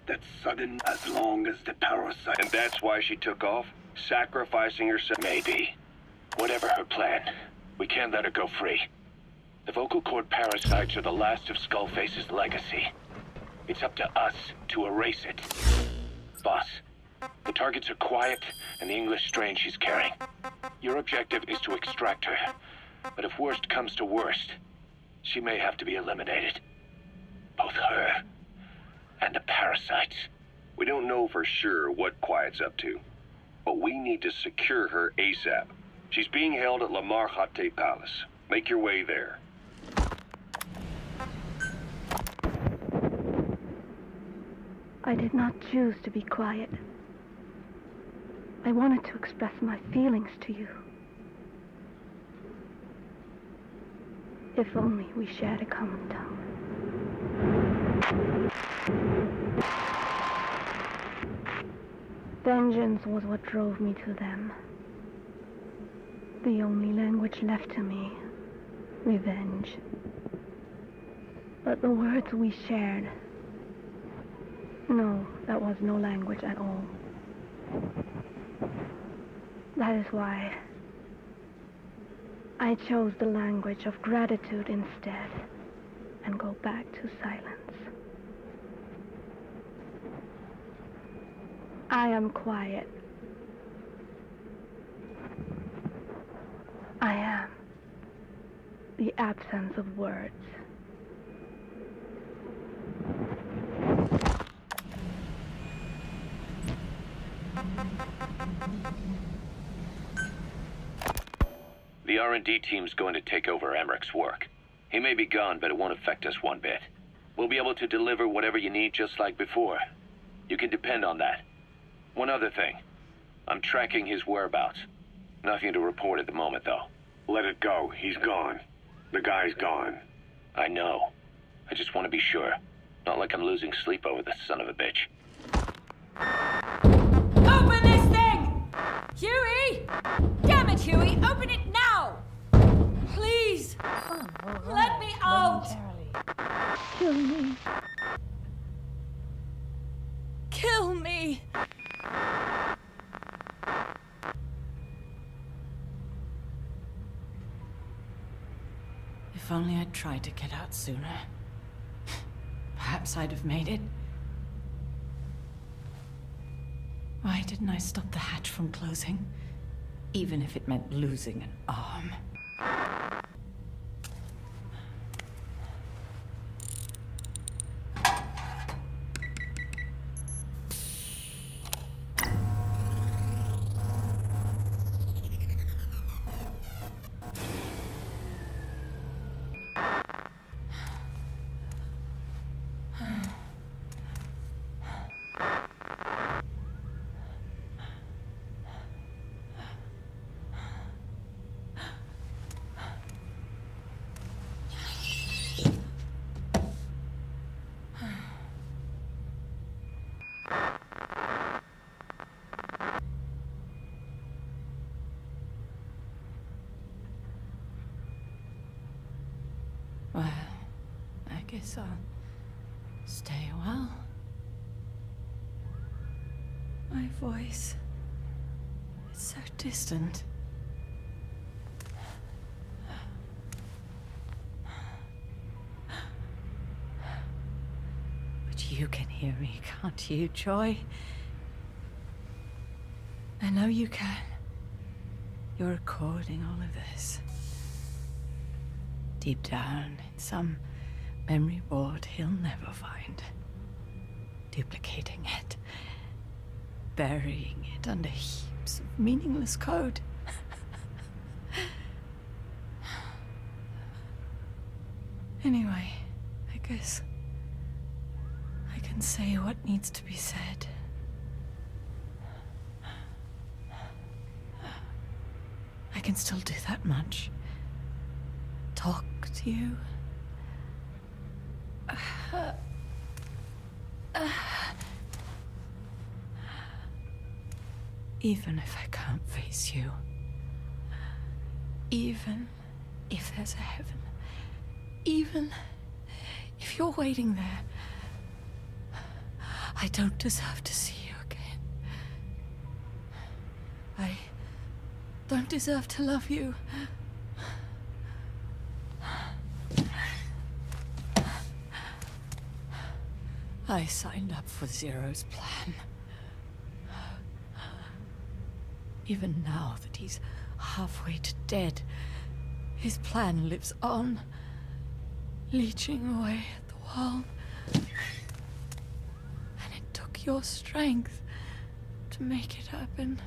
that sudden, as long as the parasite... And that's why she took off? Sacrificing herself? Maybe. Whatever her plan, we can't let her go free. The vocal cord parasites are the last of Skullface's legacy. It's up to us to erase it. Boss, the targets are Quiet and the English strain she's carrying. Your objective is to extract her. But if worst comes to worst, she may have to be eliminated. Both her and the parasites. We don't know for sure what Quiet's up to, but we need to secure her ASAP. She's being held at Lamar Khatte Palace. Make your way there. I did not choose to be quiet. I wanted to express my feelings to you. If only we shared a common tongue. Vengeance was what drove me to them. The only language left to me, revenge. But the words we shared, no, that was no language at all. That is why I chose the language of gratitude instead and go back to silence. I am quiet. I am the absence of words. The R&D team's going to take over Emmerich's work. He may be gone, but it won't affect us one bit. We'll be able to deliver whatever you need just like before. You can depend on that. One other thing. I'm tracking his whereabouts. Nothing to report at the moment, though. Let it go. He's gone. The guy's gone. I know. I just want to be sure. Not like I'm losing sleep over this son of a bitch. Open this thing! Huey! Damn it, Huey! Open it now! Please! Let me out! Kill me. me! If only I'd tried to get out sooner. Perhaps I'd have made it. Why didn't I stop the hatch from closing? Even if it meant losing an arm. Well, I guess I'll stay a while. My voice, it's so distant. But you can hear me, can't you, Joy? I know you can. You're recording all of this. Deep down in some memory board he'll never find. Duplicating it. Burying it under heaps of meaningless code. Anyway, I guess I can say what needs to be said. I can still do that much. Talk to you. Even if I can't face you. Even if there's a heaven. Even if you're waiting there. I don't deserve to see you again. I don't deserve to love you. I signed up for Zero's plan. Even now that he's halfway to dead, his plan lives on, leeching away at the world. And it took your strength to make it happen.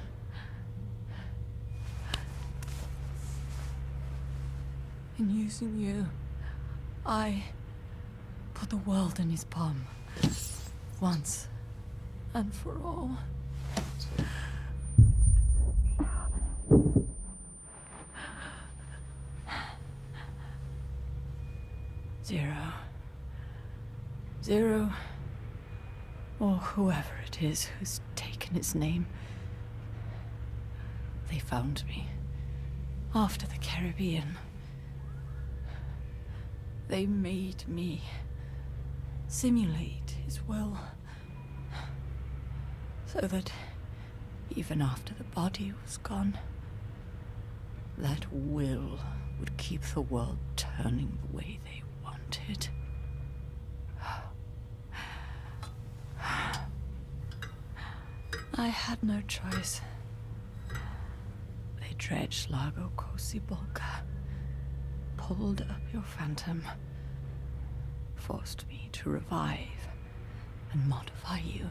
In using you, I put the world in his palm. Once and for all. Zero, or whoever it is who's taken his name. They found me after the Caribbean. They made me simulate his will, so that even after the body was gone, that will would keep the world turning the way they wanted. I had no choice. They dredged Lago Kosibolka, pulled up your phantom, forced me to revive and modify you.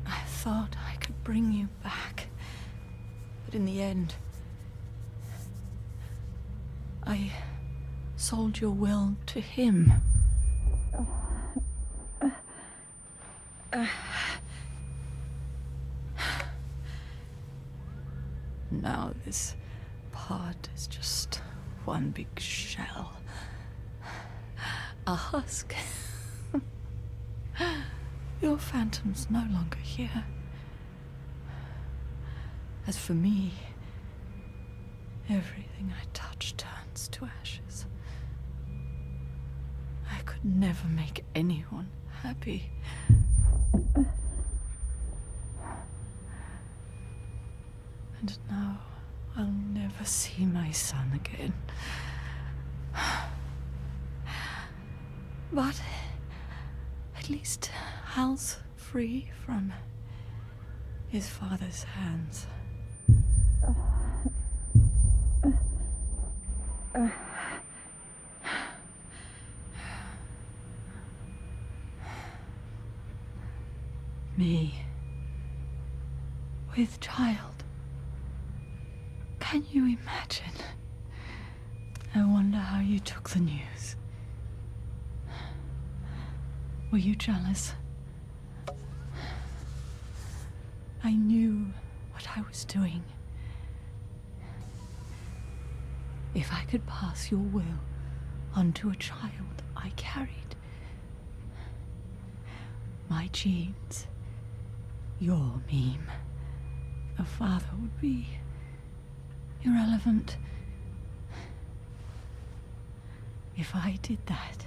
I thought I could bring you back, but in the end, I sold your will to him. Now this part is just one big shell. A husk. Your phantom's no longer here. As for me, everything I touch turns to ashes. I could never make anyone happy. And now I'll never see my son again. But at least Hal's free from his father's hands. Me, with child. Can you imagine? I wonder how you took the news. Were you jealous? I knew what I was doing. If I could pass your will onto a child I carried, my genes, your meme, a father would be irrelevant. If I did that,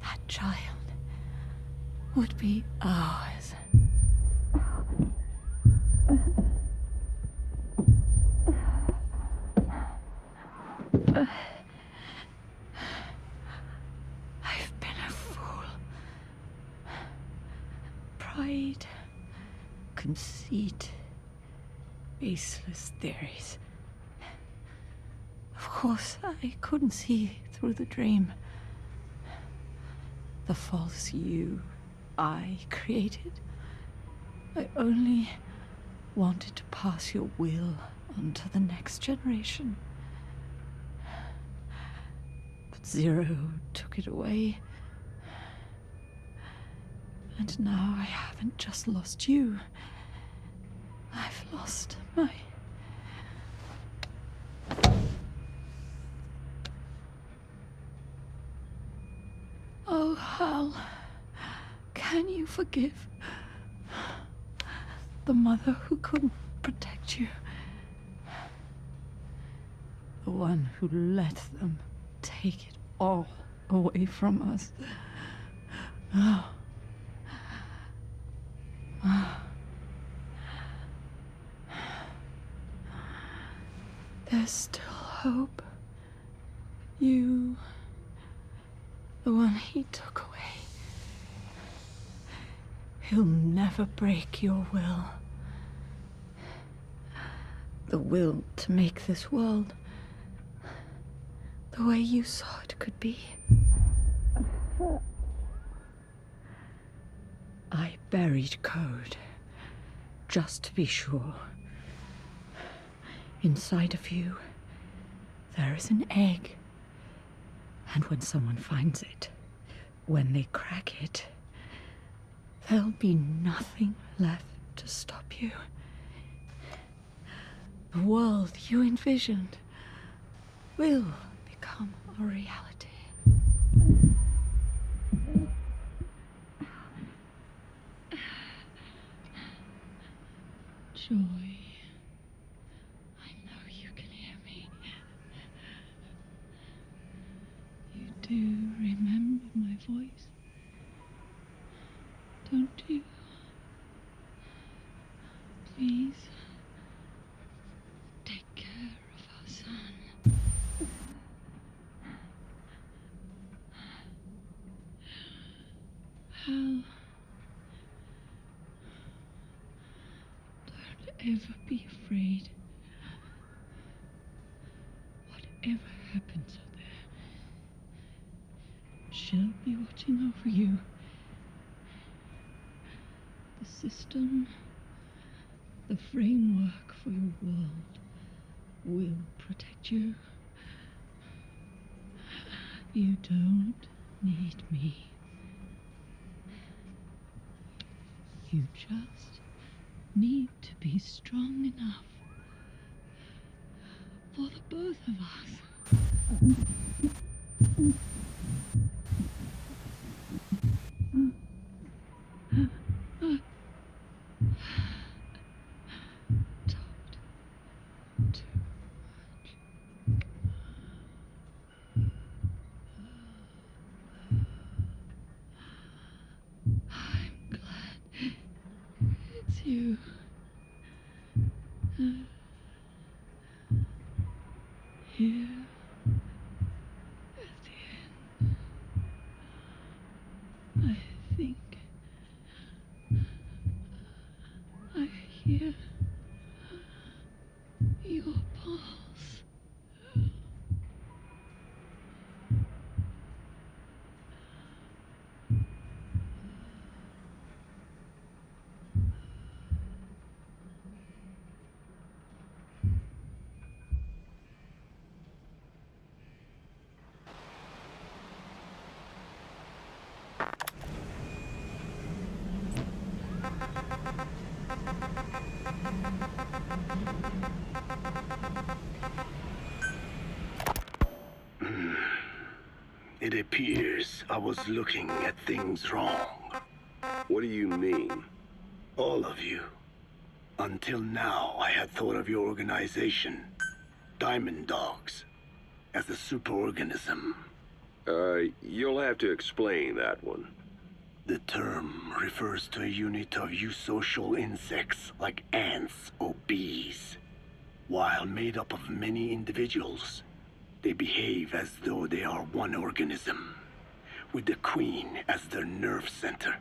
that child would be ours. I've been a fool. Pride, conceit, baseless theories. Of course, I couldn't see through the dream. The false you I created. I only wanted to pass your will on to the next generation. But Zero took it away. And now I haven't just lost you. I've lost my... Oh, Hal, can you forgive the mother who couldn't protect you? The one who let them take it all away from us. Oh. Oh. There's still hope. You, the one he took away. He'll never break your will. The will to make this world the way you saw it could be. I buried code, just to be sure. Inside of you, there is an egg. And when someone finds it, when they crack it, there'll be nothing left to stop you. The world you envisioned will become a reality. Joy, I know you can hear me. You do remember my voice, don't you? Please, take care of our son. Hal, don't ever be afraid. Whatever happens out there, she'll be watching over you. The system, the framework for your world will protect you. You don't need me. You just need to be strong enough for the both of us. I think I hear your pulse. It appears I was looking at things wrong. What do you mean? All of you. Until now, I had thought of your organization, Diamond Dogs, as a superorganism. You'll have to explain that one. The term refers to a unit of eusocial insects like ants or bees. While made up of many individuals, they behave as though they are one organism, with the Queen as their nerve center.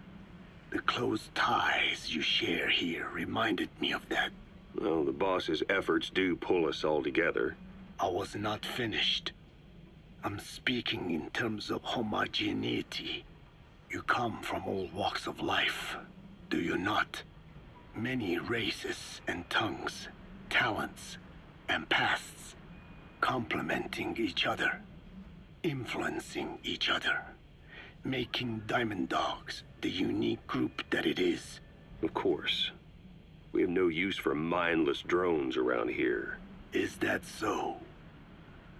The close ties you share here reminded me of that. Well, the boss's efforts do pull us all together. I was not finished. I'm speaking in terms of homogeneity. You come from all walks of life, do you not? Many races and tongues, talents and pasts, complementing each other, influencing each other, making Diamond Dogs the unique group that it is. Of course. We have no use for mindless drones around here. Is that so?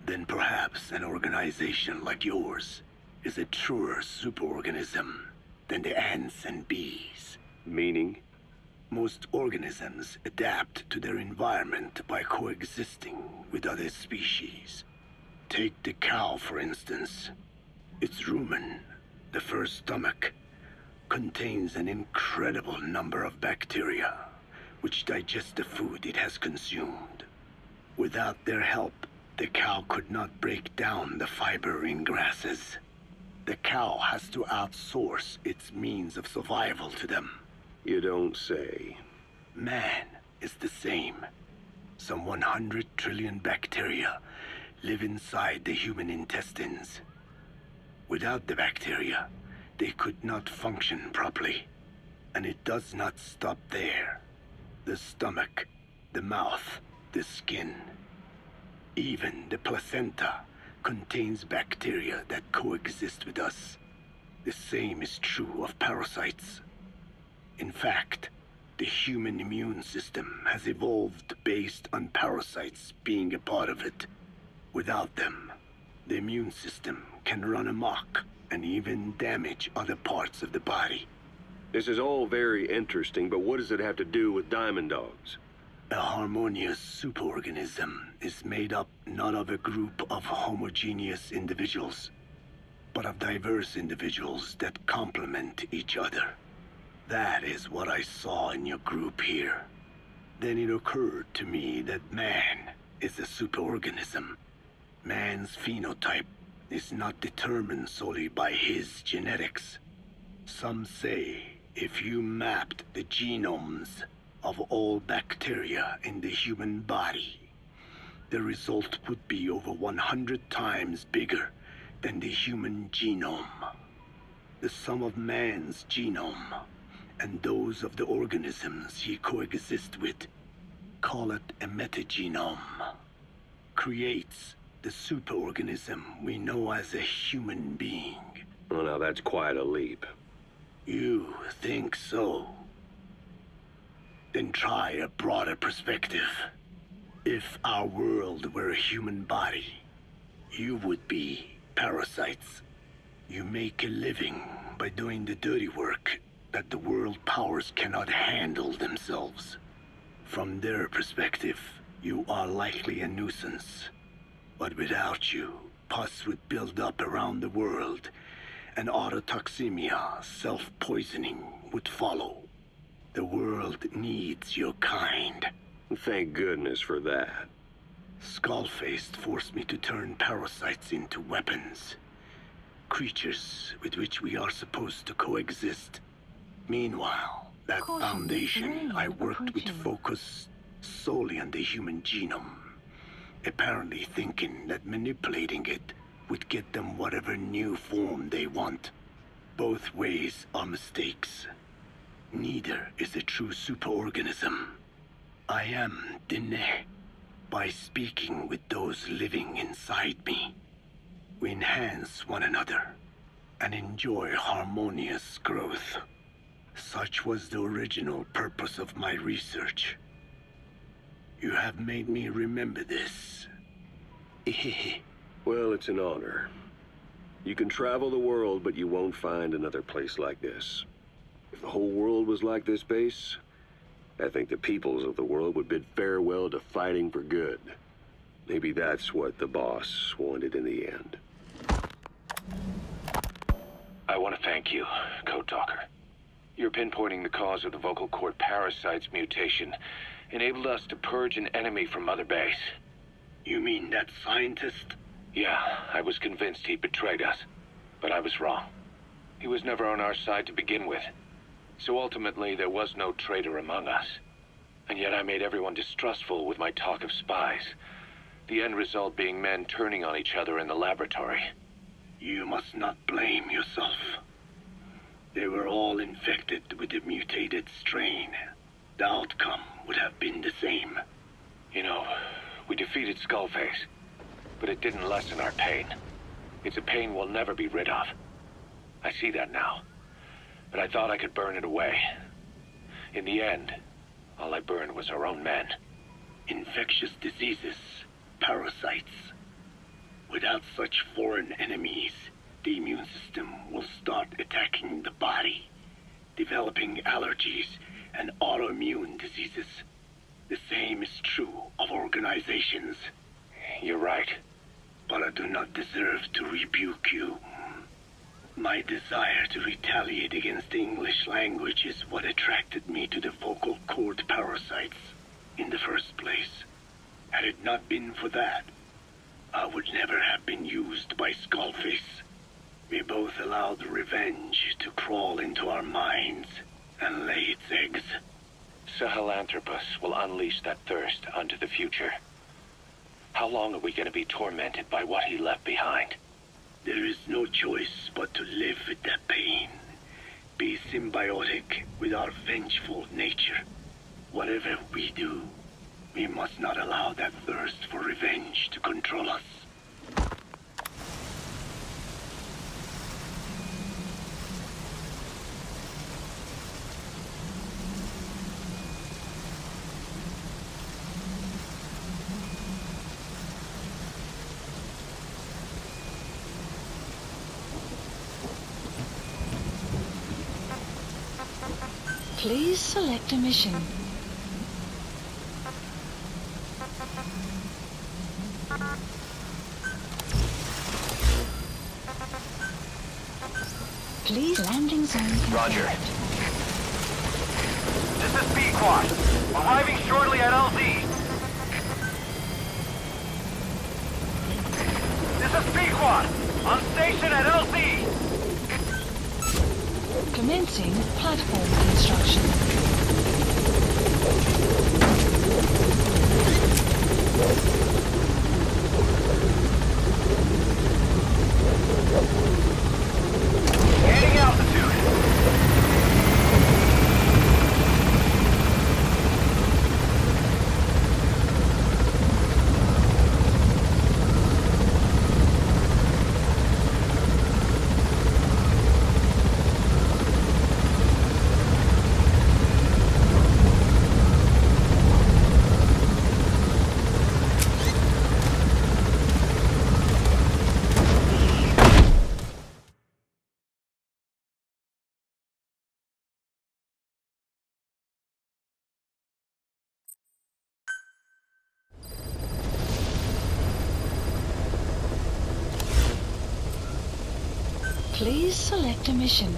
Then perhaps an organization like yours is a truer superorganism than the ants and bees. Meaning? Most organisms adapt to their environment by coexisting with other species. Take the cow, for instance. Its rumen, the first stomach, contains an incredible number of bacteria, which digest the food it has consumed. Without their help, the cow could not break down the fiber in grasses. The cow has to outsource its means of survival to them. You don't say. Man is the same. Some 100 trillion bacteria live inside the human intestines. Without the bacteria, they could not function properly. And it does not stop there. The stomach, the mouth, the skin, even the placenta contains bacteria that coexist with us. The same is true of parasites. In fact, the human immune system has evolved based on parasites being a part of it. Without them, the immune system can run amok and even damage other parts of the body. This is all very interesting, but what does it have to do with Diamond Dogs? A harmonious superorganism is made up not of a group of homogeneous individuals, but of diverse individuals that complement each other. That is what I saw in your group here. Then it occurred to me that man is a superorganism. Man's phenotype is not determined solely by his genetics. Some say if you mapped the genomes of all bacteria in the human body, the result would be over 100 times bigger than the human genome. The sum of man's genome and those of the organisms he coexists with, call it a metagenome, creates the superorganism we know as a human being. Well, now that's quite a leap. You think so? Then try a broader perspective. If our world were a human body, you would be parasites. You make a living by doing the dirty work that the world powers cannot handle themselves. From their perspective, you are likely a nuisance. But without you, pus would build up around the world, and autotoxemia, self-poisoning, would follow. The world needs your kind. Thank goodness for that. Skullfaced forced me to turn parasites into weapons. creatures with which we are supposed to coexist. Meanwhile, that foundation I worked with focused solely on the human genome, apparently thinking that manipulating it would get them whatever new form they want. Both ways are mistakes. Neither is a true superorganism. I am Dine. By speaking with those living inside me, we enhance one another and enjoy harmonious growth. Such was the original purpose of my research. You have made me remember this. Well, it's an honor. You can travel the world, but you won't find another place like this. If the whole world was like this base, I think the peoples of the world would bid farewell to fighting for good. Maybe that's what the boss wanted in the end. I want to thank you, Code Talker. Your pinpointing the cause of the vocal cord parasite's mutation enabled us to purge an enemy from Mother Base. You mean that scientist? Yeah, I was convinced he betrayed us, but I was wrong. He was never on our side to begin with. So ultimately, there was no traitor among us. And yet I made everyone distrustful with my talk of spies. The end result being men turning on each other in the laboratory. You must not blame yourself. They were all infected with the mutated strain. The outcome would have been the same. You know, we defeated Skullface, but it didn't lessen our pain. It's a pain we'll never be rid of. I see that now, but I thought I could burn it away. In the end, all I burned was our own men. Infectious diseases, parasites. Without such foreign enemies, the immune system will start attacking the body, developing allergies and autoimmune diseases. The same is true of organizations. You're right. But I do not deserve to rebuke you. My desire to retaliate against the English language is what attracted me to the vocal cord parasites in the first place. Had it not been for that, I would never have been used by Skullface. We both allowed revenge to crawl into our minds and lay its eggs. Sahelanthropus will unleash that thirst onto the future. How long are we going to be tormented by what he left behind? There is no choice but to live with that pain. Be symbiotic with our vengeful nature. Whatever we do, we must not allow that thirst for revenge to control us. Please select a mission. Please landing zone confirmed. Roger. This is B-Quad. Arriving shortly at LZ. This is B-Quad. On station at LZ. Commencing platform construction. Gaining altitude. Please select a mission.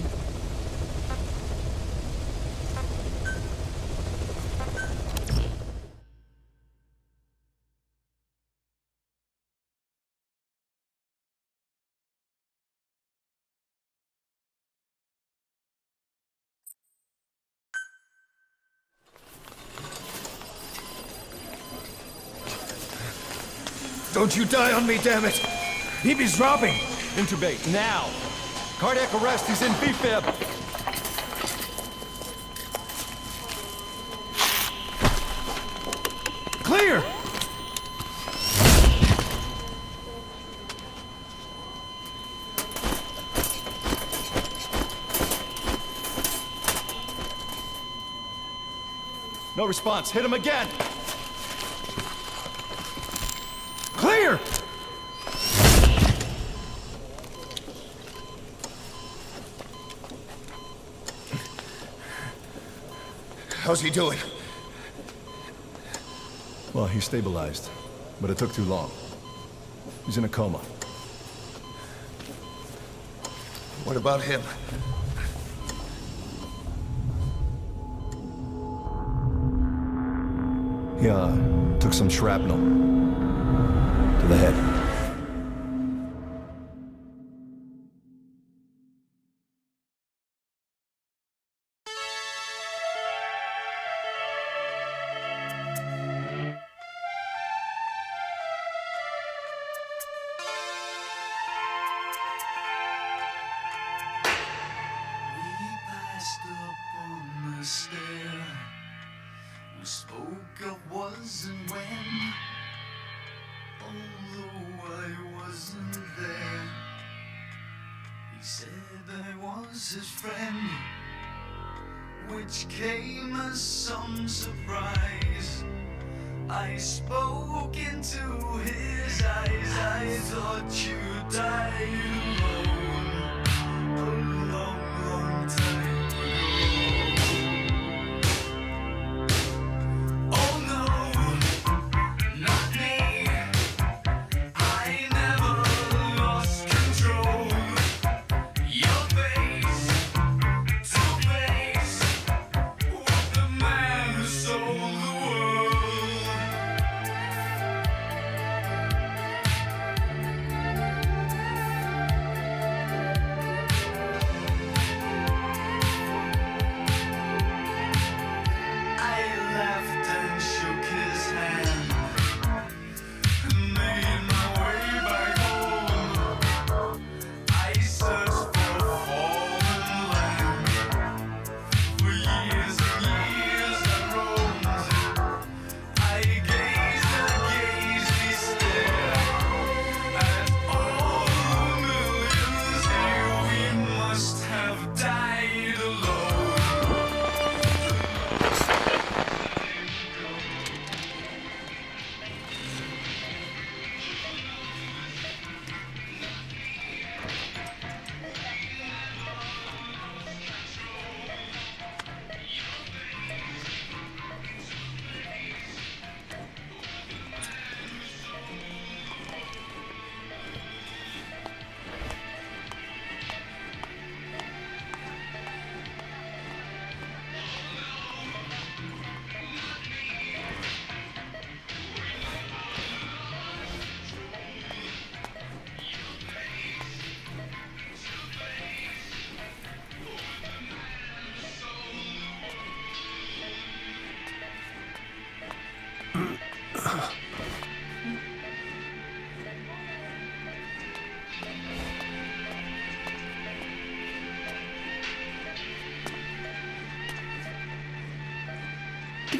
Don't you die on me, damn it! BB's dropping! Intubate, now! Cardiac arrest, he's in B-fib! Clear! No response, hit him again! Clear! How's he doing? Well, he stabilized, but it took too long. He's in a coma. What about him? He, took some shrapnel. To the head. We spoke of was and when, although I wasn't there. He said I was his friend, which came as some surprise. I spoke into his eyes, I thought you died alone a long, long time ago. Oh no, not me, I never lost control. Your face to face with the man who sold the world.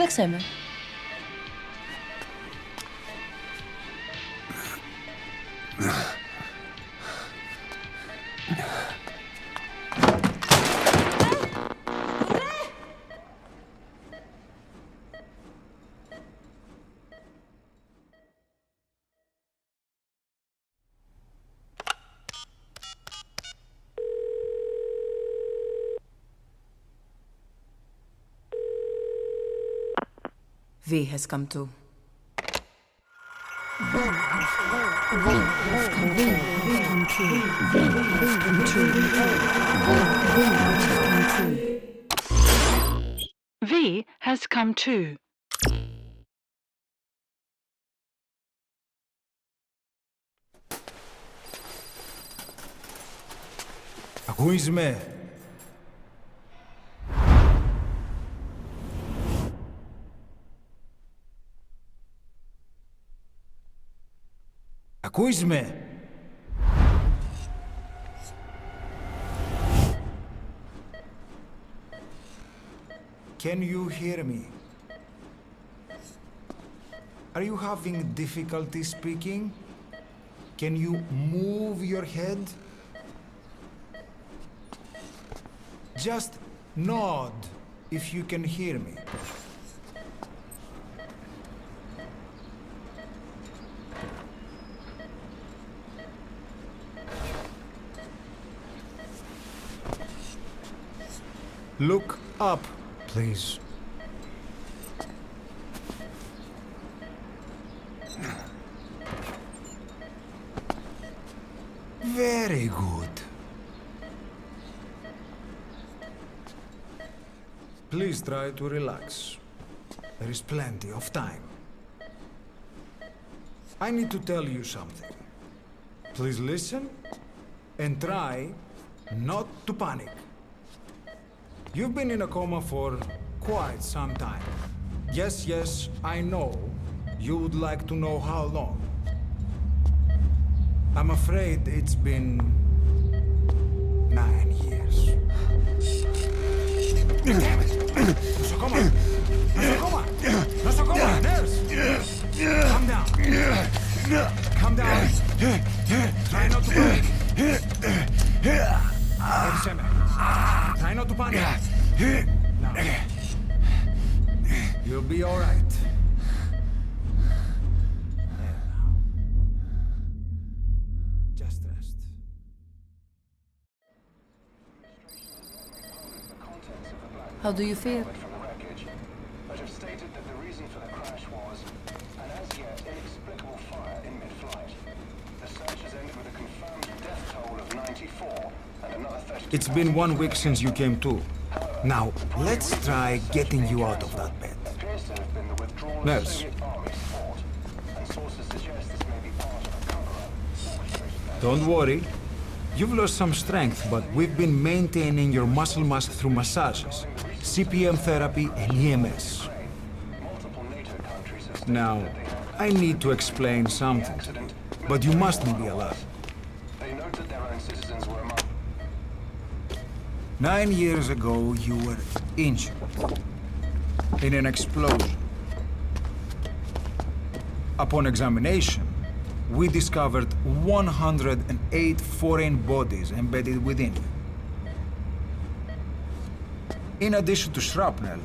Kijk zijn we. V has come to. V has come too. Who is man? Ακούς με? Can you hear me? Are you having difficulty speaking? Can you move your head? Just nod if you can hear me. Look up, please. Very good. Please try to relax. There is plenty of time. I need to tell you something. Please listen and try not to panic. You've been in a coma for quite some time. Yes, I know. You would like to know how long. I'm afraid it's been 9 years. Damn it! Nosocoma! Nosocoma! Nosocoma! Nurse! Calm down. Calm down. Try not to panic. Try not to panic. Now. You'll be all right. Just rest. How do you feel? But have stated that the reason for the crash was an as yet inexplicable fire in mid-flight. The search has ended with a confirmed death toll of 94 and another 30. It's been 1 week since you came to. Now, let's try getting you out of that bed. Appears to have been the withdrawal Nurse. of Soviet army's fort, and sources suggest this may be part of a cover-up. Don't worry. You've lost some strength, but we've been maintaining your muscle mass through massages, CPM therapy, and EMS. Now, I need to explain something to you, but you mustn't be alarmed. They note that their own citizens were among 9 years ago, you were injured in an explosion. Upon examination, we discovered 108 foreign bodies embedded within you. In addition to shrapnel,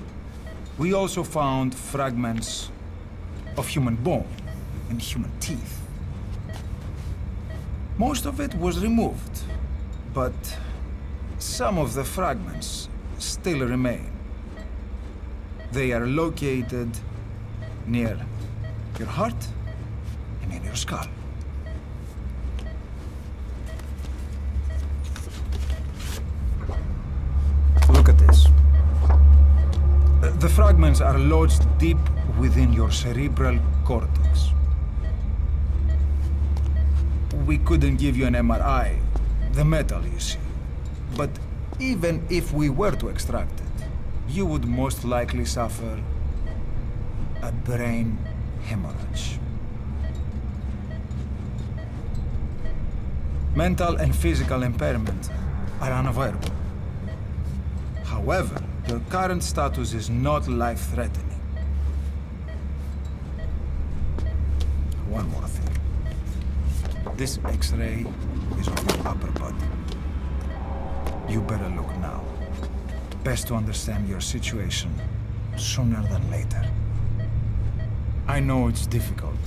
we also found fragments of human bone and human teeth. Most of it was removed, but some of the fragments still remain. They are located near your heart and in your skull. Look at this. The fragments are lodged deep within your cerebral cortex. We couldn't give you an MRI, the metal, you see. But even if we were to extract it, you would most likely suffer a brain hemorrhage. Mental and physical impairment are unavoidable. However, your current status is not life-threatening. One more thing. This X-ray is of your upper body. You better look now. Best to understand your situation sooner than later. I know it's difficult,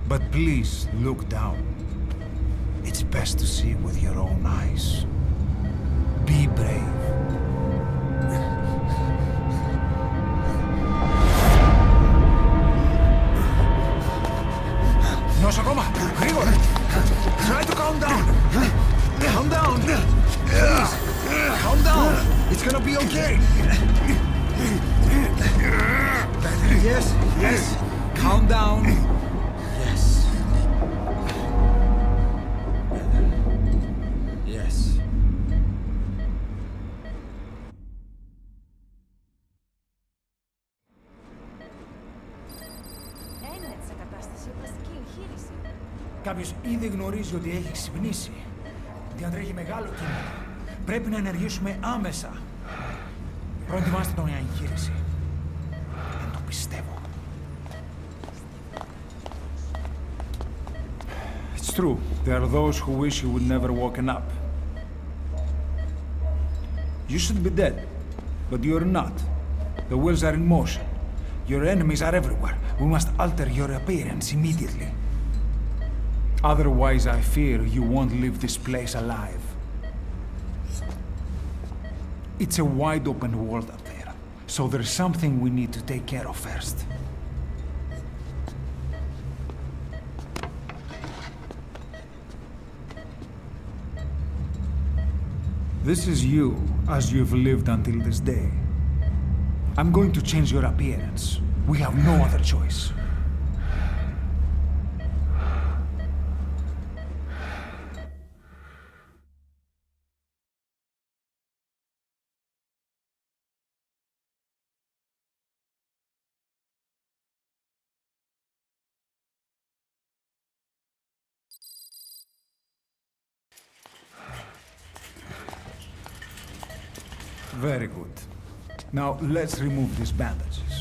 but please look down. It's best to see with your own eyes. Be brave. Nosocoma, γρήγορα! Try to calm down! Calm down! Please! Calm down! It's gonna be okay! Yes, yes! Calm down! Yes. Yes. Κάποιος ήδη γνωρίζει ότι έχει ξυπνήσει. Διατρέχει μεγάλο κίνδυνο. Πρέπει να ενεργήσουμε άμεσα. Προετοιμάστε τον για εγχείρηση. Δεν το πιστεύω. It's true. There are those who wish you would never woken up. You should be dead, but you're not. The wheels are in motion. Your enemies are everywhere. We must alter your appearance immediately. Otherwise, I fear you won't leave this place alive. It's a wide open world up there, so there's something we need to take care of first. This is you, as you've lived until this day. I'm going to change your appearance. We have no other choice. Very good. Now, let's remove these bandages.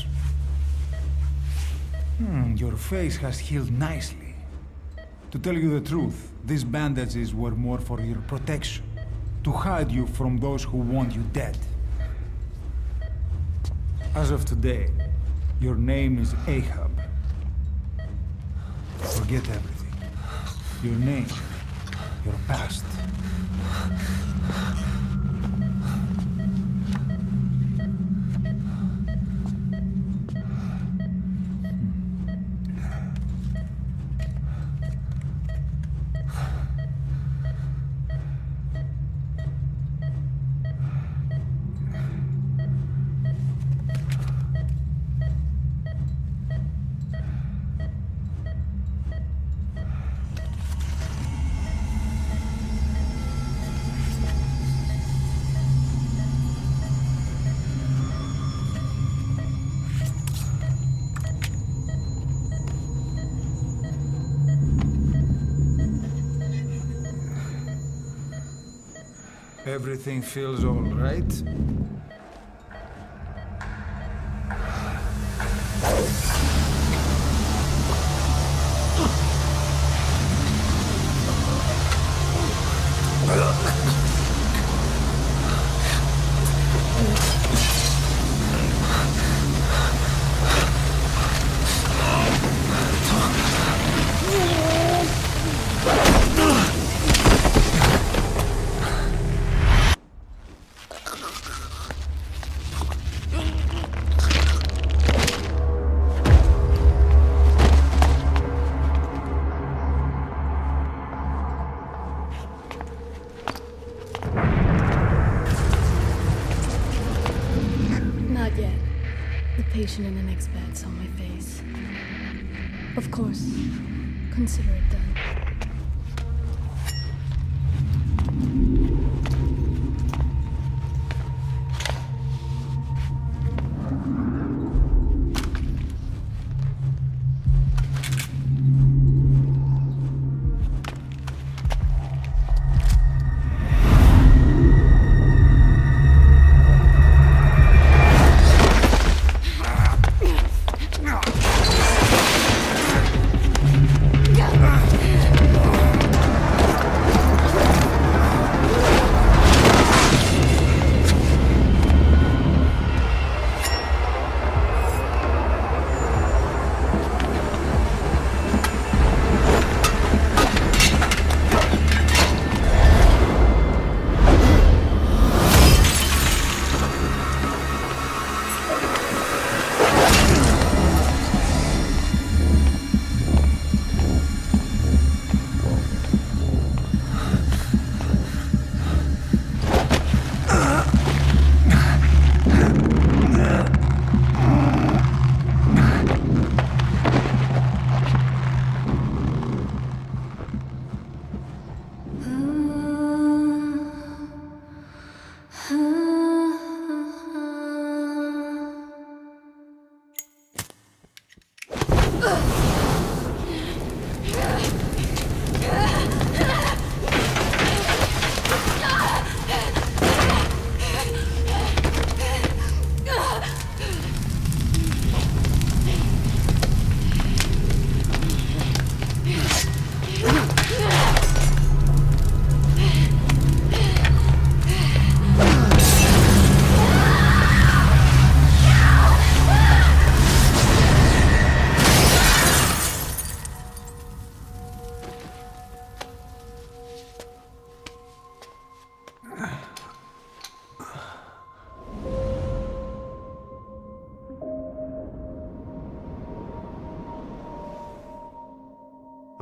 Your face has healed nicely. To tell you the truth, these bandages were more for your protection, to hide you from those who want you dead. As of today, your name is Ahab. Forget everything. Your name, your past. Everything feels all right? In the next bed's on my face. Of course, consider it done.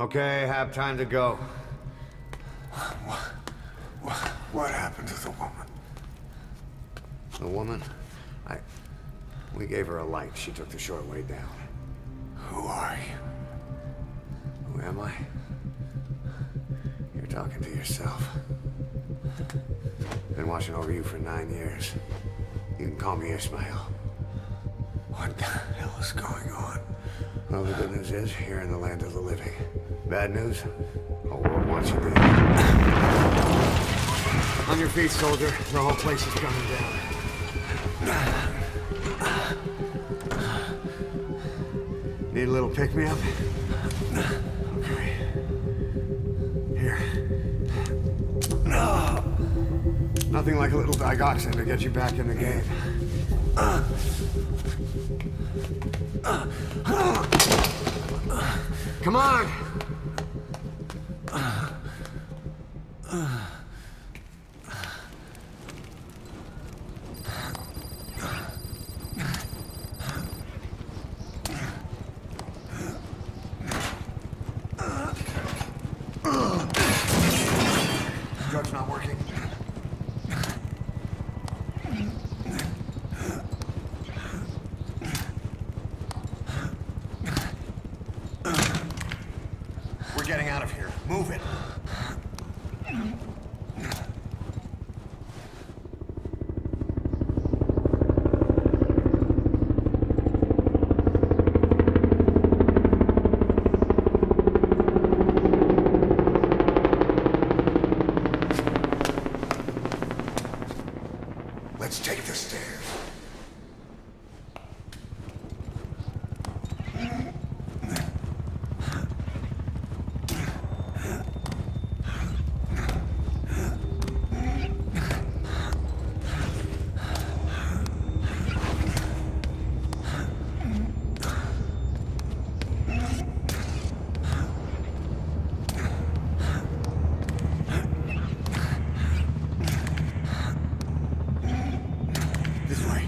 Okay, have time to go. What happened to the woman? The woman? We gave her a light. She took the short way down. Who are you? Who am I? You're talking to yourself. Been watching over you for 9 years. You can call me Ismail. What the hell is going on? Well, the good news is, you're in the land of the living. Bad news? The whole world wants you dead. On your feet, soldier. The whole place is coming down. Need a little pick-me-up? Okay. Here. Nothing like a little digoxin to get you back in the game. Come on! Drug's not working. We're getting out of here. Move it. Let's take the stairs. This way.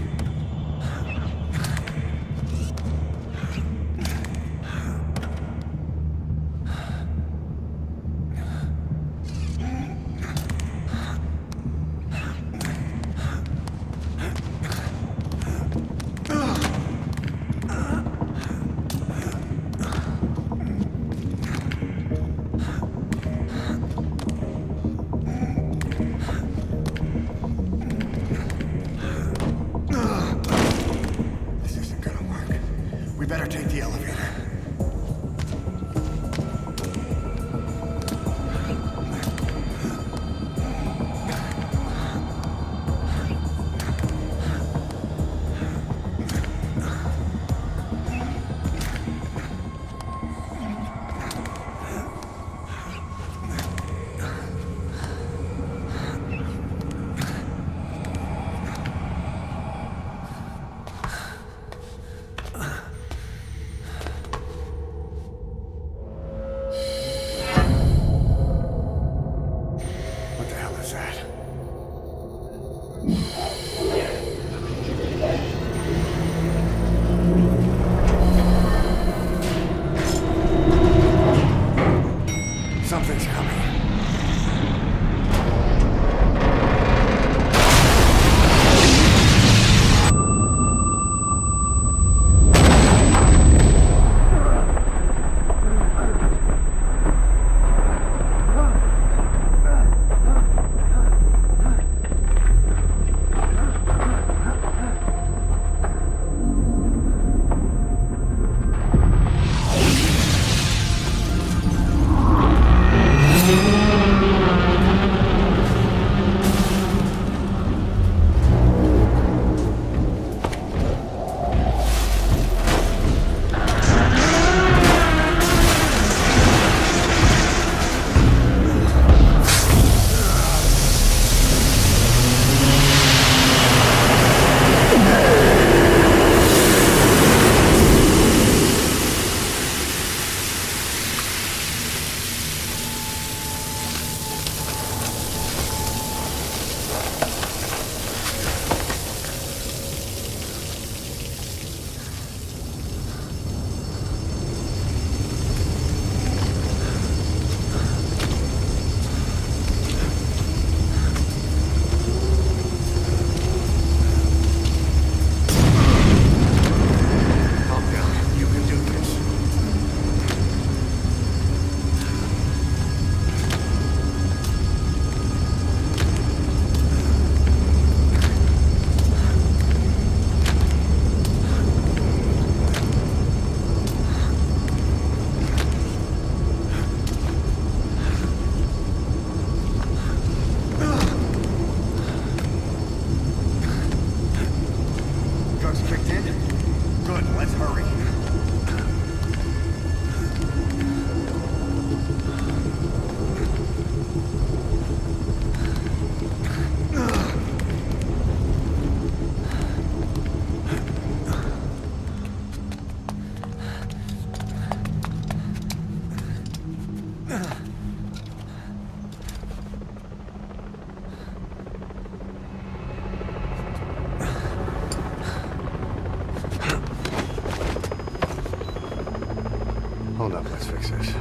up. Let's fix this.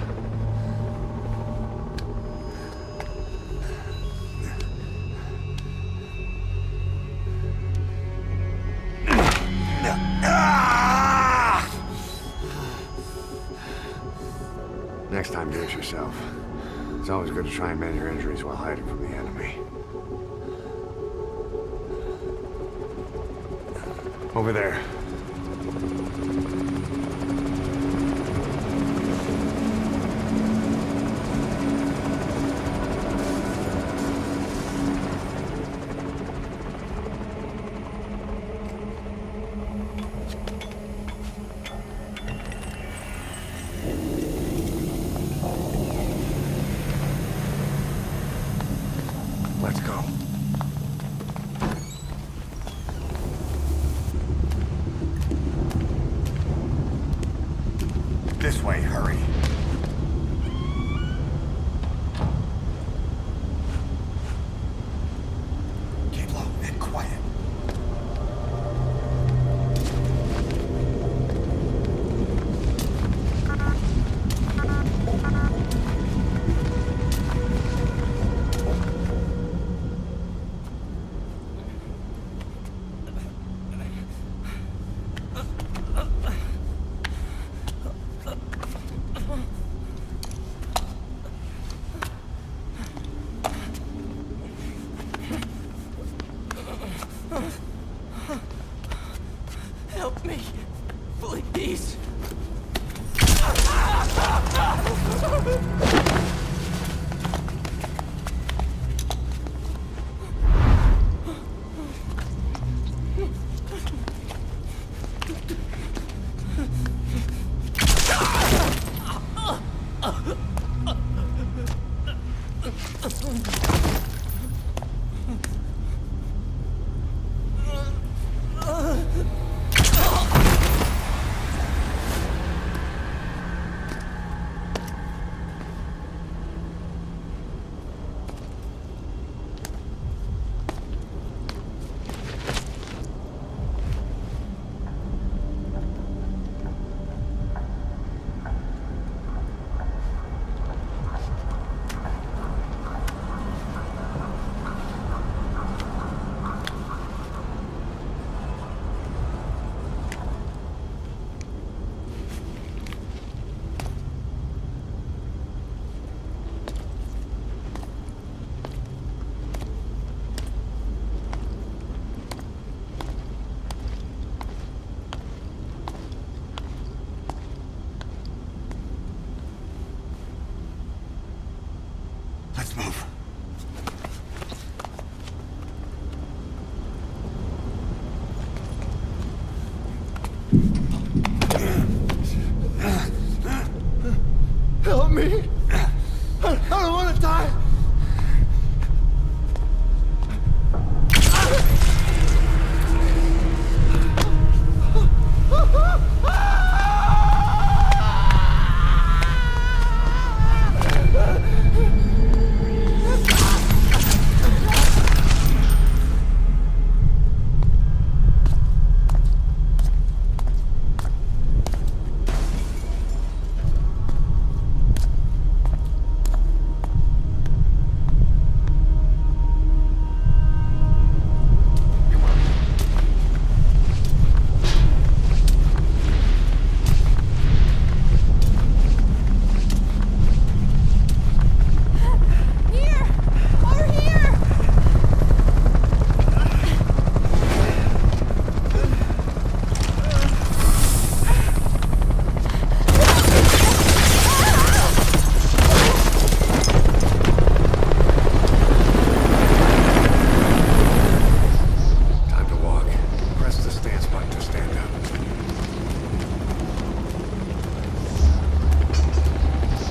Next time, do it yourself. It's always good to try and mend your injuries while hiding from the enemy. Over there. Let's go. This way, hurry. Keep low and quiet. Help me, please. Let's move. Help me! I don't want to die!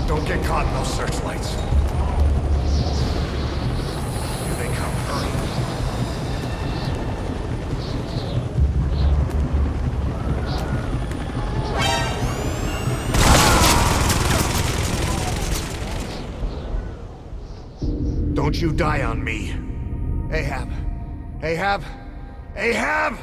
Don't get caught in those searchlights. Here they come. Hurry. Don't you die on me. Ahab. Ahab. Ahab!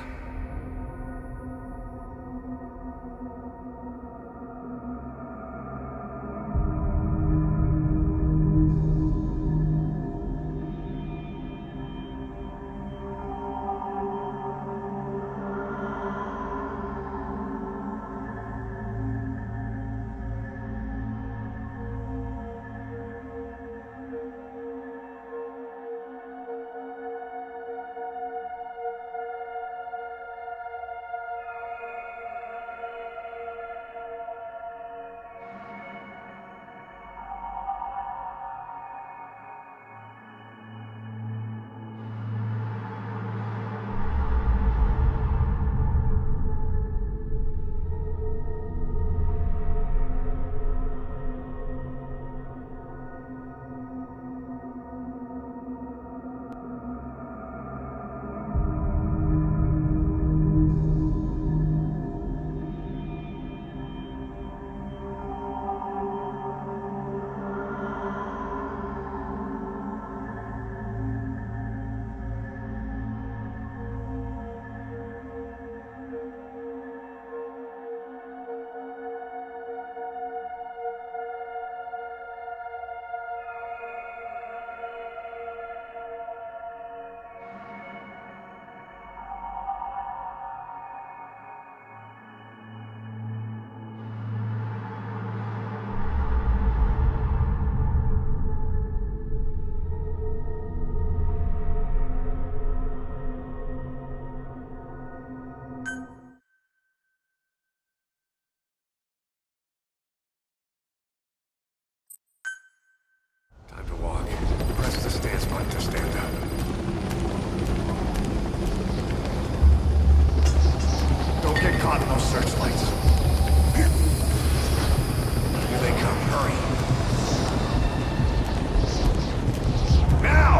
caught in those searchlights. Here they come. Hurry. Now!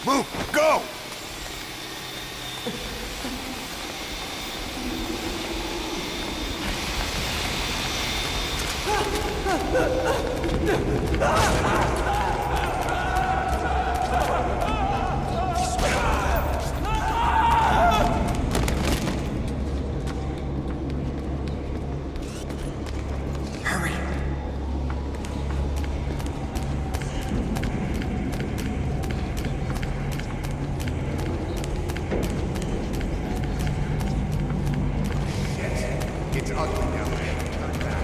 Move! Go! Hurry! It's ugly down there. Turn back.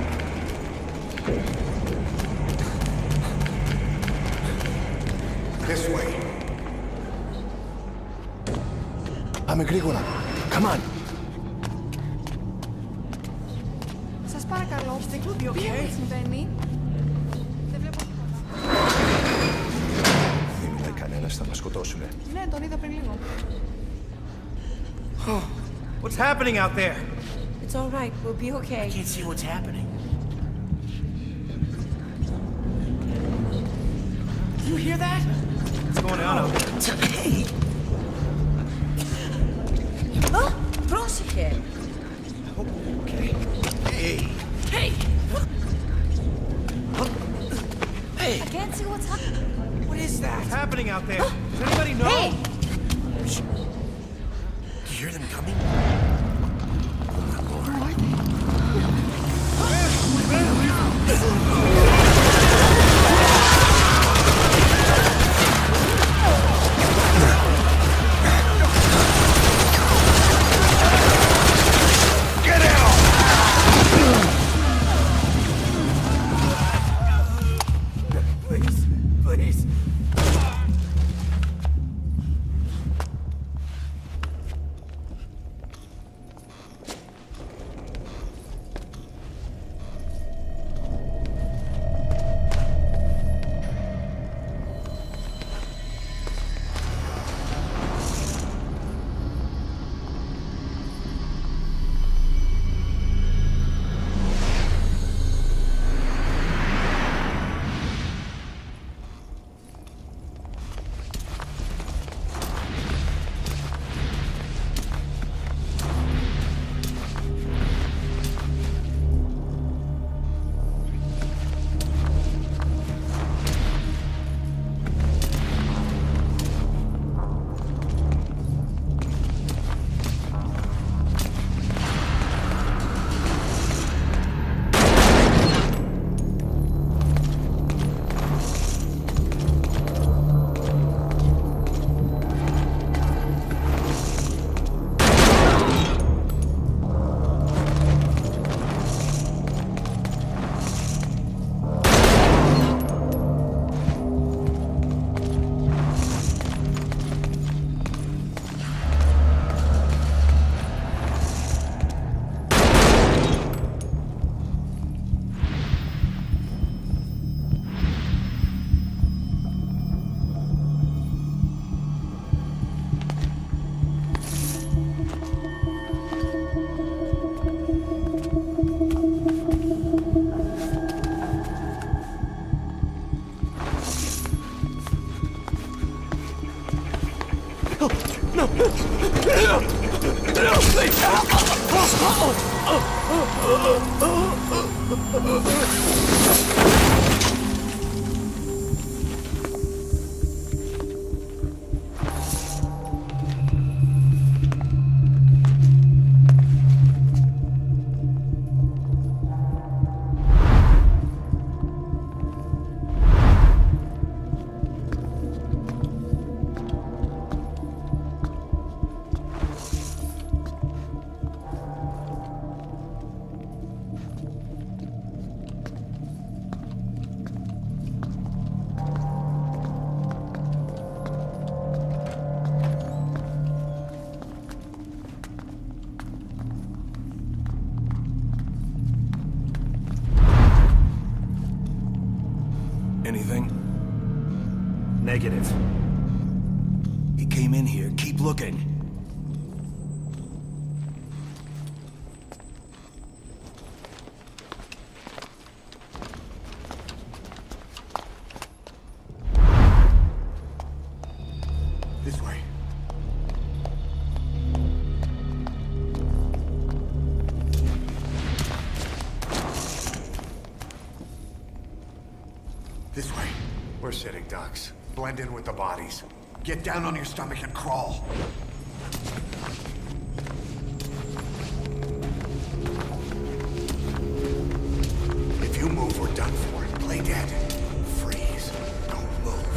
This way. Πάμε γρήγορα. Come on. Σας παρακαλώ. Τι συμβαίνει? Δεν βλέπω τίποτα. Δεν μιλάει κανένας, θα μας σκοτώσουνε. Ναι, τον είδα πριν λίγο. What's happening out there? It's all right. We'll be okay. I can't see what's happening. Do you hear that? What's going on out there? Hey! Πρόσεχε! Okay. Hey! Hey! Hey! I can't see what's happening. What is that? What's happening out there? Does anybody know? Hey! Do you hear them coming? Negative. He came in here. Keep looking. This way. This way. We're sitting ducks. Blend in with the bodies. Get down on your stomach and crawl. If you move, we're done for. Play dead. Freeze. Don't move.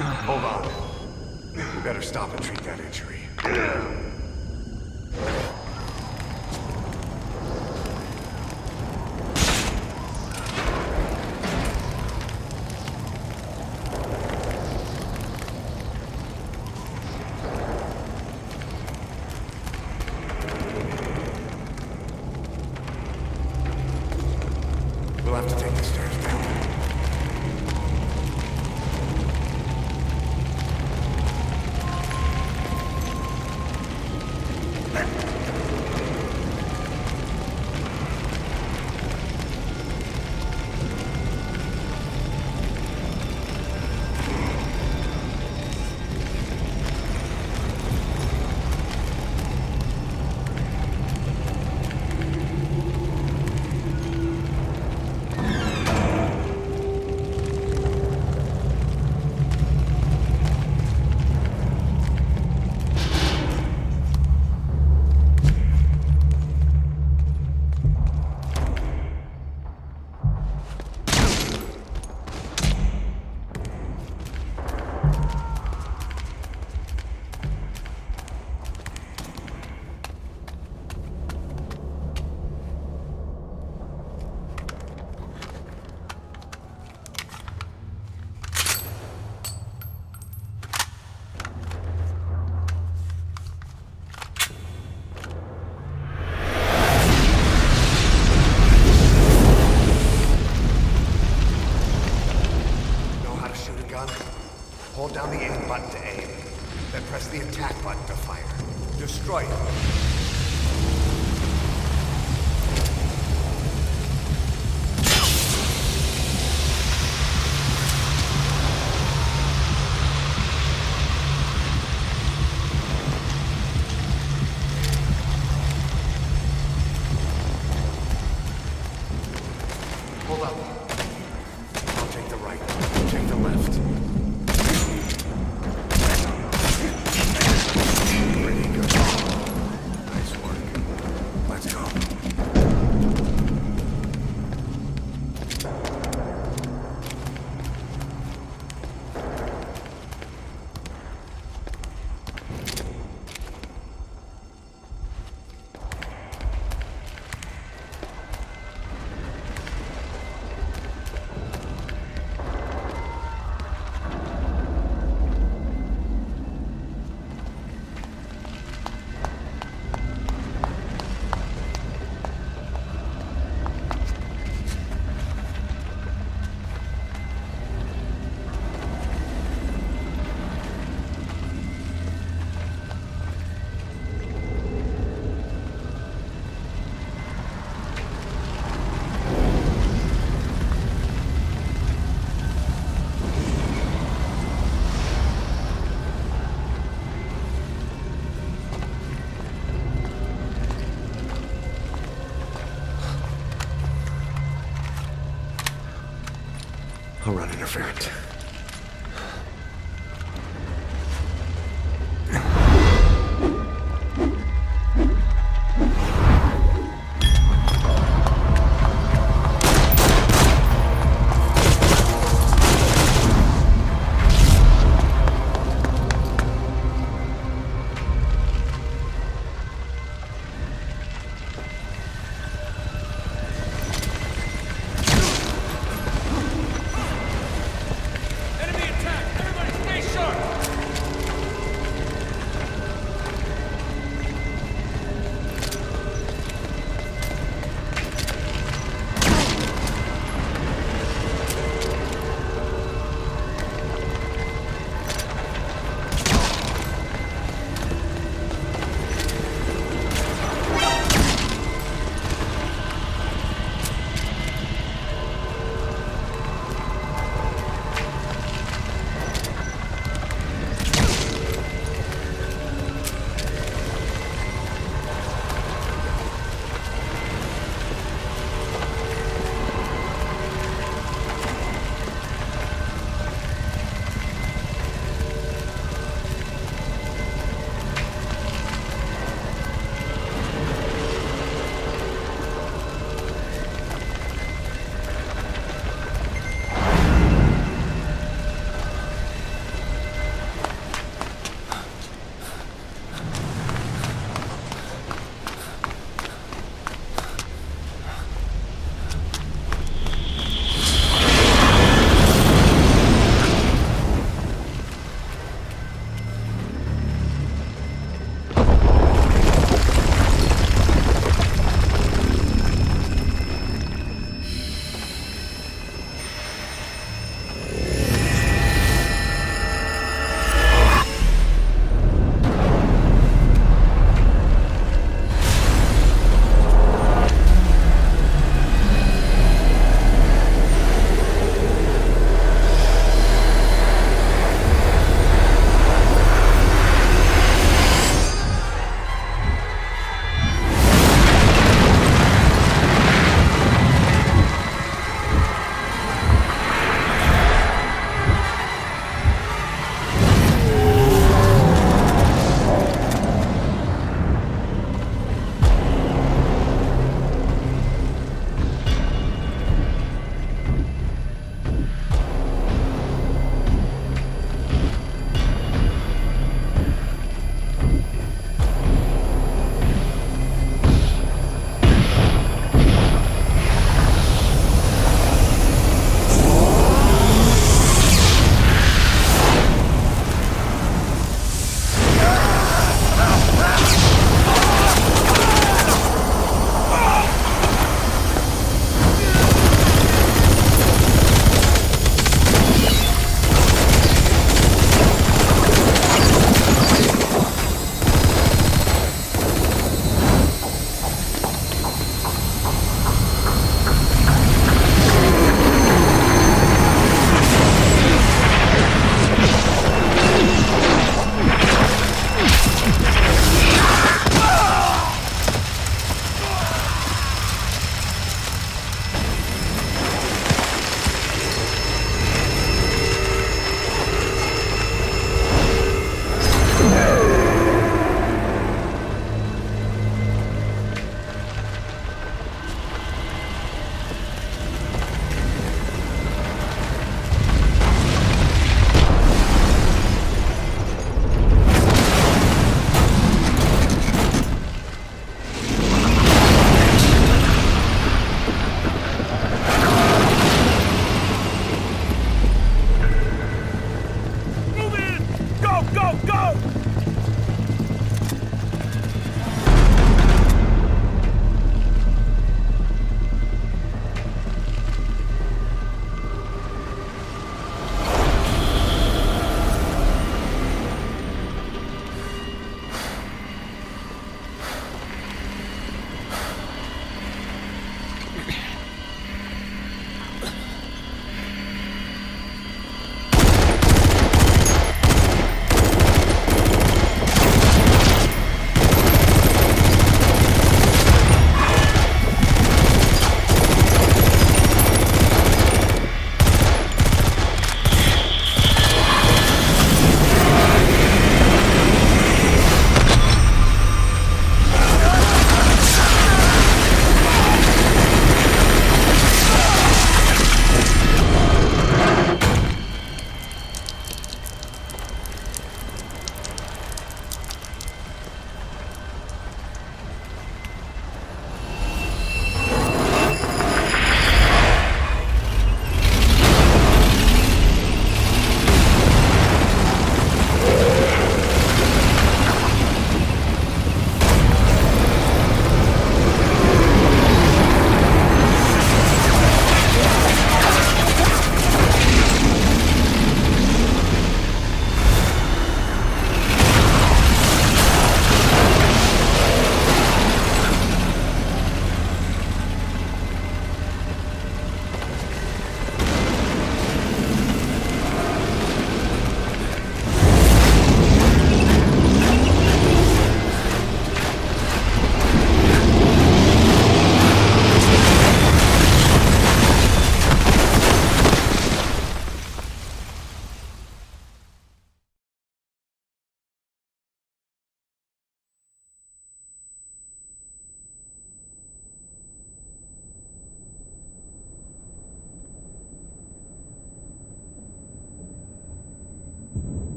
Hold on. We better stop and treat that injury. We'll have to take the stairs down. Hold down the aim button to aim, then press the attack button to fire. Destroy it. Hold up. I'll take the right. You take the left. Pretty good. Nice work. Let's go. I'll run interference.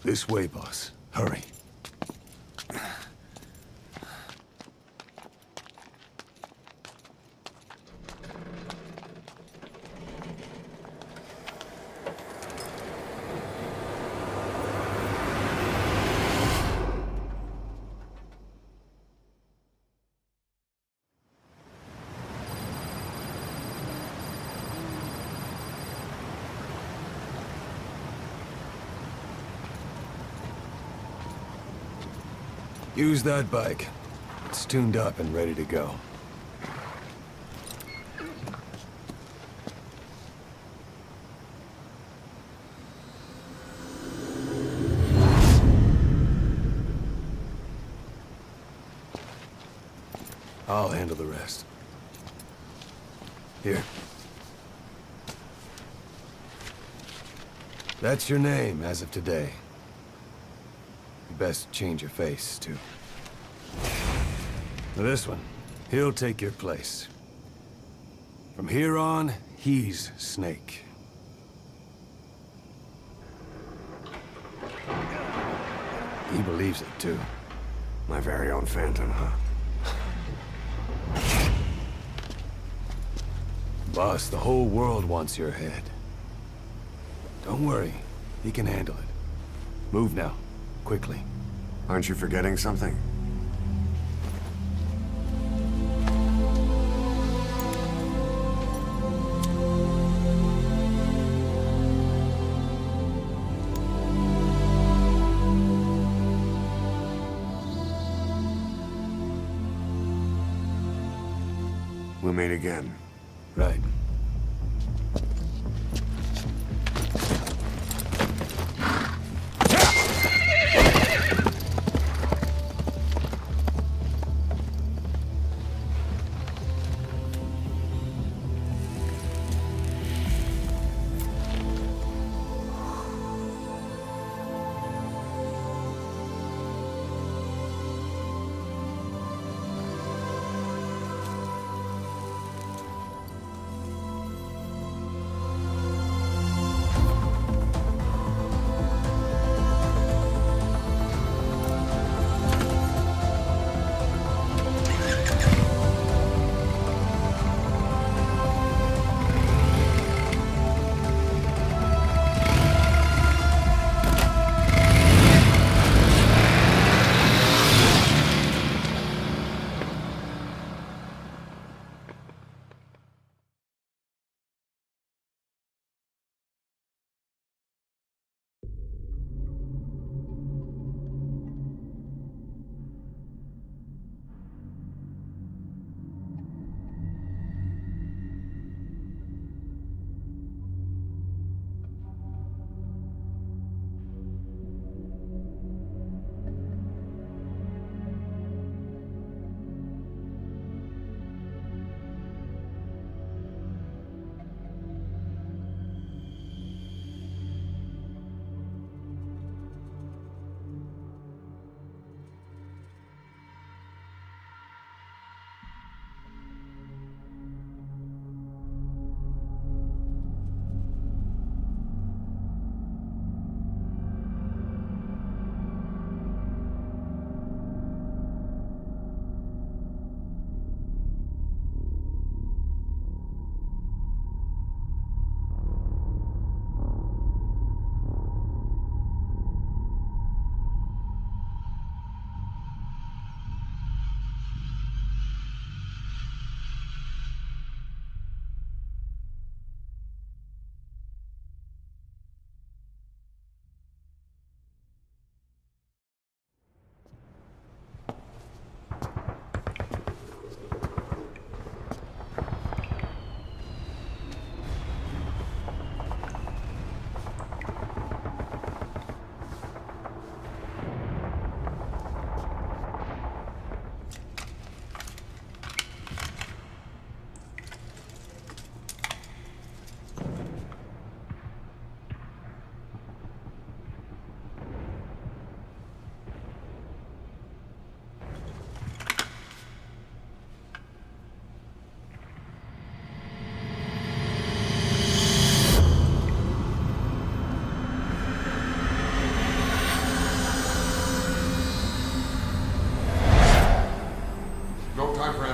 This way, boss. Hurry. Use that bike. It's tuned up and ready to go. I'll handle the rest. Here. That's your name as of today. You best change your face, too. Now this one, he'll take your place. From here on, he's Snake. He believes it, too. My very own Phantom, huh? Boss, the whole world wants your head. Don't worry, he can handle it. Move now, quickly. Aren't you forgetting something? We'll meet again. Right.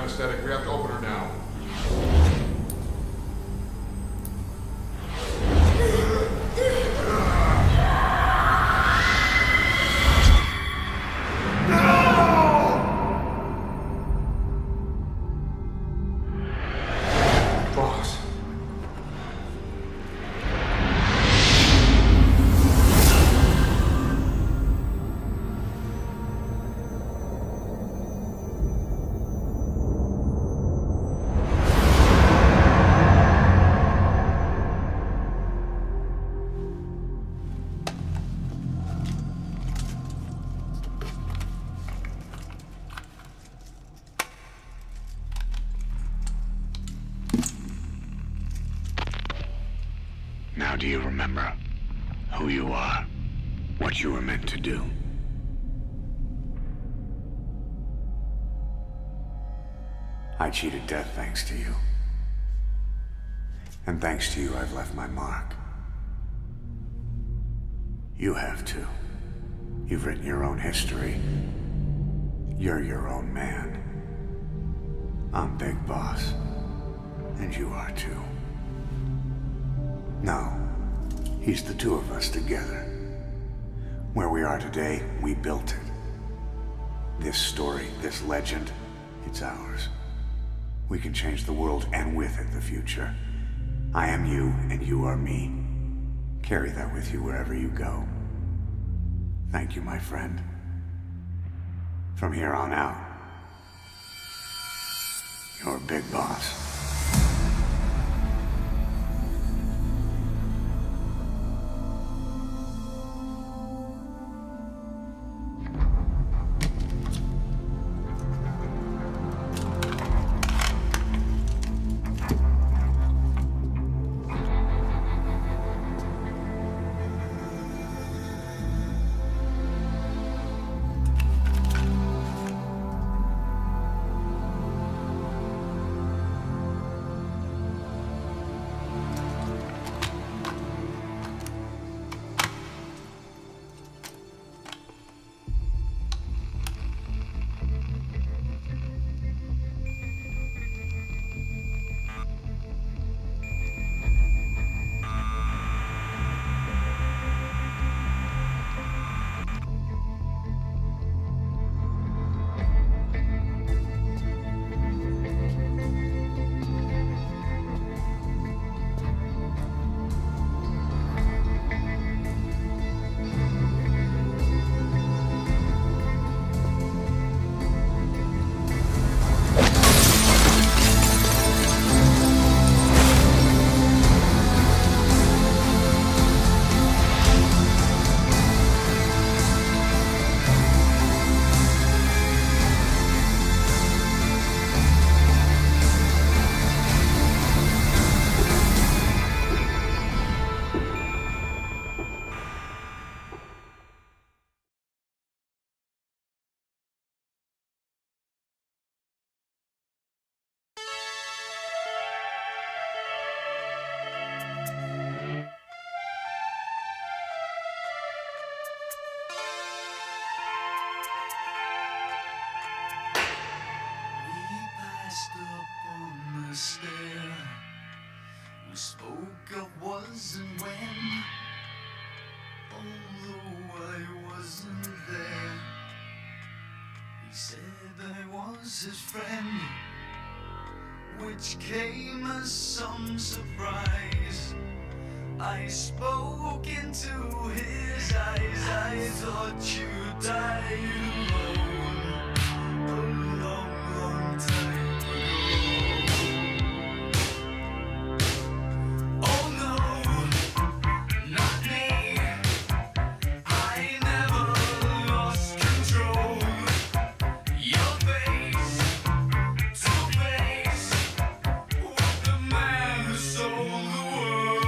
anesthetic. We have to open her now. Now do you remember who you are? What you were meant to do? I cheated death thanks to you. And thanks to you, I've left my mark. You have too. You've written your own history. You're your own man. I'm Big Boss. And you are too. No. He's the two of us together. Where we are today, we built it. This story, this legend, it's ours. We can change the world and with it the future. I am you and you are me. Carry that with you wherever you go. Thank you, my friend. From here on out, you're Big Boss. We spoke of was and when, although I wasn't there. He said I was his friend, which came as some surprise. I spoke into his eyes. I thought you died alone a long, long time ago. Oh no, not me. I never lost control. Your face to face with the man who sold the world.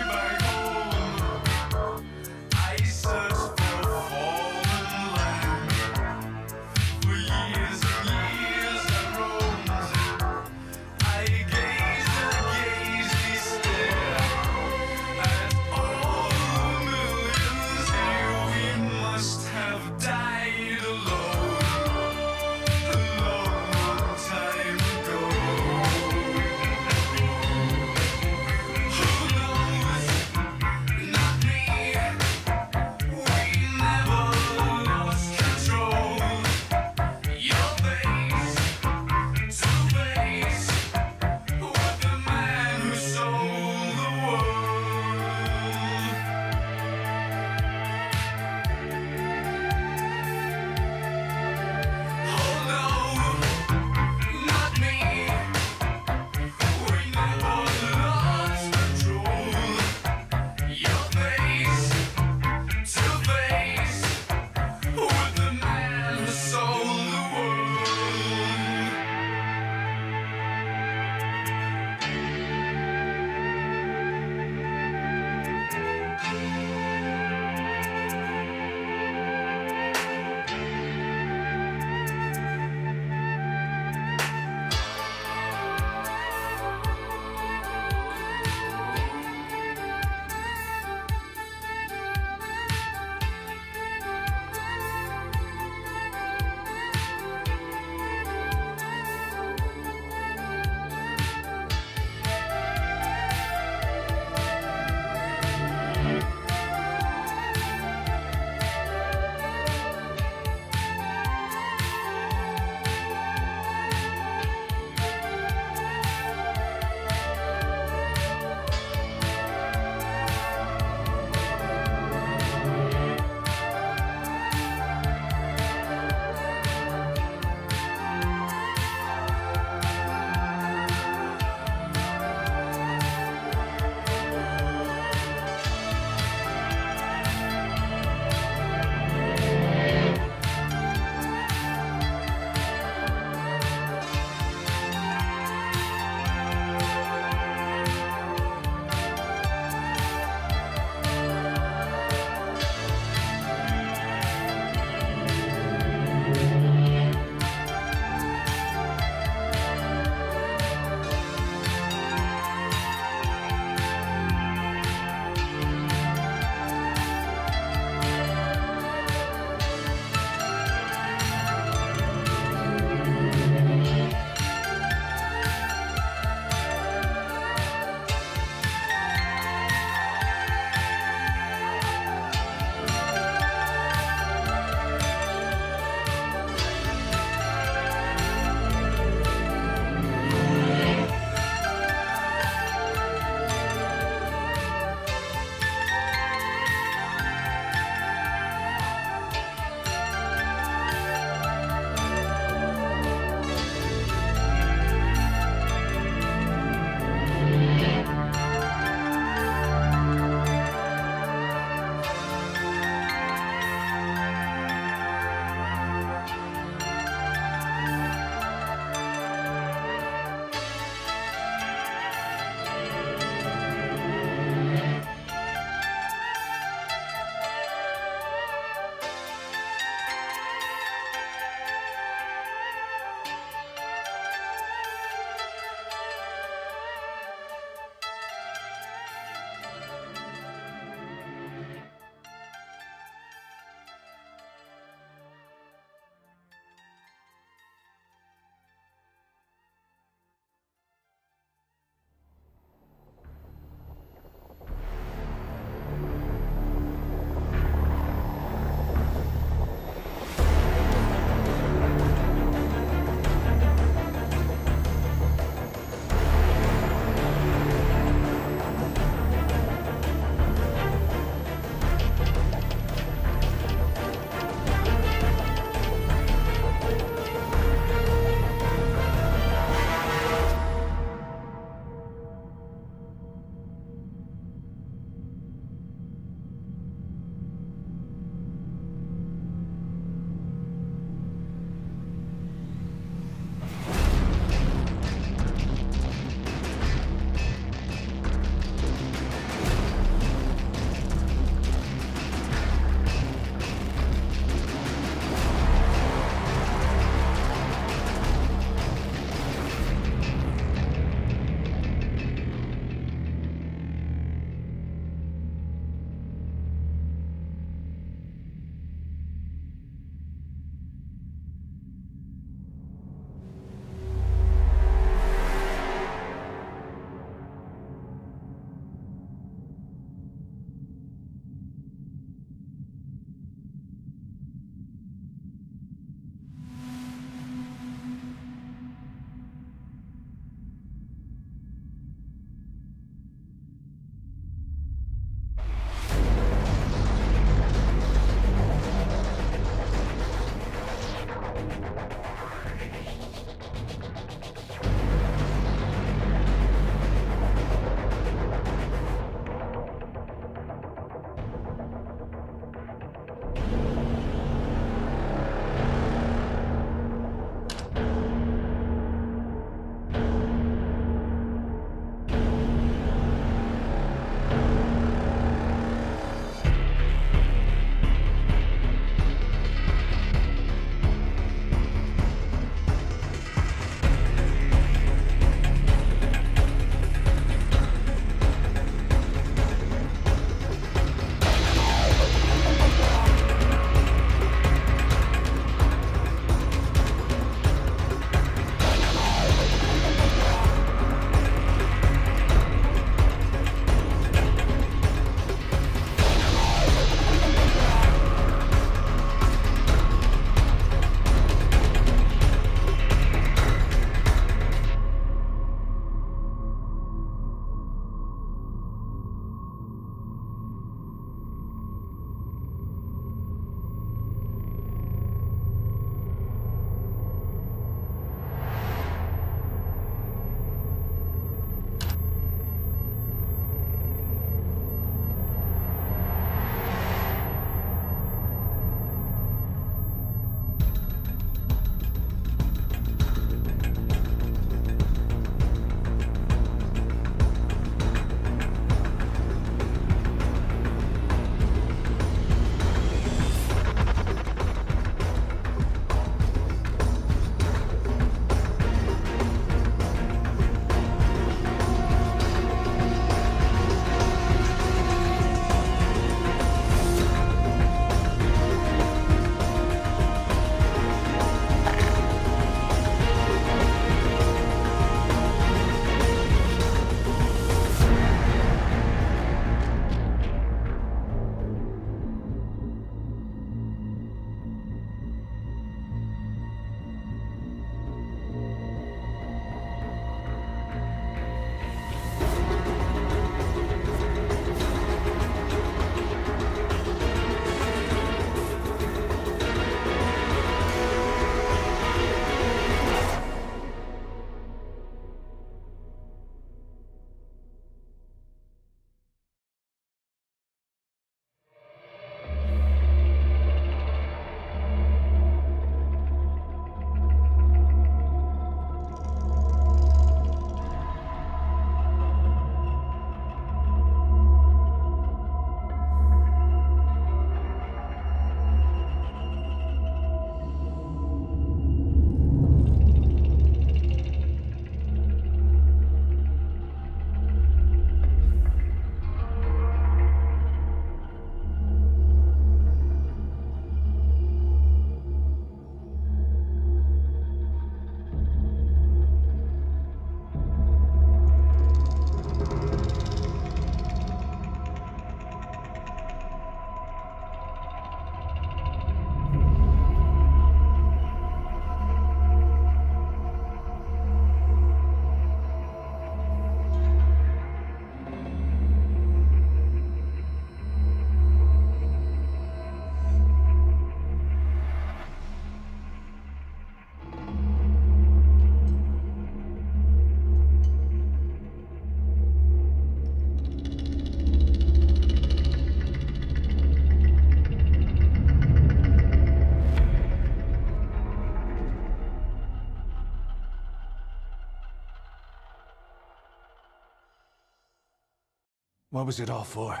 What was it all for?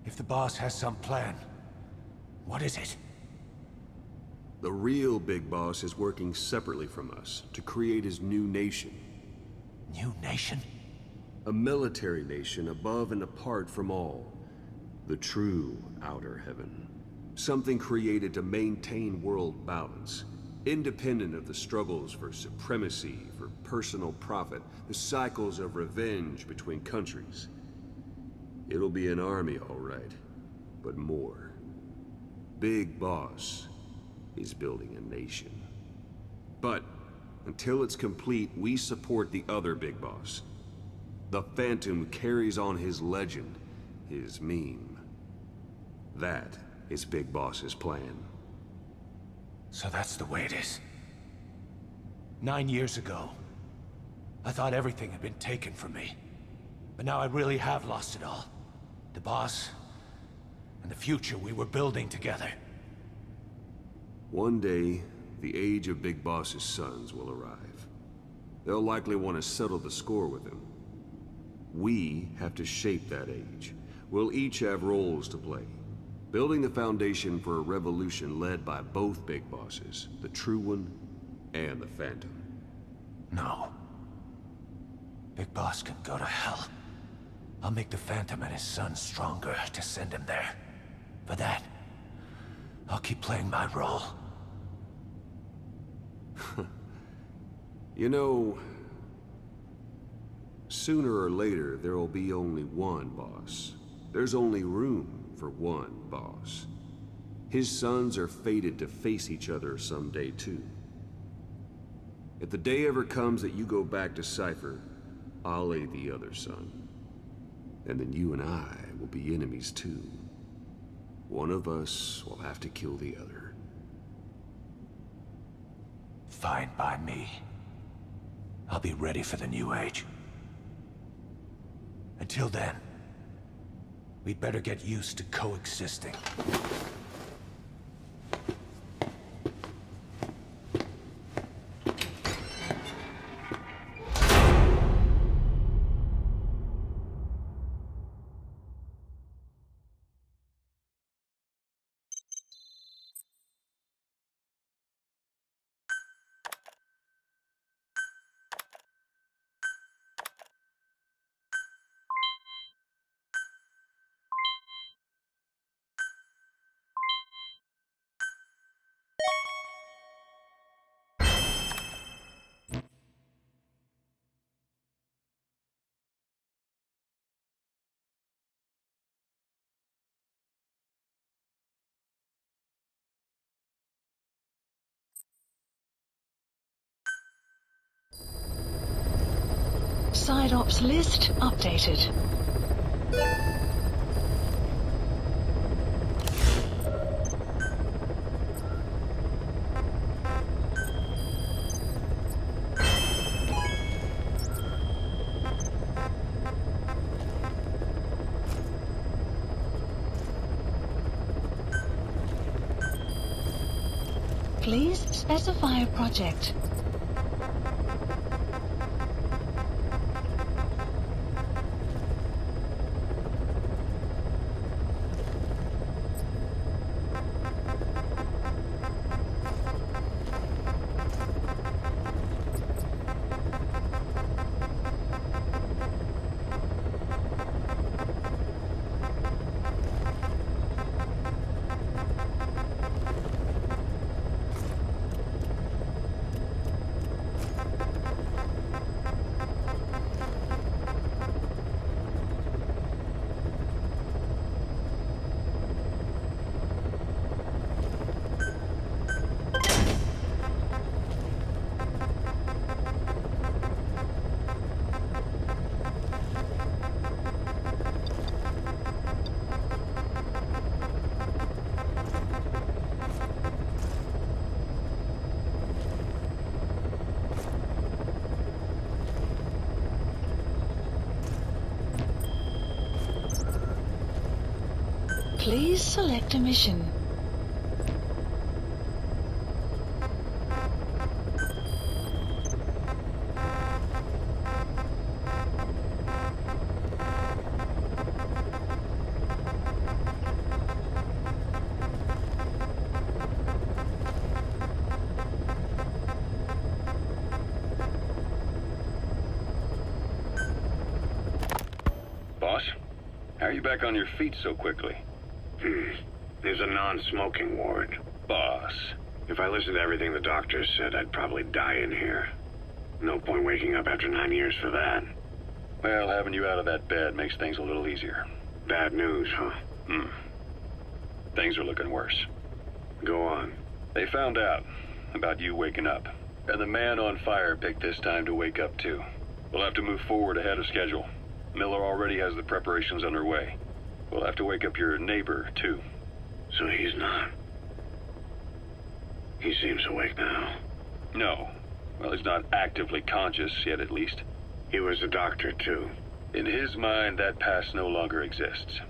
If the boss has some plan, what is it? The real big boss is working separately from us to create his new nation. New nation? A military nation above and apart from all. The true outer heaven. Something created to maintain world balance. Independent of the struggles for supremacy, for personal profit, the cycles of revenge between countries. It'll be an army, all right, but more. Big Boss is building a nation. But until it's complete, we support the other Big Boss. The Phantom carries on his legend, his meme. That is Big Boss's plan. So that's the way it is. 9 years ago, I thought everything had been taken from me. But now I really have lost it all. The boss, and the future we were building together. One day, the age of Big Boss's sons will arrive. They'll likely want to settle the score with him. We have to shape that age. We'll each have roles to play. Building the foundation for a revolution led by both Big Bosses, the True One and the Phantom. No. Big Boss can go to hell. I'll make the Phantom and his son stronger to send him there. For that, I'll keep playing my role. You know, sooner or later there will be only one boss. There's only room for one boss. His sons are fated to face each other someday too. If the day ever comes that you go back to Cypher, I'll aid the other son. And then you and I will be enemies too. One of us will have to kill the other. Fine by me. I'll be ready for the new age. Until then, we'd better get used to coexisting. Side ops list updated. Please specify a project. Please select a mission. How are you back on your feet so quickly? There's a non-smoking ward. Boss. If I listened to everything the doctors said, I'd probably die in here. No point waking up after 9 years for that. Well, having you out of that bed makes things a little easier. Bad news, huh? Things are looking worse. Go on. They found out about you waking up. And the man on fire picked this time to wake up too. We'll have to move forward ahead of schedule. Miller already has the preparations underway. We'll have to wake up your neighbor too. So he's not. He seems awake now. No. Well, he's not actively conscious yet, at least. He was a doctor too. In his mind, that past no longer exists.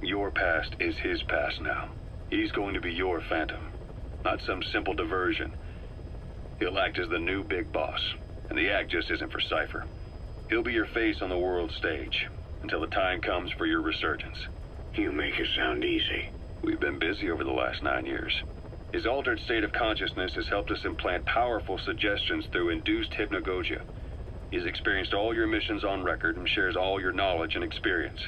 Your past is his past now. He's going to be your phantom, not some simple diversion. He'll act as the new big boss, and the act just isn't for Cypher. He'll be your face on the world stage, until the time comes for your resurgence. You make it sound easy. We've been busy over the last 9 years. His altered state of consciousness has helped us implant powerful suggestions through induced hypnagogia. He's experienced all your missions on record and shares all your knowledge and experience,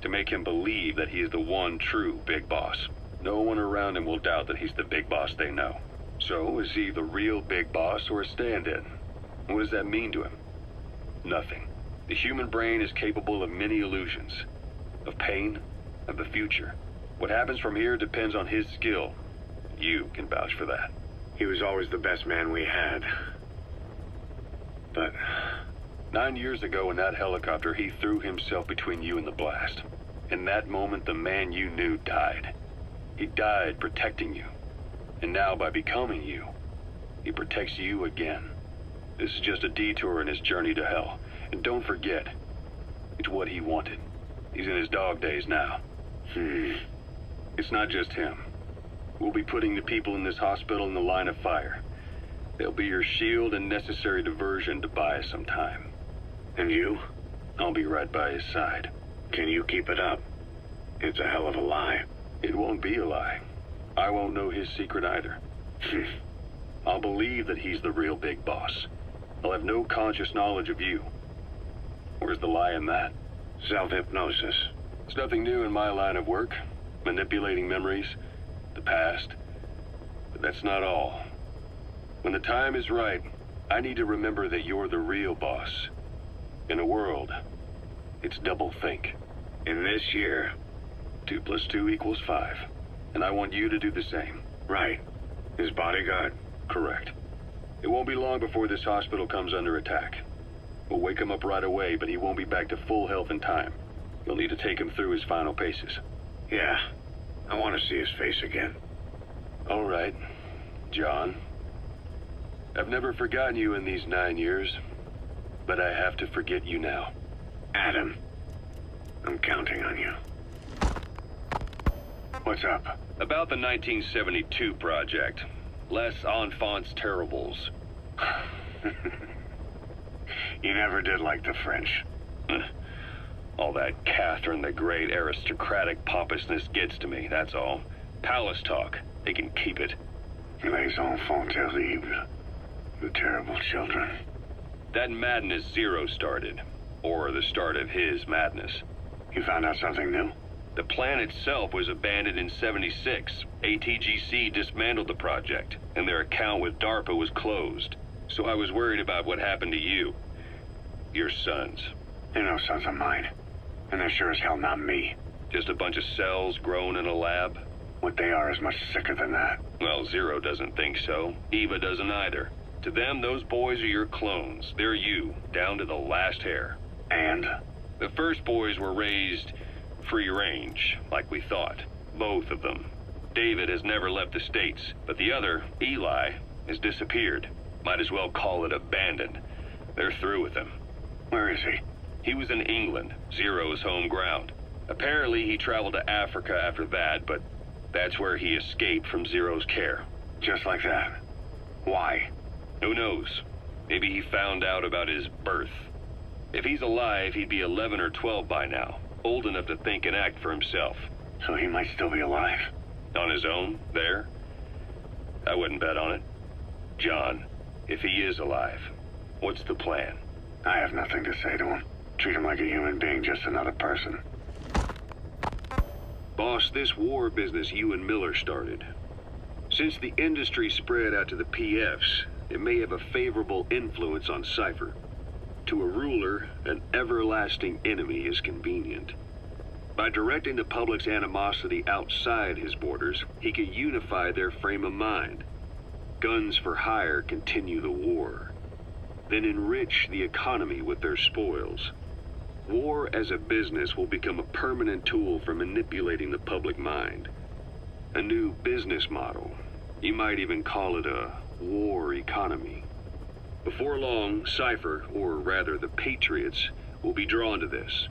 to make him believe that he is the one true big boss. No one around him will doubt that he's the big boss they know. So, is he the real big boss or a stand-in? What does that mean to him? Nothing. The human brain is capable of many illusions. Of pain, of the future. What happens from here depends on his skill. You can vouch for that. He was always the best man we had. But 9 years ago in that helicopter, he threw himself between you and the blast. In that moment, the man you knew died. He died protecting you. And now, by becoming you, he protects you again. This is just a detour in his journey to hell. And don't forget, it's what he wanted. He's in his dog days now. It's not just him. We'll be putting the people in this hospital in the line of fire. They'll be your shield and necessary diversion to buy us some time. And you? I'll be right by his side. Can you keep it up? It's a hell of a lie. It won't be a lie. I won't know his secret either. I'll believe that he's the real big boss. I'll have no conscious knowledge of you. Where's the lie in that? Self-hypnosis. It's nothing new in my line of work. Manipulating memories, the past. But that's not all. When the time is right, I need to remember that you're the real boss. In a world, it's double think. In this year, 2 + 2 = 5. And I want you to do the same. Right. His bodyguard? Correct. It won't be long before this hospital comes under attack. We'll wake him up right away, but he won't be back to full health in time. You'll need to take him through his final paces. Yeah. I want to see his face again. All right, John. I've never forgotten you in these 9 years, but I have to forget you now. Adam, I'm counting on you. What's up? About the 1972 project. Les Enfants Terribles. You never did like the French. All that Catherine the Great aristocratic pompousness gets to me, that's all. Palace talk. They can keep it. Les enfants terribles. The terrible children. That madness Zero started. Or the start of his madness. You found out something new? The plan itself was abandoned in '76. ATGC dismantled the project, and their account with DARPA was closed. So I was worried about what happened to you. Your sons. They're no sons of mine. And they're sure as hell not me. Just a bunch of cells grown in a lab? What they are is much sicker than that. Well, Zero doesn't think so. Eva doesn't either. To them, those boys are your clones. They're you, down to the last hair. And? The first boys were raised free range, like we thought. Both of them. David has never left the States, but the other, Eli, has disappeared. Might as well call it abandoned. They're through with him. Where is he? He was in England, Zero's home ground. Apparently he traveled to Africa after that, but that's where he escaped from Zero's care. Just like that? Why? Who knows? Maybe he found out about his birth. If he's alive, he'd be 11 or 12 by now. Old enough to think and act for himself. So he might still be alive? On his own, there? I wouldn't bet on it. John, if he is alive, what's the plan? I have nothing to say to him. Treat him like a human being, just another person. Boss, this war business you and Miller started. Since the industry spread out to the PFs, it may have a favorable influence on Cypher. To a ruler, an everlasting enemy is convenient. By directing the public's animosity outside his borders, he can unify their frame of mind. Guns for hire continue the war, then enrich the economy with their spoils. War as a business will become a permanent tool for manipulating the public mind. A new business model. You might even call it a war economy. Before long, Cypher, or rather the Patriots, will be drawn to this.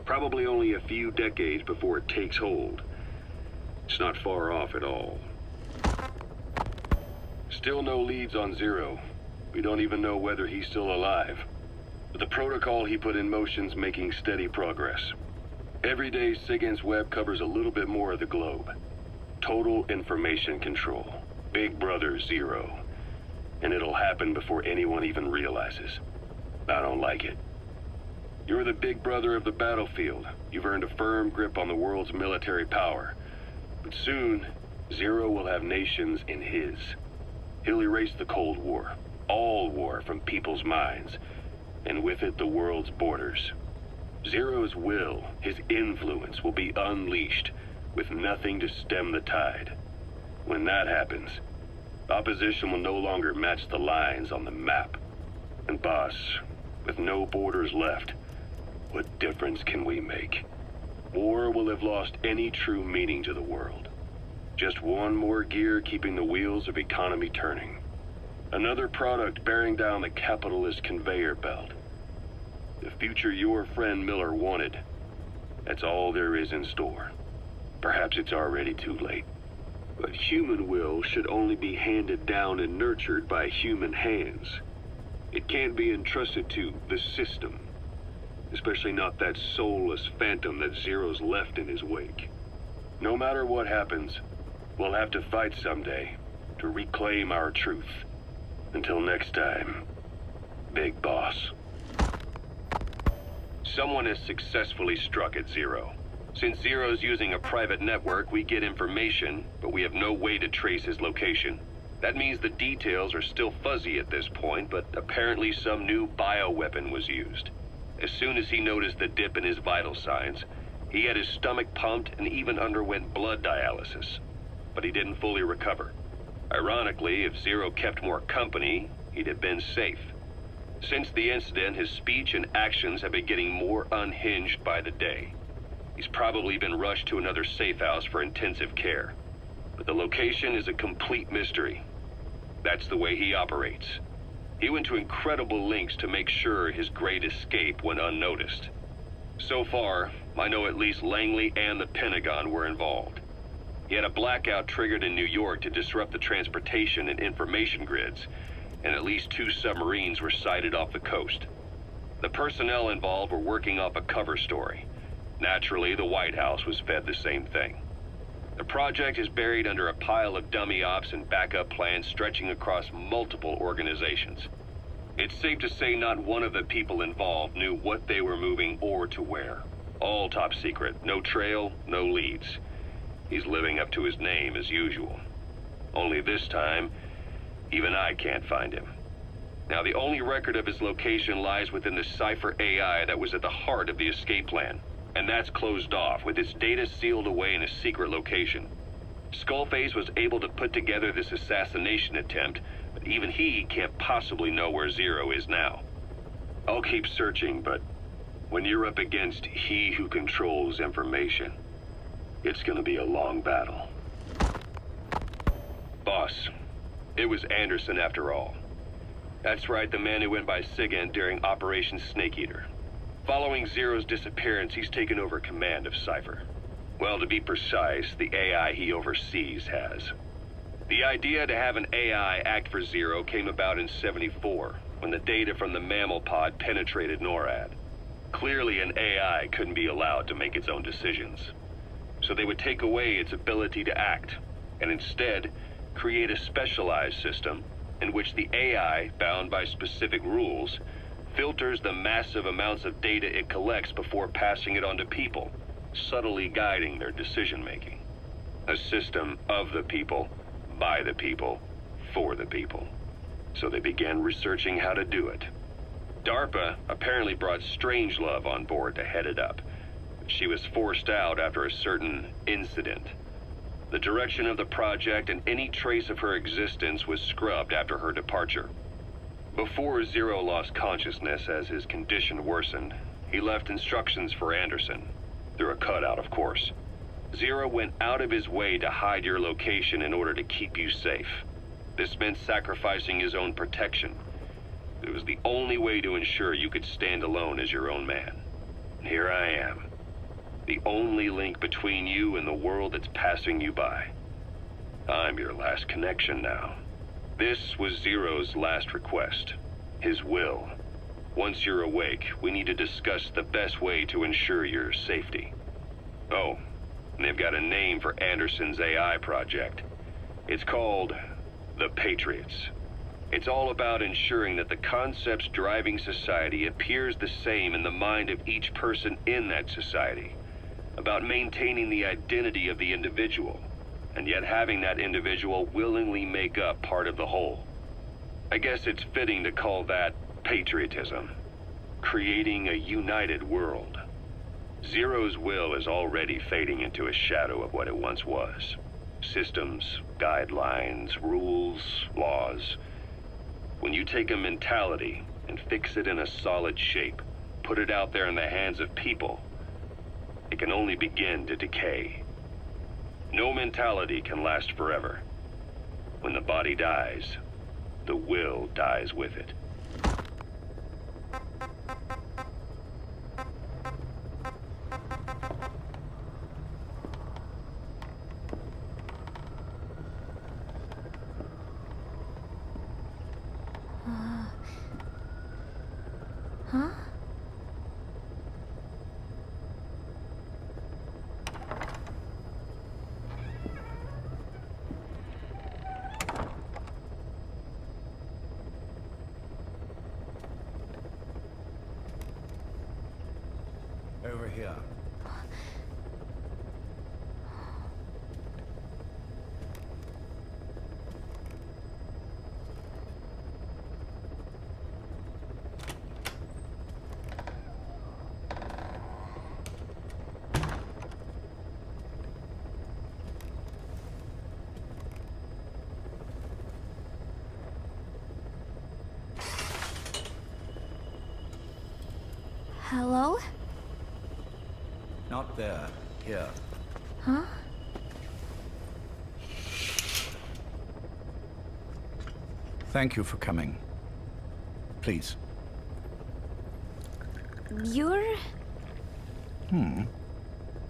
Probably only a few decades before it takes hold. It's not far off at all. Still no leads on Zero. We don't even know whether he's still alive. But the protocol he put in motion's making steady progress. Every day, SIGINT's web covers a little bit more of the globe. Total information control. Big Brother Zero. And it'll happen before anyone even realizes. I don't like it. You're the big brother of the battlefield. You've earned a firm grip on the world's military power. But soon, Zero will have nations in his. He'll erase the Cold War. All war from people's minds. And with it, the world's borders. Zero's will, his influence, will be unleashed, with nothing to stem the tide. When that happens, opposition will no longer match the lines on the map. And boss, with no borders left, what difference can we make? War will have lost any true meaning to the world. Just one more gear keeping the wheels of economy turning. Another product bearing down the capitalist conveyor belt. The future your friend Miller wanted. That's all there is in store. Perhaps it's already too late. But human will should only be handed down and nurtured by human hands. It can't be entrusted to the system. Especially not that soulless phantom that Zero's left in his wake. No matter what happens, we'll have to fight someday to reclaim our truth. Until next time, Big Boss. Someone has successfully struck at Zero. Since Zero's using a private network, we get information, but we have no way to trace his location. That means the details are still fuzzy at this point, but apparently some new bioweapon was used. As soon as he noticed the dip in his vital signs, he had his stomach pumped and even underwent blood dialysis. But he didn't fully recover. Ironically, if Zero kept more company, he'd have been safe. Since the incident, his speech and actions have been getting more unhinged by the day. He's probably been rushed to another safe house for intensive care. But the location is a complete mystery. That's the way he operates. He went to incredible lengths to make sure his great escape went unnoticed. So far, I know at least Langley and the Pentagon were involved. He had a blackout triggered in New York to disrupt the transportation and information grids, and at least 2 submarines were sighted off the coast. The personnel involved were working off a cover story. Naturally, the White House was fed the same thing. The project is buried under a pile of dummy ops and backup plans stretching across multiple organizations. It's safe to say not one of the people involved knew what they were moving or to where. All top secret, no trail, no leads. He's living up to his name as usual. Only this time, even I can't find him. Now, the only record of his location lies within the Cypher AI that was at the heart of the escape plan. And that's closed off, with its data sealed away in a secret location. Skullface was able to put together this assassination attempt, but even he can't possibly know where Zero is now. I'll keep searching, but when you're up against he who controls information, it's gonna be a long battle. Boss, it was Anderson after all. That's right, the man who went by SIGINT during Operation Snake Eater. Following Zero's disappearance, he's taken over command of Cypher. Well, to be precise, the AI he oversees has. The idea to have an AI act for Zero came about in '74, when the data from the mammal pod penetrated NORAD. Clearly, an AI couldn't be allowed to make its own decisions. So they would take away its ability to act, and instead, create a specialized system in which the AI, bound by specific rules, filters the massive amounts of data it collects before passing it on to people, subtly guiding their decision-making. A system of the people, by the people, for the people. So they began researching how to do it. DARPA apparently brought Strangelove on board to head it up. She was forced out after a certain incident. The direction of the project and any trace of her existence was scrubbed after her departure. Before Zero lost consciousness as his condition worsened, he left instructions for Anderson. Through a cutout, of course. Zero went out of his way to hide your location in order to keep you safe. This meant sacrificing his own protection. It was the only way to ensure you could stand alone as your own man. And here I am. The only link between you and the world that's passing you by. I'm your last connection now. This was Zero's last request. His will. Once you're awake, we need to discuss the best way to ensure your safety. Oh, and they've got a name for Anderson's AI project. It's called the Patriots. It's all about ensuring that the concepts driving society appears the same in the mind of each person in that society. About maintaining the identity of the individual, and yet having that individual willingly make up part of the whole. I guess it's fitting to call that patriotism. Creating a united world. Zero's will is already fading into a shadow of what it once was. Systems, guidelines, rules, laws. When you take a mentality and fix it in a solid shape, put it out there in the hands of people, it can only begin to decay. No mentality can last forever. When the body dies, the will dies with it. Huh? Over here. Hello? Not there. Here. Huh? Thank you for coming. Please. You're...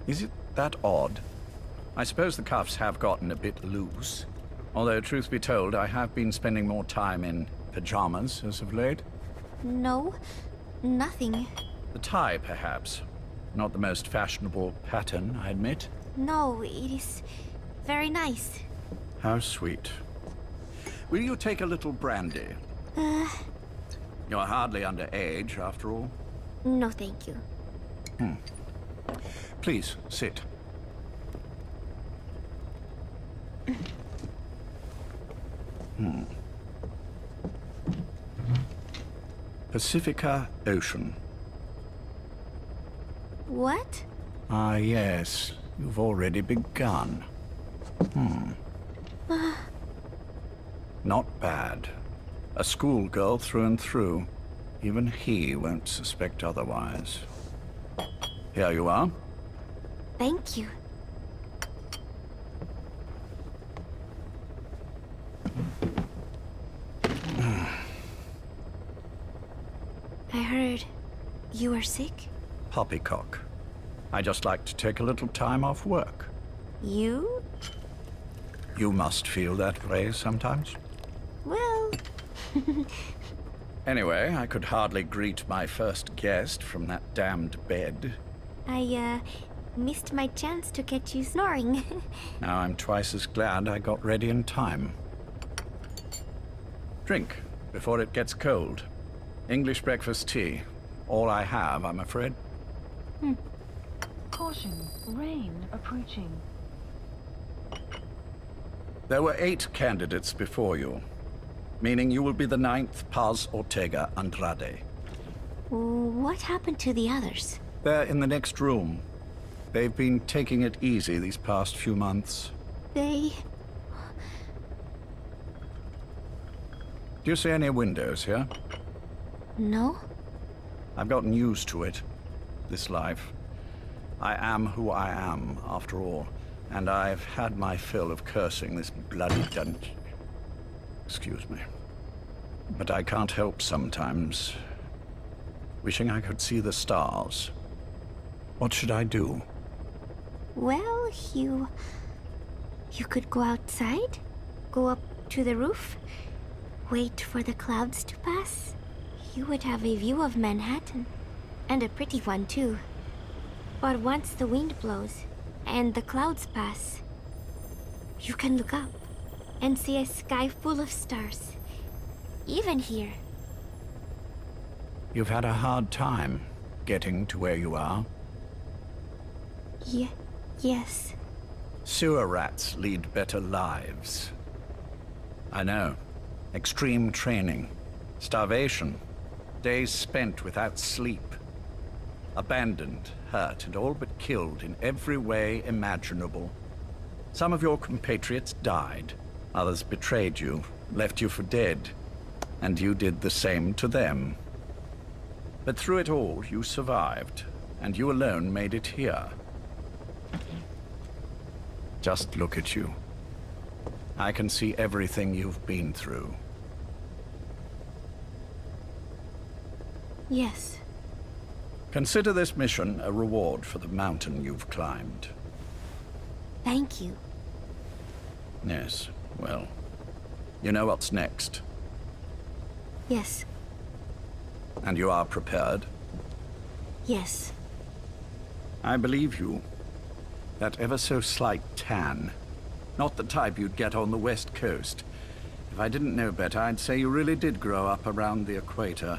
Is it that odd? I suppose the cuffs have gotten a bit loose. Although, truth be told, I have been spending more time in pajamas as of late. No, nothing. The tie, perhaps. Not the most fashionable pattern, I admit. No, it is very nice. How sweet. Will you take a little brandy? You're hardly underage, after all. No, thank you. Please, sit. Pacifica Ocean. What? Ah, yes. You've already begun. Not bad. A schoolgirl through and through. Even he won't suspect otherwise. Here you are. Thank you. I heard you were sick? Poppycock. I just like to take a little time off work. You? You must feel that way sometimes. Well... Anyway, I could hardly greet my first guest from that damned bed. I, missed my chance to catch you snoring. Now I'm twice as glad I got ready in time. Drink, before it gets cold. English breakfast tea. All I have, I'm afraid. Caution, rain approaching. There were 8 candidates before you, meaning you will be the 9th Paz Ortega Andrade. What happened to the others? They're in the next room. They've been taking it easy these past few months. They... Do you see any windows here? No? I've gotten used to it. This life. I am who I am, after all. And I've had my fill of cursing this bloody dungeon. Excuse me. But I can't help sometimes wishing I could see the stars. What should I do? Well, you could go outside, go up to the roof, wait for the clouds to pass. You would have a view of Manhattan, and a pretty one too. But once the wind blows, and the clouds pass, you can look up and see a sky full of stars, even here. You've had a hard time getting to where you are. Yes. Sewer rats lead better lives. I know. Extreme training, starvation, days spent without sleep. Abandoned, hurt, and all but killed in every way imaginable. Some of your compatriots died. Others betrayed you, left you for dead. And you did the same to them. But through it all, you survived, and you alone made it here. Just look at you. I can see everything you've been through. Yes. Consider this mission a reward for the mountain you've climbed. Thank you. Yes, well, you know what's next. Yes. And you are prepared? Yes. I believe you. That ever so slight tan. Not the type you'd get on the West Coast. If I didn't know better, I'd say you really did grow up around the equator.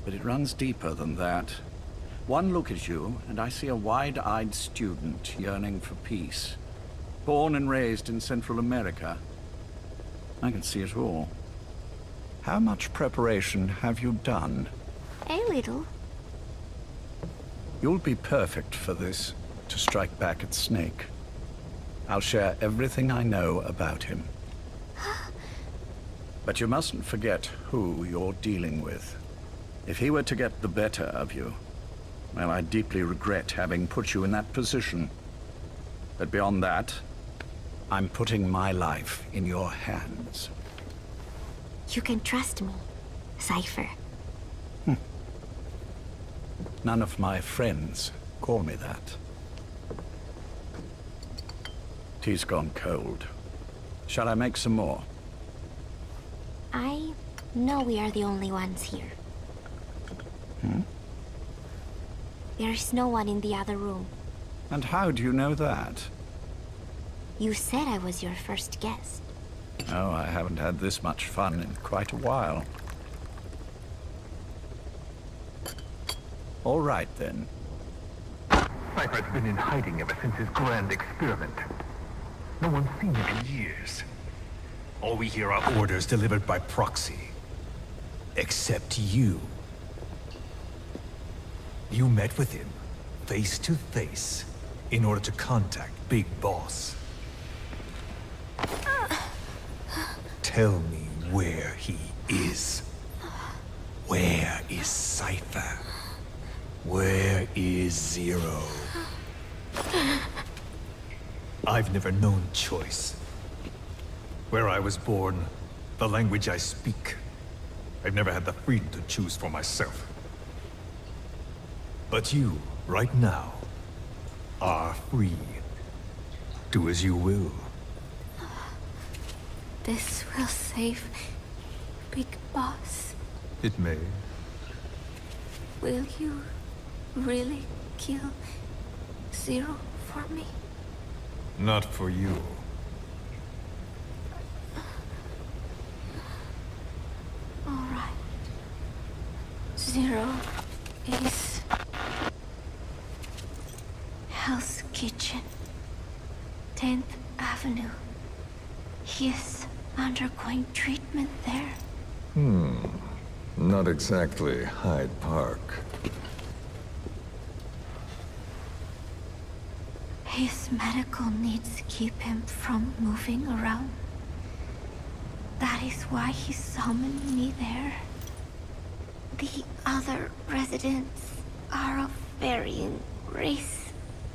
But it runs deeper than that. One look at you, and I see a wide-eyed student yearning for peace. Born and raised in Central America. I can see it all. How much preparation have you done? A little. You'll be perfect for this, to strike back at Snake. I'll share everything I know about him. But you mustn't forget who you're dealing with. If he were to get the better of you, well, I deeply regret having put you in that position. But beyond that, I'm putting my life in your hands. You can trust me, Cypher. None of my friends call me that. Tea's gone cold. Shall I make some more? I know we are the only ones here. There's no one in the other room. And how do you know that? You said I was your first guest. Oh, I haven't had this much fun in quite a while. All right, then. Cypher's been in hiding ever since his grand experiment. No one's seen him in years. All we hear are orders delivered by proxy. Except you. You met with him, face to face, in order to contact Big Boss. Tell me where he is. Where is Cypher? Where is Zero? I've never known choice. Where I was born, the language I speak, I've never had the freedom to choose for myself. But you, right now, are free. Do as you will. This will save Big Boss. It may. Will you really kill Zero for me? Not for you. All right. Zero is 10th Avenue. He is undergoing treatment there. Not exactly Hyde Park. His medical needs keep him from moving around. That is why he summoned me there. The other residents are of varying race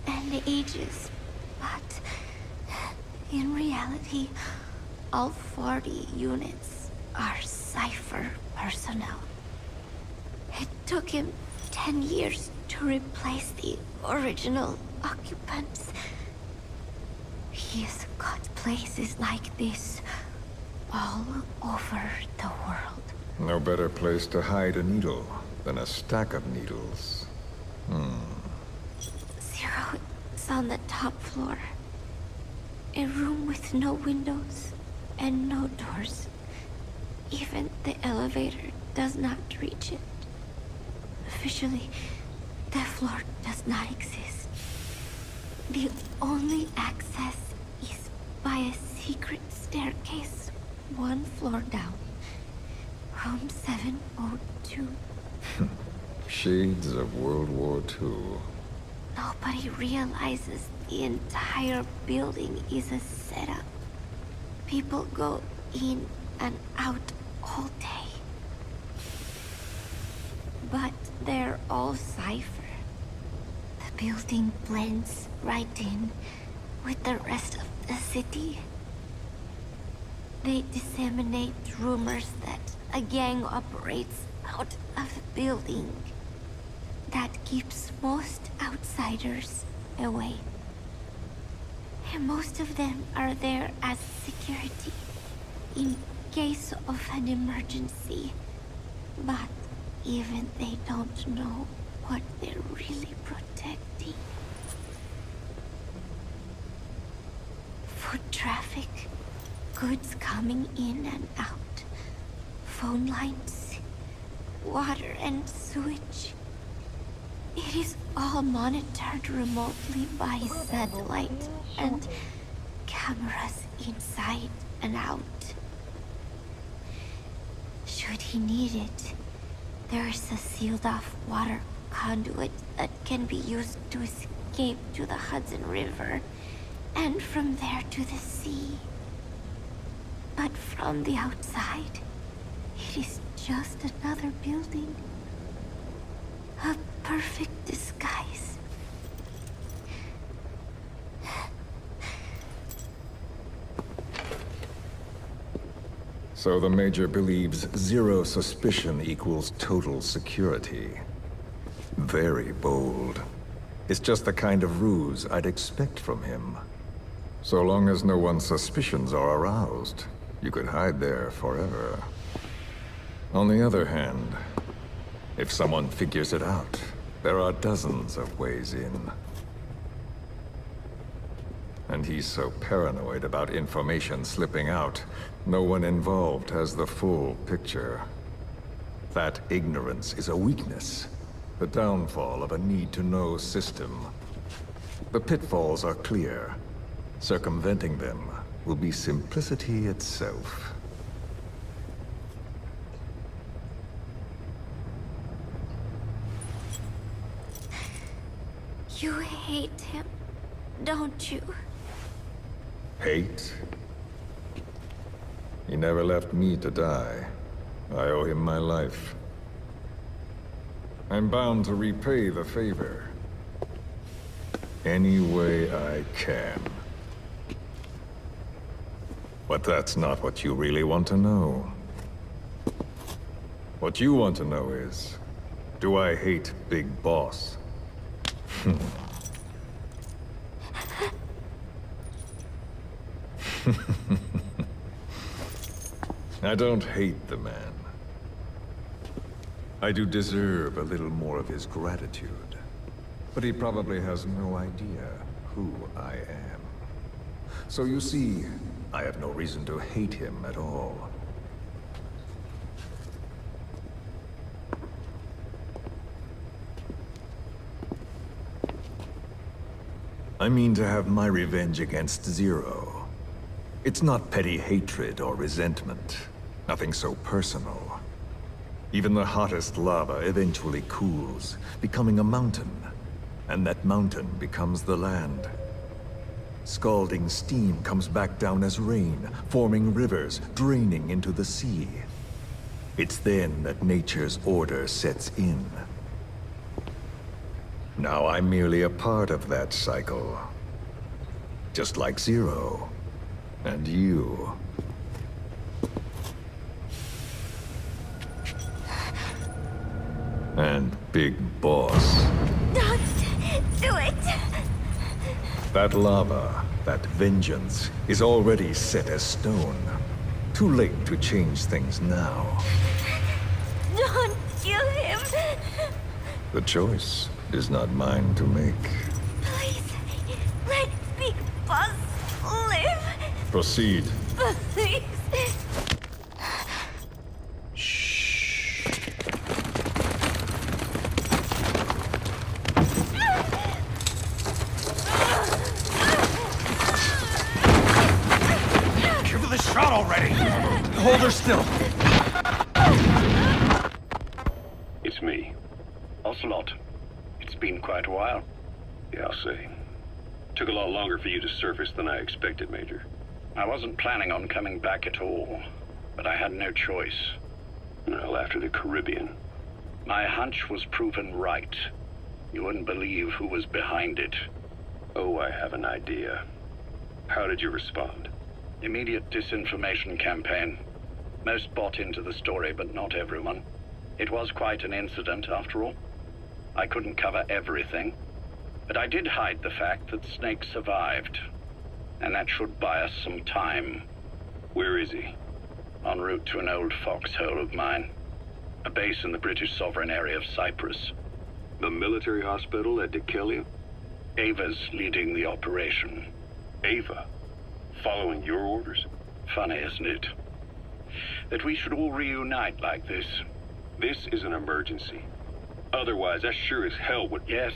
and ages, but in reality, all 40 units are Cypher personnel. It took him 10 years to replace the original occupants. He's got places like this all over the world. No better place to hide a needle than a stack of needles. Zero is on the top floor. A room with no windows and no doors. Even the elevator does not reach it. Officially, the floor does not exist. The only access is by a secret staircase 1 floor down. Room 702. Shades of World War II. Nobody realizes the entire building is a setup. People go in and out all day. But they're all Cypher. The building blends right in with the rest of the city. They disseminate rumors that a gang operates out of the building that keeps most outsiders away. And most of them are there as security in case of an emergency. But even they don't know what they're really protecting. Foot traffic, goods coming in and out, phone lines, water and sewage. It is all monitored remotely by satellite and cameras inside and out. Should he need it, there is a sealed-off water conduit that can be used to escape to the Hudson River, and from there to the sea. But from the outside, it is just another building. A perfect disguise. So the Major believes zero suspicion equals total security. Very bold. It's just the kind of ruse I'd expect from him. So long as no one's suspicions are aroused, you could hide there forever. On the other hand, if someone figures it out, there are dozens of ways in. And he's so paranoid about information slipping out, no one involved has the full picture. That ignorance is a weakness, the downfall of a need-to-know system. The pitfalls are clear. Circumventing them will be simplicity itself. You hate him, don't you? Hate? He never left me to die. I owe him my life. I'm bound to repay the favor. Any way I can. But that's not what you really want to know. What you want to know is, do I hate Big Boss? I don't hate the man. I do deserve a little more of his gratitude. But he probably has no idea who I am. So you see, I have no reason to hate him at all. I mean to have my revenge against Zero. It's not petty hatred or resentment. Nothing so personal. Even the hottest lava eventually cools, becoming a mountain. And that mountain becomes the land. Scalding steam comes back down as rain, forming rivers, draining into the sea. It's then that nature's order sets in. Now I'm merely a part of that cycle. Just like Zero. And you. And Big Boss. Don't do it! That lava, that vengeance, is already set as stone. Too late to change things now. Don't kill him! The choice is not mine to make. Please, let Big Boss live! Proceed. Please! Give her the shot already! Hold her still! It's me. Ocelot. It's been quite a while. Yeah, I'll say. Took a lot longer for you to surface than I expected, Major. I wasn't planning on coming back at all, but I had no choice. Well, after the Caribbean. My hunch was proven right. You wouldn't believe who was behind it. Oh, I have an idea. How did you respond? Immediate disinformation campaign. Most bought into the story, but not everyone. It was quite an incident, after all. I couldn't cover everything, but I did hide the fact that Snake survived. And that should buy us some time. Where is he? En route to an old foxhole of mine. A base in the British sovereign area of Cyprus. The military hospital at Dikelia? Ava's leading the operation. Ava? Following your orders? Funny, isn't it? That we should all reunite like this. This is an emergency. Otherwise, I sure as hell would... Yes,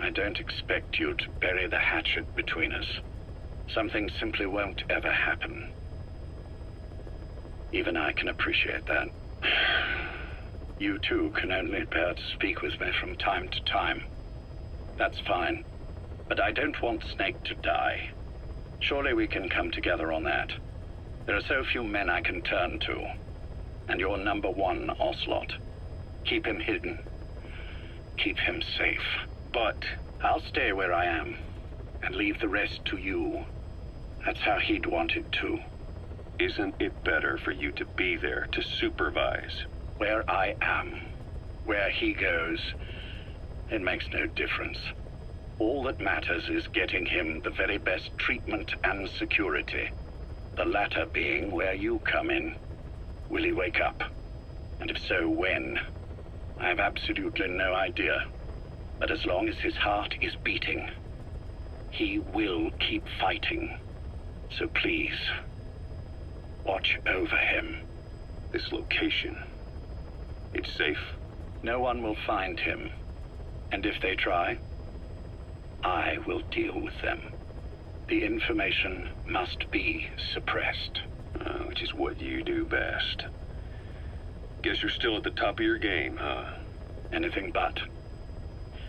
I don't expect you to bury the hatchet between us. Something simply won't ever happen. Even I can appreciate that. You too can only bear to speak with me from time to time. That's fine. But I don't want Snake to die. Surely we can come together on that. There are so few men I can turn to. And you're number one, Ocelot. Keep him hidden. Keep him safe. But I'll stay where I am. And leave the rest to you. That's how he'd want it too. Isn't it better for you to be there to supervise? Where I am, where he goes, it makes no difference. All that matters is getting him the very best treatment and security. The latter being where you come in. Will he wake up? And if so, when? I have absolutely no idea. But as long as his heart is beating, he will keep fighting. So please, watch over him. This location, it's safe? No one will find him. And if they try, I will deal with them. The information must be suppressed. Which is what you do best. Guess you're still at the top of your game, huh? Anything but.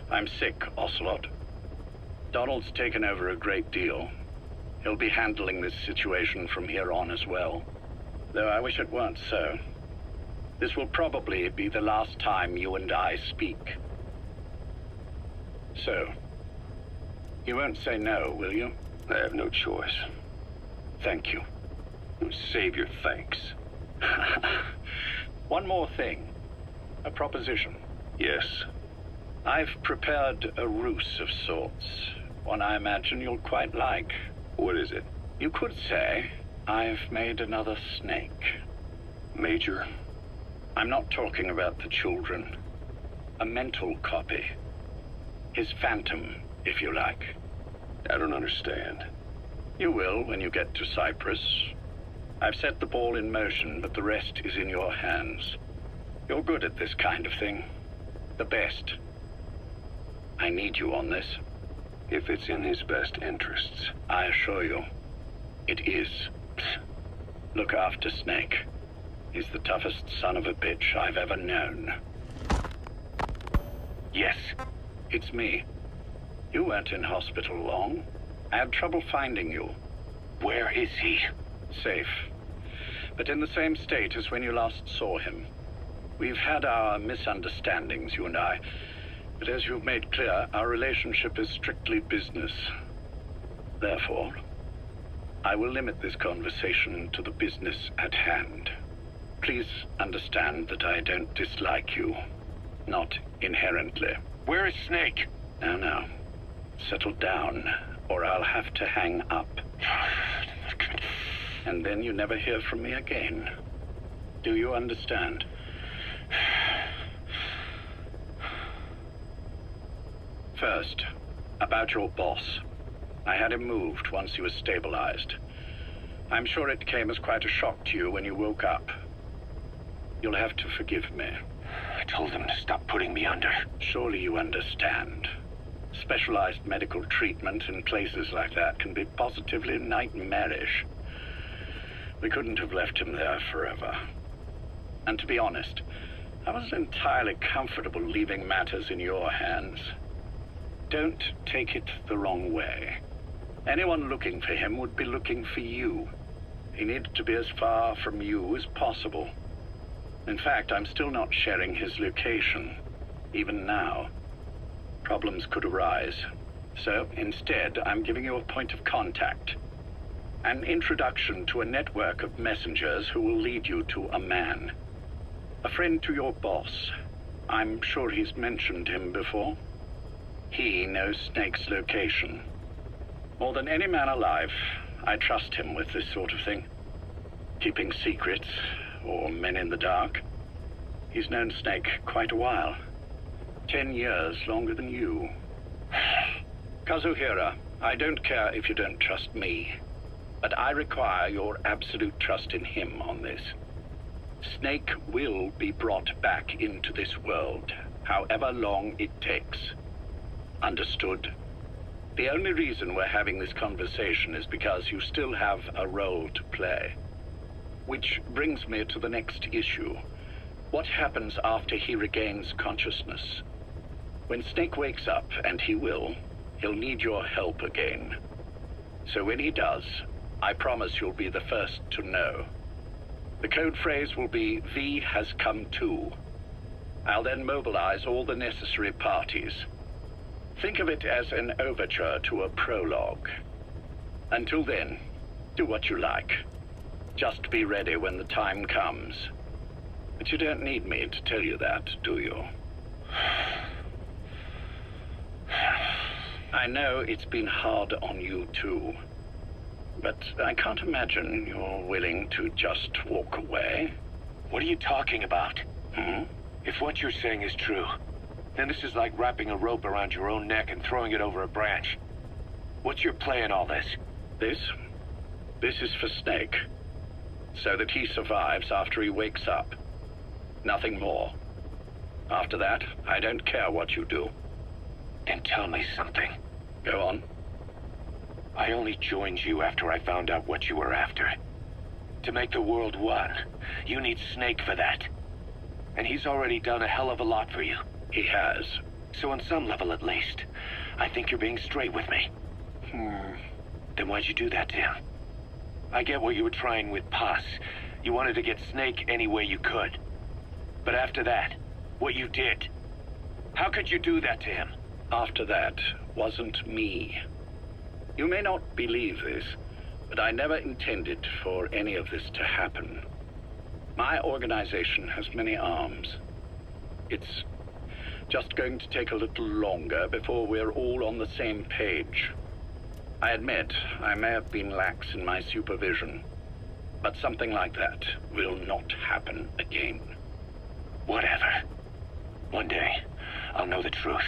I'm sick, Ocelot. Donald's taken over a great deal. He'll be handling this situation from here on as well. Though I wish it weren't so. This will probably be the last time you and I speak. So, you won't say no, will you? I have no choice. Thank you. Save your thanks. One more thing. A proposition. Yes? I've prepared a ruse of sorts. One I imagine you'll quite like. What is it? You could say I've made another Snake. Major? I'm not talking about the children. A mental copy. His phantom, if you like. I don't understand. You will when you get to Cyprus. I've set the ball in motion, but the rest is in your hands. You're good at this kind of thing. The best. I need you on this. if it's in his best interests. I assure you, it is. Look after Snake. He's the toughest son of a bitch I've ever known. Yes. It's me. You weren't in hospital long. I had trouble finding you. Where is he? Safe. But in the same state as when you last saw him. We've had our misunderstandings, you and I. But as you've made clear, our relationship is strictly business. Therefore, I will limit this conversation to the business at hand. Please understand that I don't dislike you. Not inherently. Where is Snake? Now. Settle down, or I'll have to hang up. And then you never hear from me again. Do you understand? First, about your boss. I had him moved once he was stabilized. I'm sure it came as quite a shock to you when you woke up. You'll have to forgive me. I told him to stop putting me under. Surely you understand. Specialized medical treatment in places like that can be positively nightmarish. We couldn't have left him there forever. And to be honest, I wasn't entirely comfortable leaving matters in your hands. Don't take it the wrong way. Anyone looking for him would be looking for you. He needed to be as far from you as possible. In fact, I'm still not sharing his location, even now. Problems could arise. So instead, I'm giving you a point of contact. An introduction to a network of messengers who will lead you to a man. A friend to your boss. I'm sure he's mentioned him before. He knows Snake's location. More than any man alive, I trust him with this sort of thing. Keeping secrets, or men in the dark. He's known Snake quite a while. 10 years longer than you. Kazuhira, I don't care if you don't trust me, but I require your absolute trust in him on this. Snake will be brought back into this world, however long it takes. Understood? The only reason we're having this conversation is because you still have a role to play. Which brings me to the next issue. What happens after he regains consciousness? When Snake wakes up, and he will, he'll need your help again. So when he does, I promise you'll be the first to know. The code phrase will be, V has come to. I'll then mobilize all the necessary parties. Think of it as an overture to a prologue. Until then, do what you like. Just be ready when the time comes. But you don't need me to tell you that, do you? I know it's been hard on you too. But I can't imagine you're willing to just walk away. What are you talking about? If what you're saying is true, then this is like wrapping a rope around your own neck and throwing it over a branch. What's your play in all this? This is for Snake. So that he survives after he wakes up. Nothing more. After that, I don't care what you do. Then tell me something. Go on. I only joined you after I found out what you were after. To make the world one, you need Snake for that. And he's already done a hell of a lot for you. He has. So on some level at least, I think you're being straight with me. Then why'd you do that to him? I get what you were trying with Paz. You wanted to get Snake any way you could. But after that, what you did, how could you do that to him? After that wasn't me. You may not believe this, but I never intended for any of this to happen. My organization has many arms. It's just going to take a little longer before we're all on the same page. I admit I may have been lax in my supervision, but something like that will not happen again. Whatever. One day, I'll know the truth.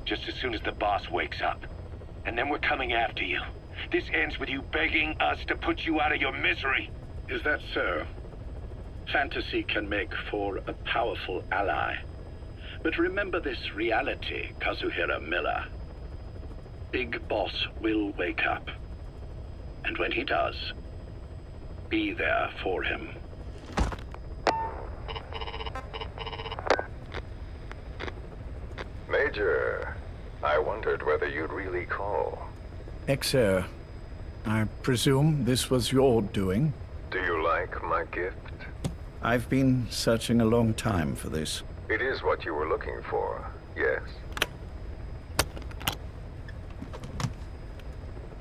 Just as soon as the boss wakes up. And then we're coming after you. This ends with you begging us to put you out of your misery. Is that so? Fantasy can make for a powerful ally. But remember this reality, Kazuhira Miller. Big Boss will wake up. And when he does, be there for him. Major, I wondered whether you'd really call. XO, I presume this was your doing? Do you like my gift? I've been searching a long time for this. It is what you were looking for, yes.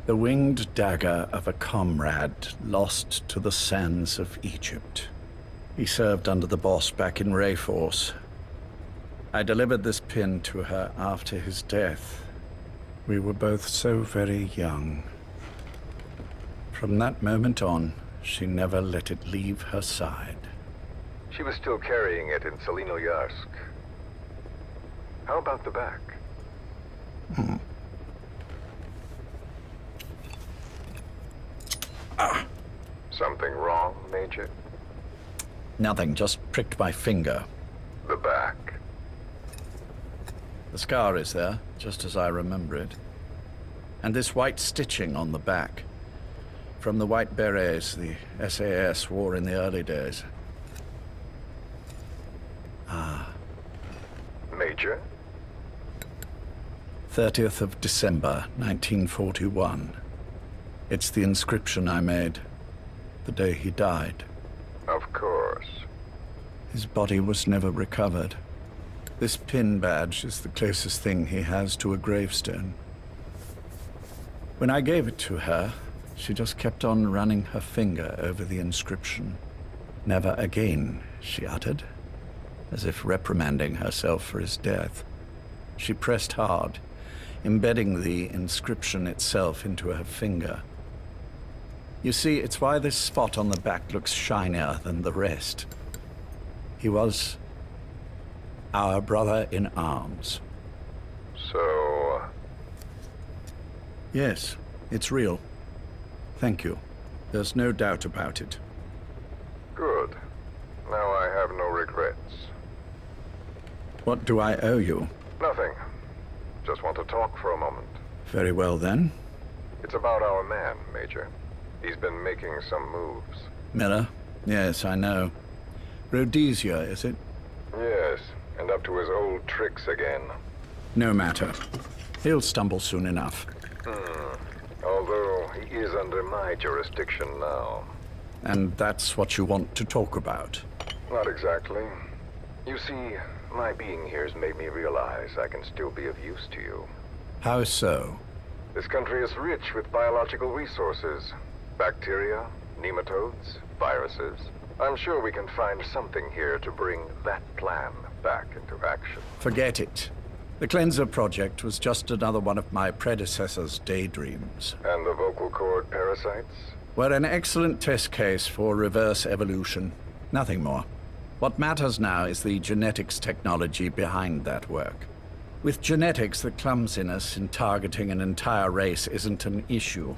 The winged dagger of a comrade lost to the sands of Egypt. He served under the boss back in Rayforce. I delivered this pin to her after his death. We were both so very young. From that moment on, she never let it leave her side. She was still carrying it in Selinoyarsk. How about the back? Something wrong, Major? Nothing, just pricked my finger. The back. The scar is there, just as I remember it. And this white stitching on the back. From the white berets the SAS wore in the early days. Major? 30th of December, 1941. It's the inscription I made the day he died. Of course. His body was never recovered. This pin badge is the closest thing he has to a gravestone. When I gave it to her, she just kept on running her finger over the inscription. Never again, she uttered, as if reprimanding herself for his death. She pressed hard, embedding the inscription itself into her finger. You see, it's why this spot on the back looks shinier than the rest. He was our brother in arms. So... Yes, it's real. Thank you. There's no doubt about it. Good. Now I have no regrets. What do I owe you? Nothing. Just want to talk for a moment. Very well, then. It's about our man, Major. He's been making some moves. Miller? Yes, I know. Rhodesia, is it? Yes, and up to his old tricks again. No matter. He'll stumble soon enough. Although he is under my jurisdiction now. And that's what you want to talk about? Not exactly. You see, my being here's made me realize I can still be of use to you. How so? This country is rich with biological resources. Bacteria, nematodes, viruses. I'm sure we can find something here to bring that plan back into action. Forget it. The Cleanser Project was just another one of my predecessor's daydreams. And the vocal cord parasites? Were an excellent test case for reverse evolution. Nothing more. What matters now is the genetics technology behind that work. With genetics, the clumsiness in targeting an entire race isn't an issue.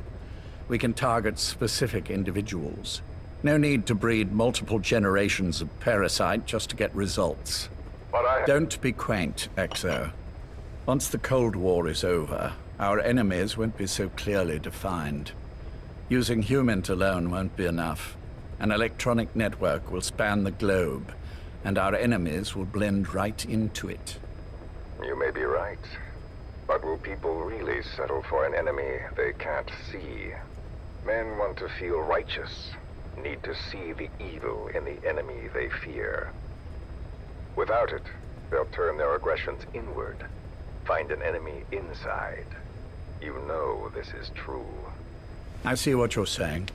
We can target specific individuals. No need to breed multiple generations of parasite just to get results. But Don't be quaint, XO. Once the Cold War is over, our enemies won't be so clearly defined. Using humans alone won't be enough. An electronic network will span the globe, and our enemies will blend right into it. You may be right. But will people really settle for an enemy they can't see? Men want to feel righteous, need to see the evil in the enemy they fear. Without it, they'll turn their aggressions inward, find an enemy inside. You know this is true. I see what you're saying.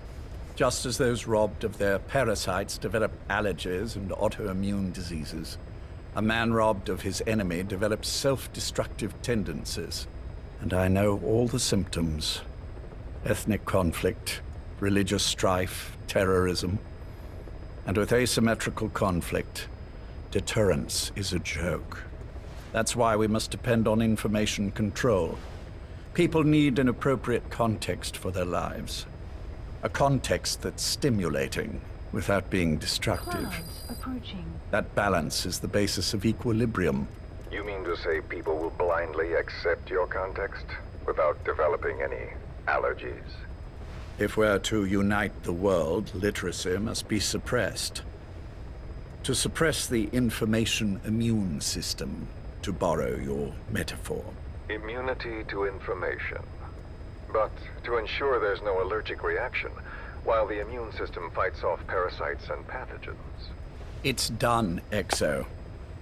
Just as those robbed of their parasites develop allergies and autoimmune diseases, a man robbed of his enemy develops self-destructive tendencies. And I know all the symptoms. Ethnic conflict, religious strife, terrorism. And with asymmetrical conflict, deterrence is a joke. That's why we must depend on information control. People need an appropriate context for their lives. A context that's stimulating without being destructive. That balance is the basis of equilibrium. You mean to say people will blindly accept your context? without developing any allergies. If we're to unite the world, literacy must be suppressed. To suppress the information immune system, to borrow your metaphor. Immunity to information. But to ensure there's no allergic reaction, while the immune system fights off parasites and pathogens. It's done, Exo.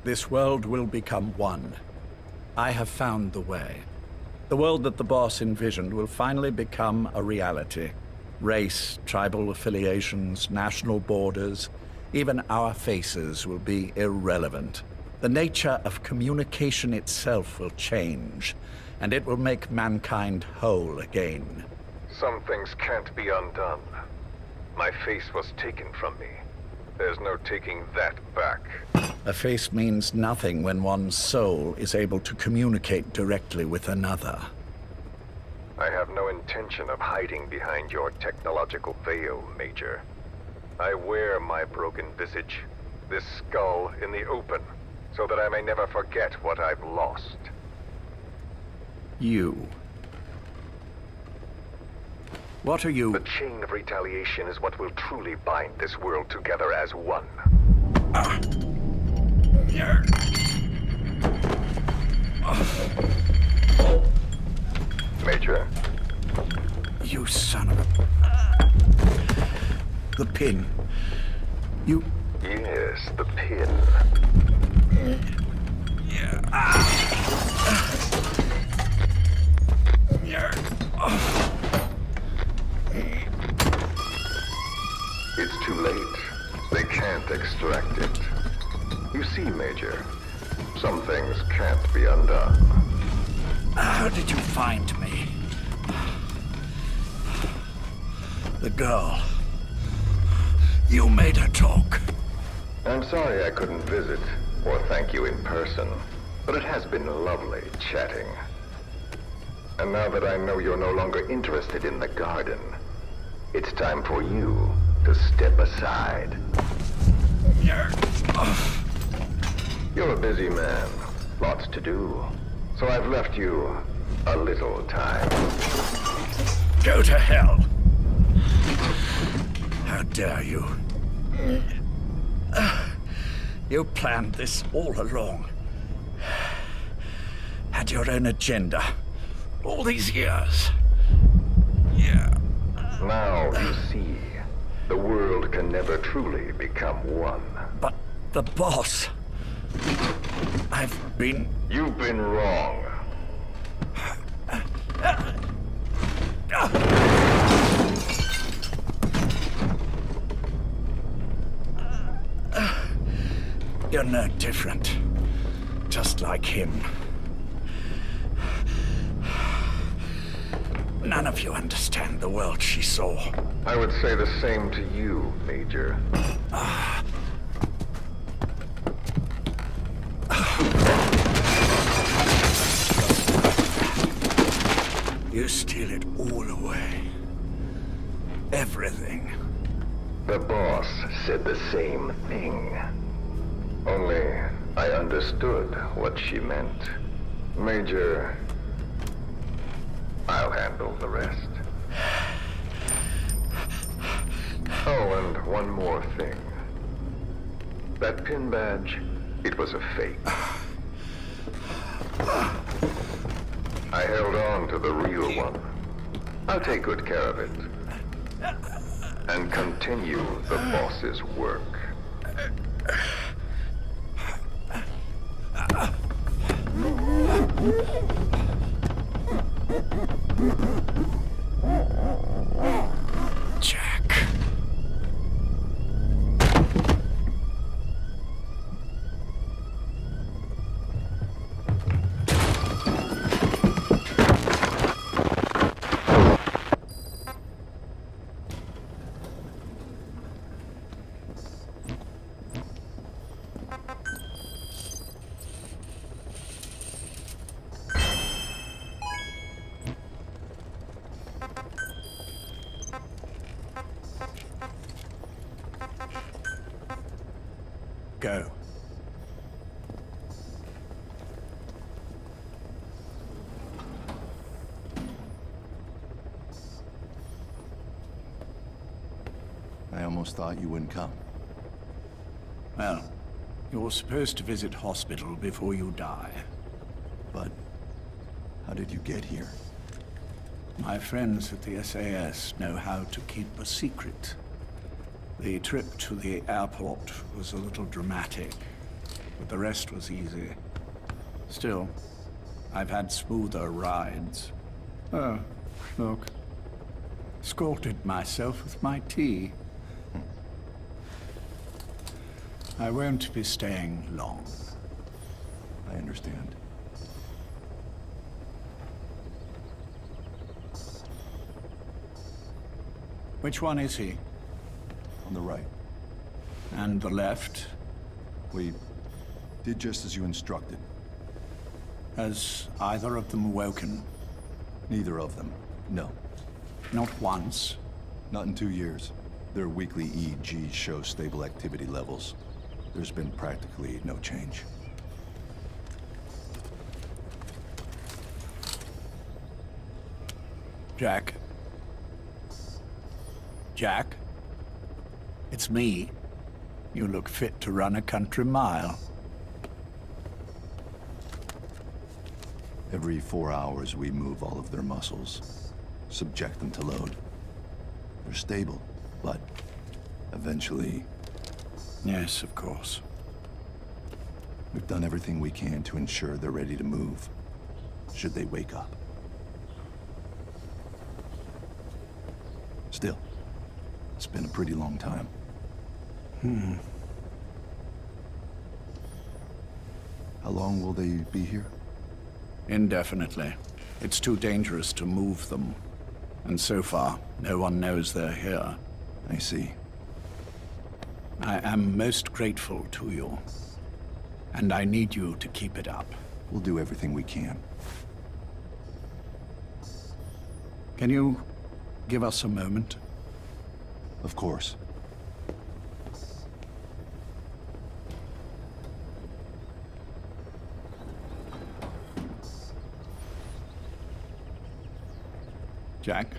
This world will become one. I have found the way. The world that the boss envisioned will finally become a reality. Race, tribal affiliations, national borders, even our faces will be irrelevant. The nature of communication itself will change, and it will make mankind whole again. Some things can't be undone. My face was taken from me. There's no taking that back. A face means nothing when one's soul is able to communicate directly with another. I have no intention of hiding behind your technological veil, Major. I wear my broken visage, this skull, in the open, so that I may never forget what I've lost. You. What are you? The chain of retaliation is what will truly bind this world together as one. Major? You son of a... The pin. You... Yes, the pin. It's too late. They can't extract it. You see, Major, some things can't be undone. How did you find me? The girl. You made her talk. I'm sorry I couldn't visit or thank you in person, but it has been lovely chatting. And now that I know you're no longer interested in the garden, it's time for you to step aside. You're a busy man, lots to do, so I've left you a little time. Go to hell! How dare you? You planned this all along. Had your own agenda. All these years. Yeah. Now you see, the world can never truly become one. But the boss... I've been... You've been wrong. You're no different. Just like him. None of you understand the world she saw. I would say the same to you, Major. You steal it all away. Everything. The boss said the same thing. Only I understood what she meant. Major, I'll handle the rest. Oh, and one more thing. That pin badge, it was a fake. I held on to the real one. I'll take good care of it. And continue the boss's work. Jack. Go. I almost thought you wouldn't come. Well, you're supposed to visit hospital before you die. But how did you get here? My friends at the SAS know how to keep a secret. The trip to the airport was a little dramatic, but the rest was easy. Still, I've had smoother rides. Oh, look. Scalded myself with my tea. I won't be staying long. I understand. Which one is he? On the right. And the left? We did just as you instructed. Has either of them awoken? Neither of them, no. Not once? Not in 2 years. Their weekly EEGs show stable activity levels. There's been practically no change. Jack? Jack? It's me. You look fit to run a country mile. Every 4 hours, we move all of their muscles, subject them to load. They're stable, but eventually... Yes, of course. We've done everything we can to ensure they're ready to move, should they wake up. Still, it's been a pretty long time. How long will they be here? Indefinitely. It's too dangerous to move them. And so far, no one knows they're here. I see. I am most grateful to you. And I need you to keep it up. We'll do everything we can. Can you give us a moment? Of course. Jack,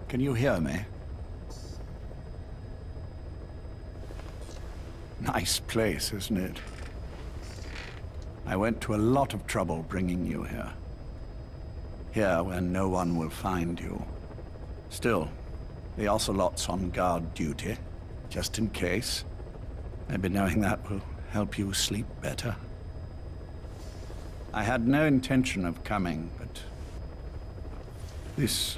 can you hear me? Nice place, isn't it? I went to a lot of trouble bringing you here. Here, where no one will find you. Still, the Ocelot's on guard duty, just in case. Maybe knowing that will help you sleep better. I had no intention of coming, but this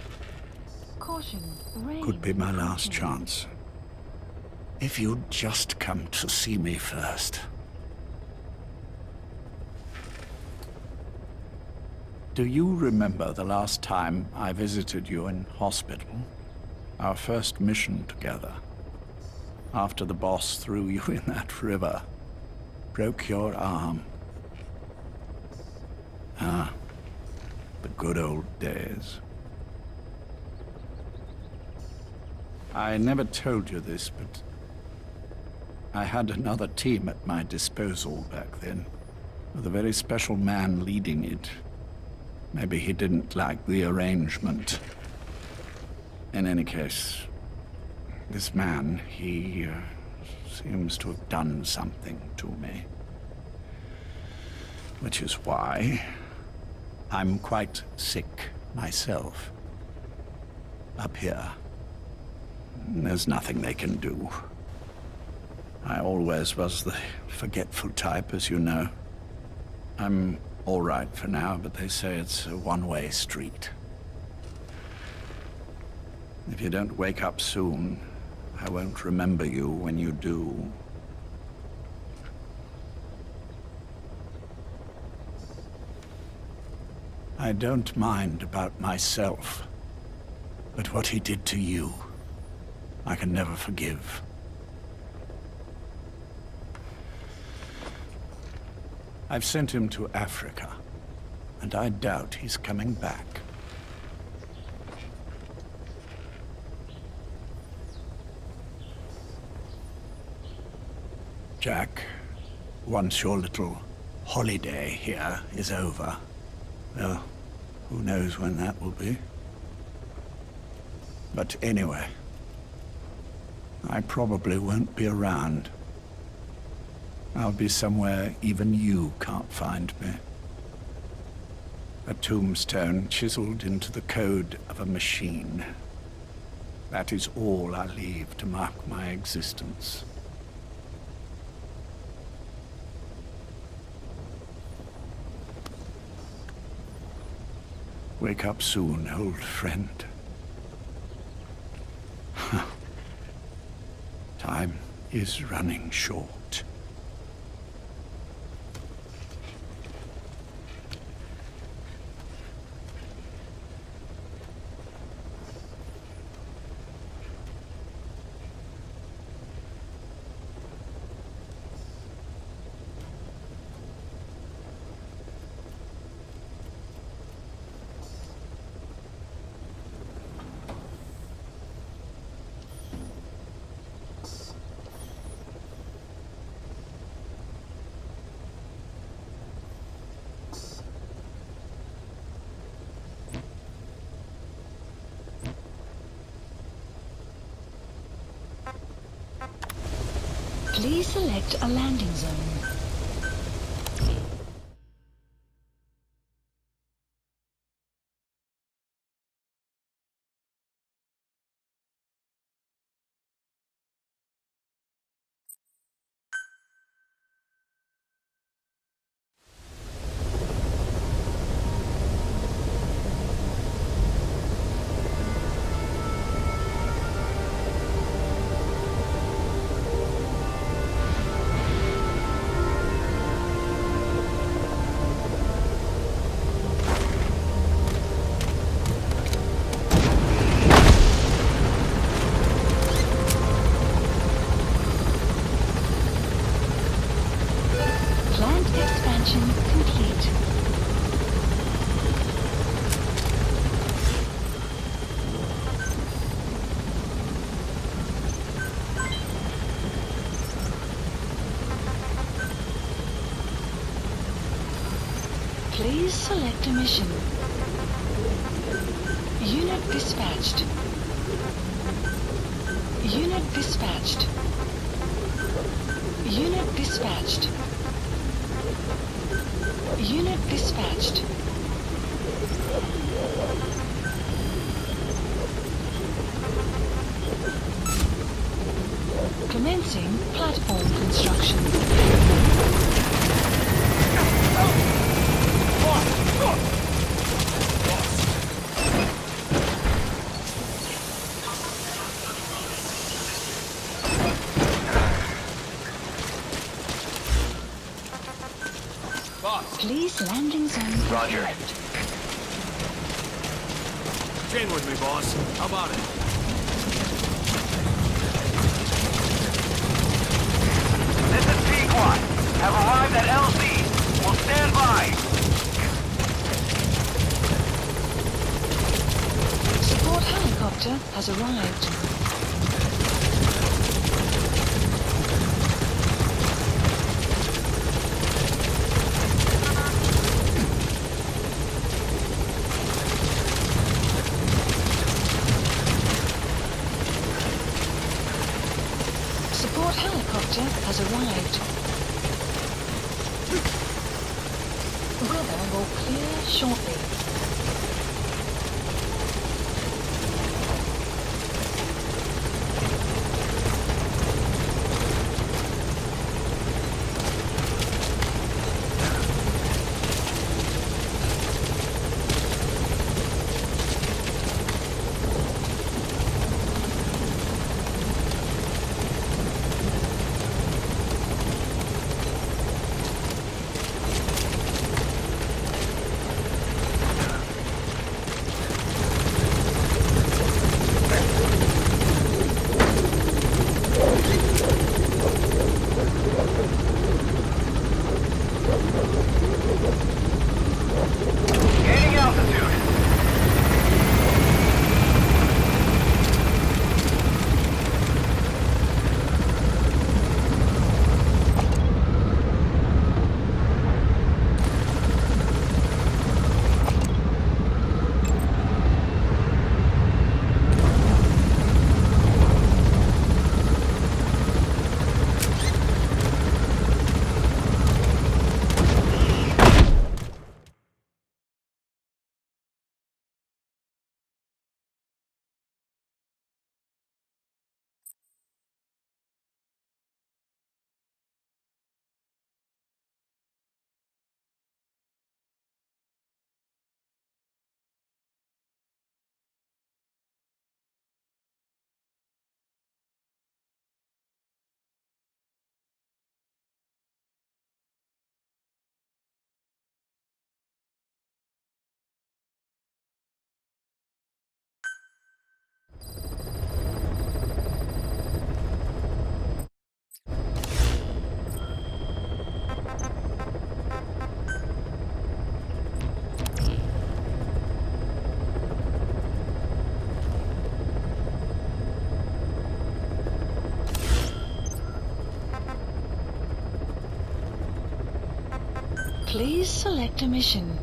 could be my last chance. If you'd just come to see me first. Do you remember the last time I visited you in hospital? Our first mission together. After the boss threw you in that river. Broke your arm. Ah, the good old days. I never told you this, but I had another team at my disposal back then, with a very special man leading it. Maybe he didn't like the arrangement. In any case, this man, he seems to have done something to me. Which is why I'm quite sick myself. Up here. There's nothing they can do. I always was the forgetful type, as you know. I'm all right for now, but they say it's a one-way street. If you don't wake up soon, I won't remember you when you do. I don't mind about myself, but what he did to you, I can never forgive. I've sent him to Africa, and I doubt he's coming back. Jack, once your little holiday here is over, well, who knows when that will be? But anyway, I probably won't be around. I'll be somewhere even you can't find me. A tombstone chiseled into the code of a machine. That is all I leave to mark my existence. Wake up soon, old friend. Time is running short. Please select a landing zone. Please select a mission. Unit dispatched. Unit dispatched. Unit dispatched. Unit dispatched. Commencing platform construction. Please landing zone. Roger. Chain with me, boss. How about it? This is Pequot. Have arrived at LZ. We'll stand by. Support helicopter has arrived. Support helicopter has arrived. Weather will clear shortly. Please select a mission.